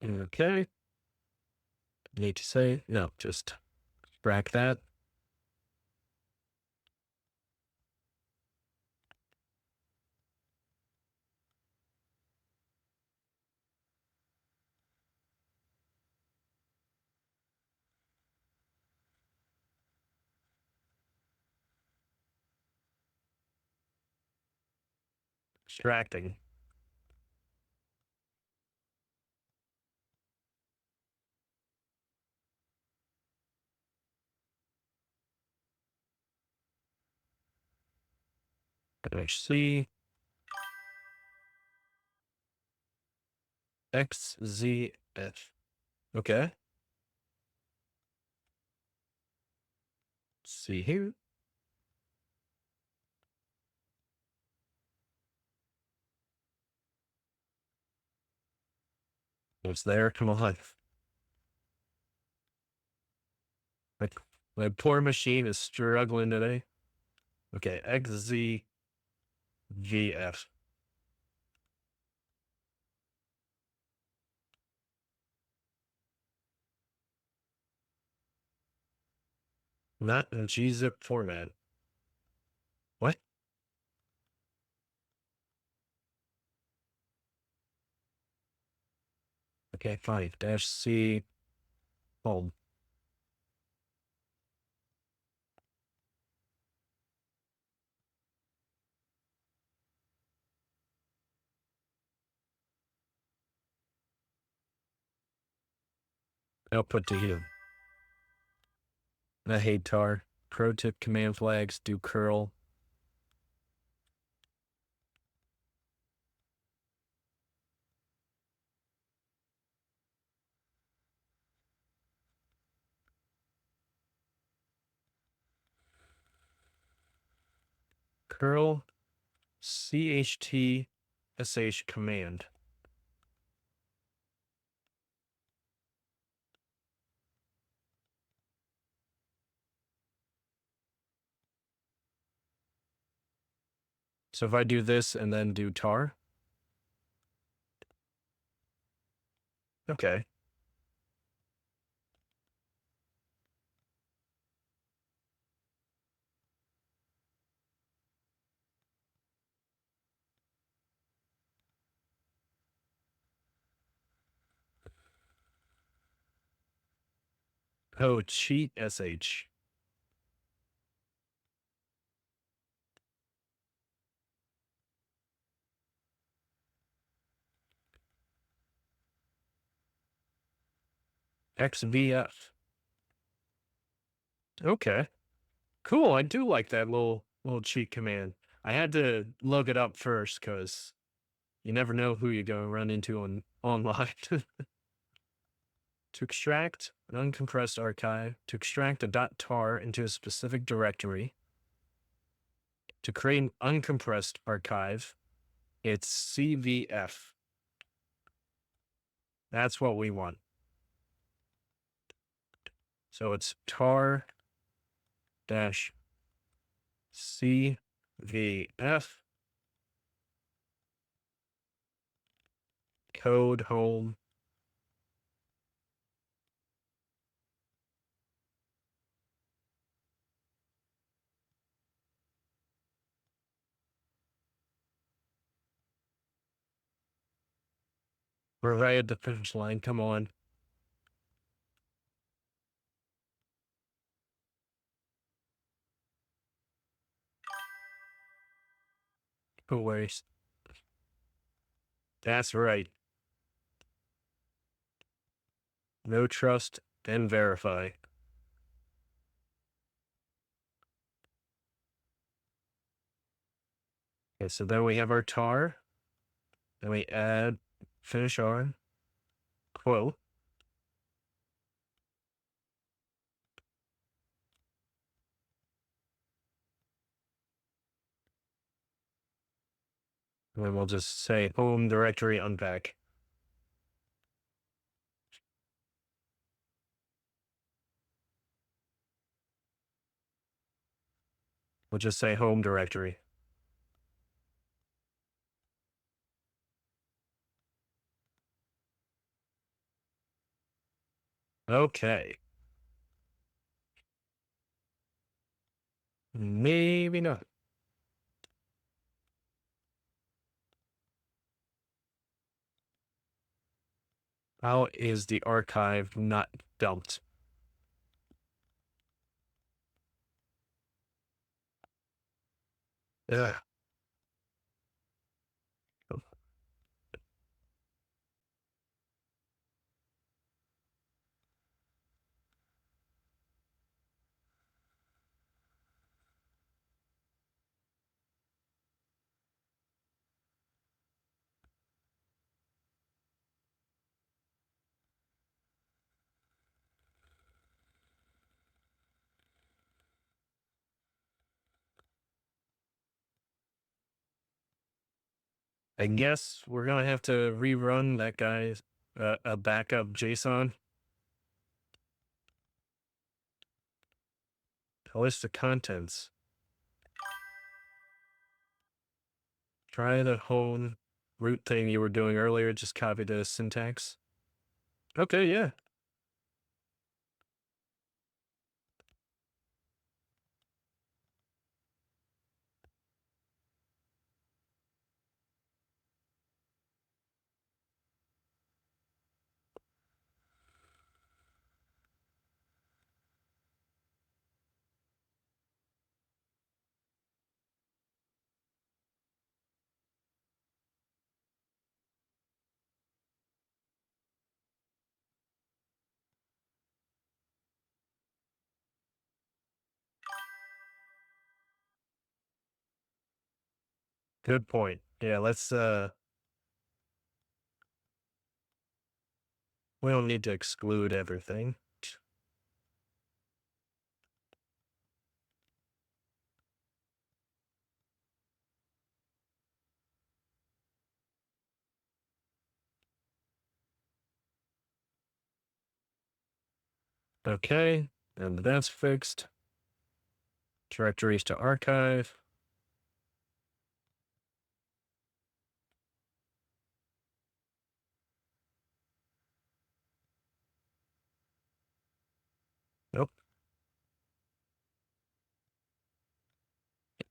A: Okay. Need to say, no, just crack that. Extracting. HC. XZF. Okay. Let's see here. What's there? Come on. Like, my poor machine is struggling today. Okay, XZGF. Not a gzip format. What? Okay, fine. Dash C. Home. Output to you. I hate tar. Pro tip command flags do curl. Curl CHT SH command. So if I do this and then do tar. Okay. Oh, cheat SH. XVF. Okay. Cool. I do like that little cheat command. I had to look it up first because you never know who you're going to run into online. To extract an uncompressed archive, to extract a .tar into a specific directory, to create an uncompressed archive, it's CVF. That's what we want. So it's tar dash CVF code home. We're right at the finish line. Come on. No worries. That's right. No trust, then verify. Okay, so then we have our tar. Then we add finish on quote. And then we'll just say home directory unpack. We'll just say home directory. Okay. Maybe not. How is the archive not dumped? Ugh. I guess we're gonna have to rerun that guy's a backup JSON. A list of contents. Try the whole root thing you were doing earlier. Just copy the syntax. Okay, yeah. Good point. Yeah, let's we don't need to exclude everything. Okay, and that's fixed. Directories to archive. Nope.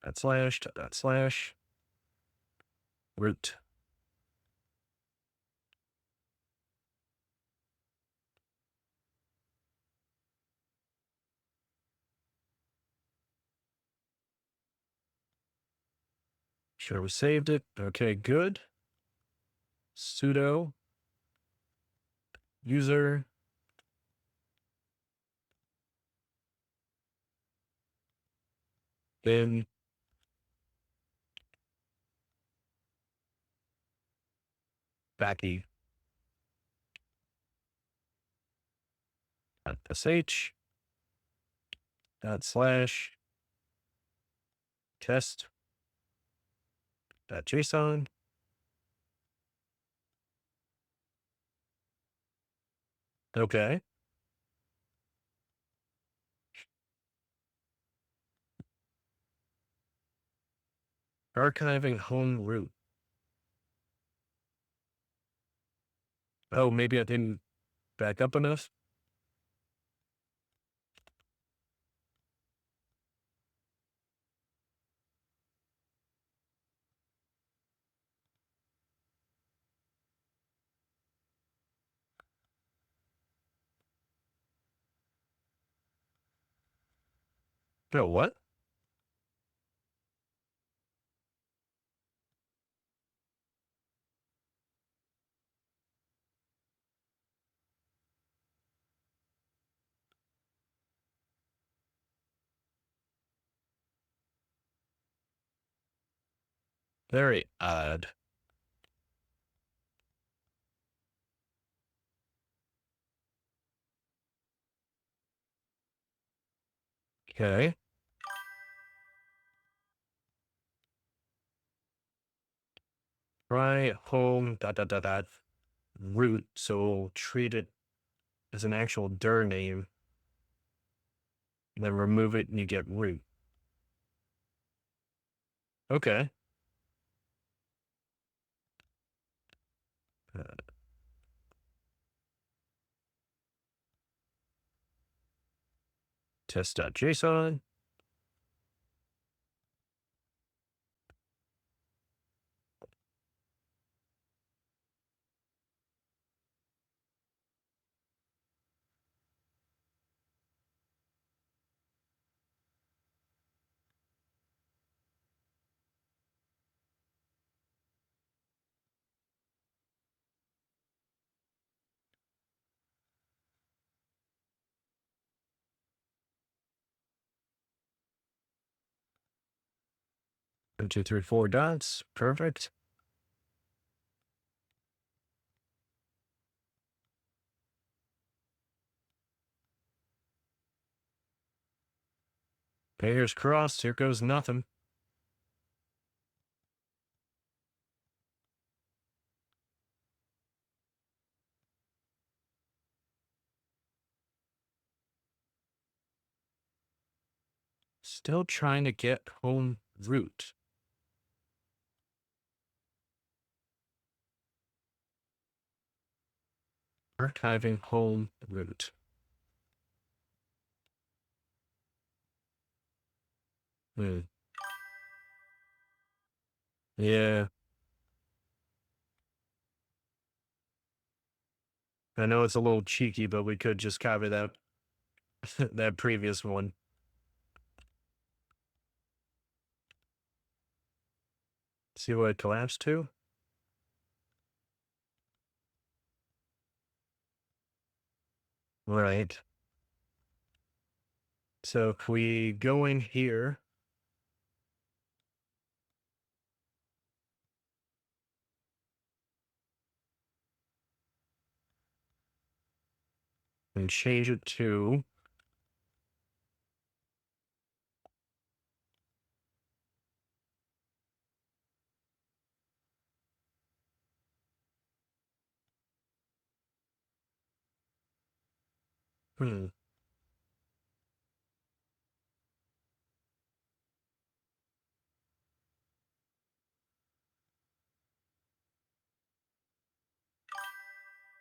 A: Dot slash root. Sure, we saved it. Okay, good. Sudo user bin backy .sh /test .json. Okay. Archiving home root. Oh, maybe I didn't back up enough. No, what? Very odd. Okay. Try home root. So we'll treat it as an actual dir name. Then remove it and you get root. Okay. Test.json. One, two, three, four dots. Perfect. Fingers crossed. Here goes nothing. Still trying to get home root. Archiving home root. Yeah. I know it's a little cheeky, but we could just copy that that previous one. See what it collapsed to? All right. So if we go in here, and change it to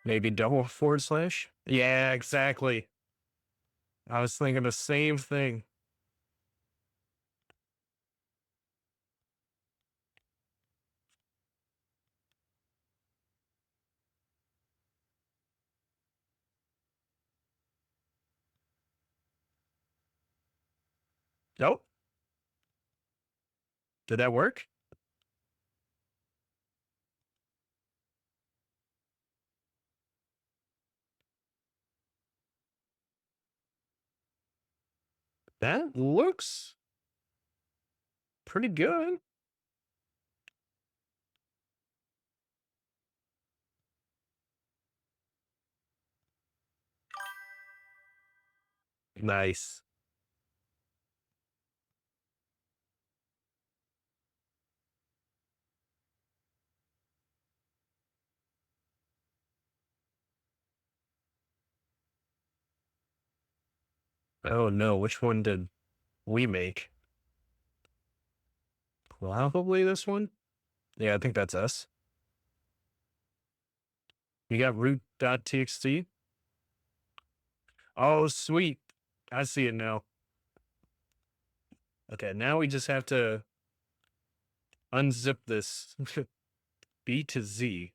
A: maybe double forward slash. Yeah, exactly. I was thinking the same thing. Nope. Did that work? That looks pretty good. Nice. Oh no, which one did we make? Probably this one. Yeah, I think that's us. You got root.txt. Oh, sweet. I see it now. Okay, now we just have to unzip this B to Z.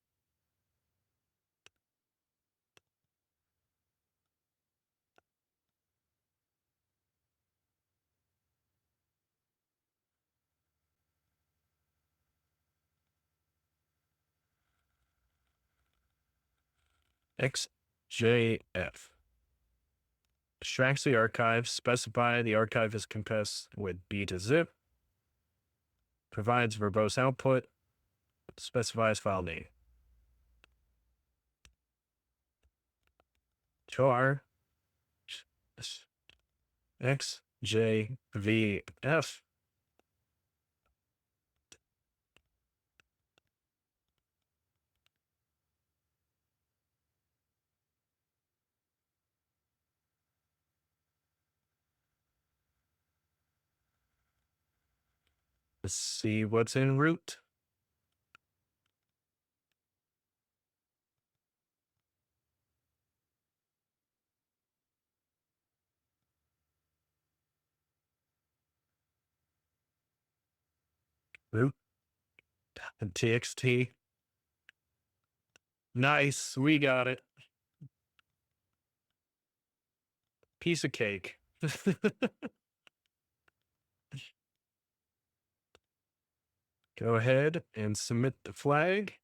A: XJF. Extracts the archive. Specify the archive is compressed with B to zip. provides verbose output, specifies file name. Char XJVF. Let's see what's en route. Root and TXT. Nice, we got it. Piece of cake. Go ahead and submit the flag.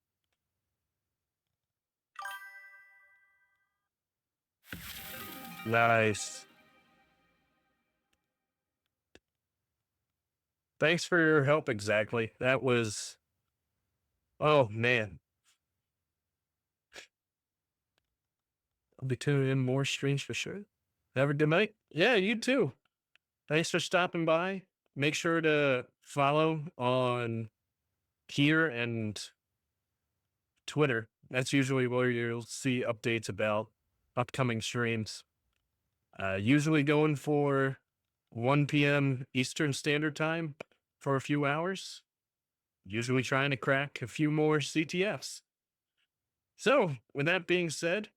A: Nice. Thanks for your help. Exactly. That was, oh man. I'll be tuning in more streams for sure. Have a good night. Yeah, you too. Thanks for stopping by. Make sure to follow on here and Twitter. That's usually where you'll see updates about upcoming streams. Usually going for 1 p.m. Eastern Standard Time for a few hours. Usually trying to crack a few more CTFs. So, with that being said,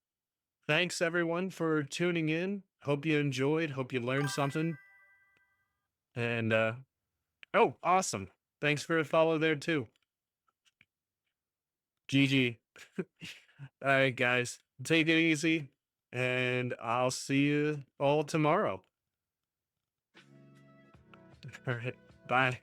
A: thanks everyone for tuning in. Hope you enjoyed. Hope you learned something. And, oh, awesome. Thanks for a follow there too. GG. All right, guys, take it easy. And I'll see you all tomorrow. All right, bye.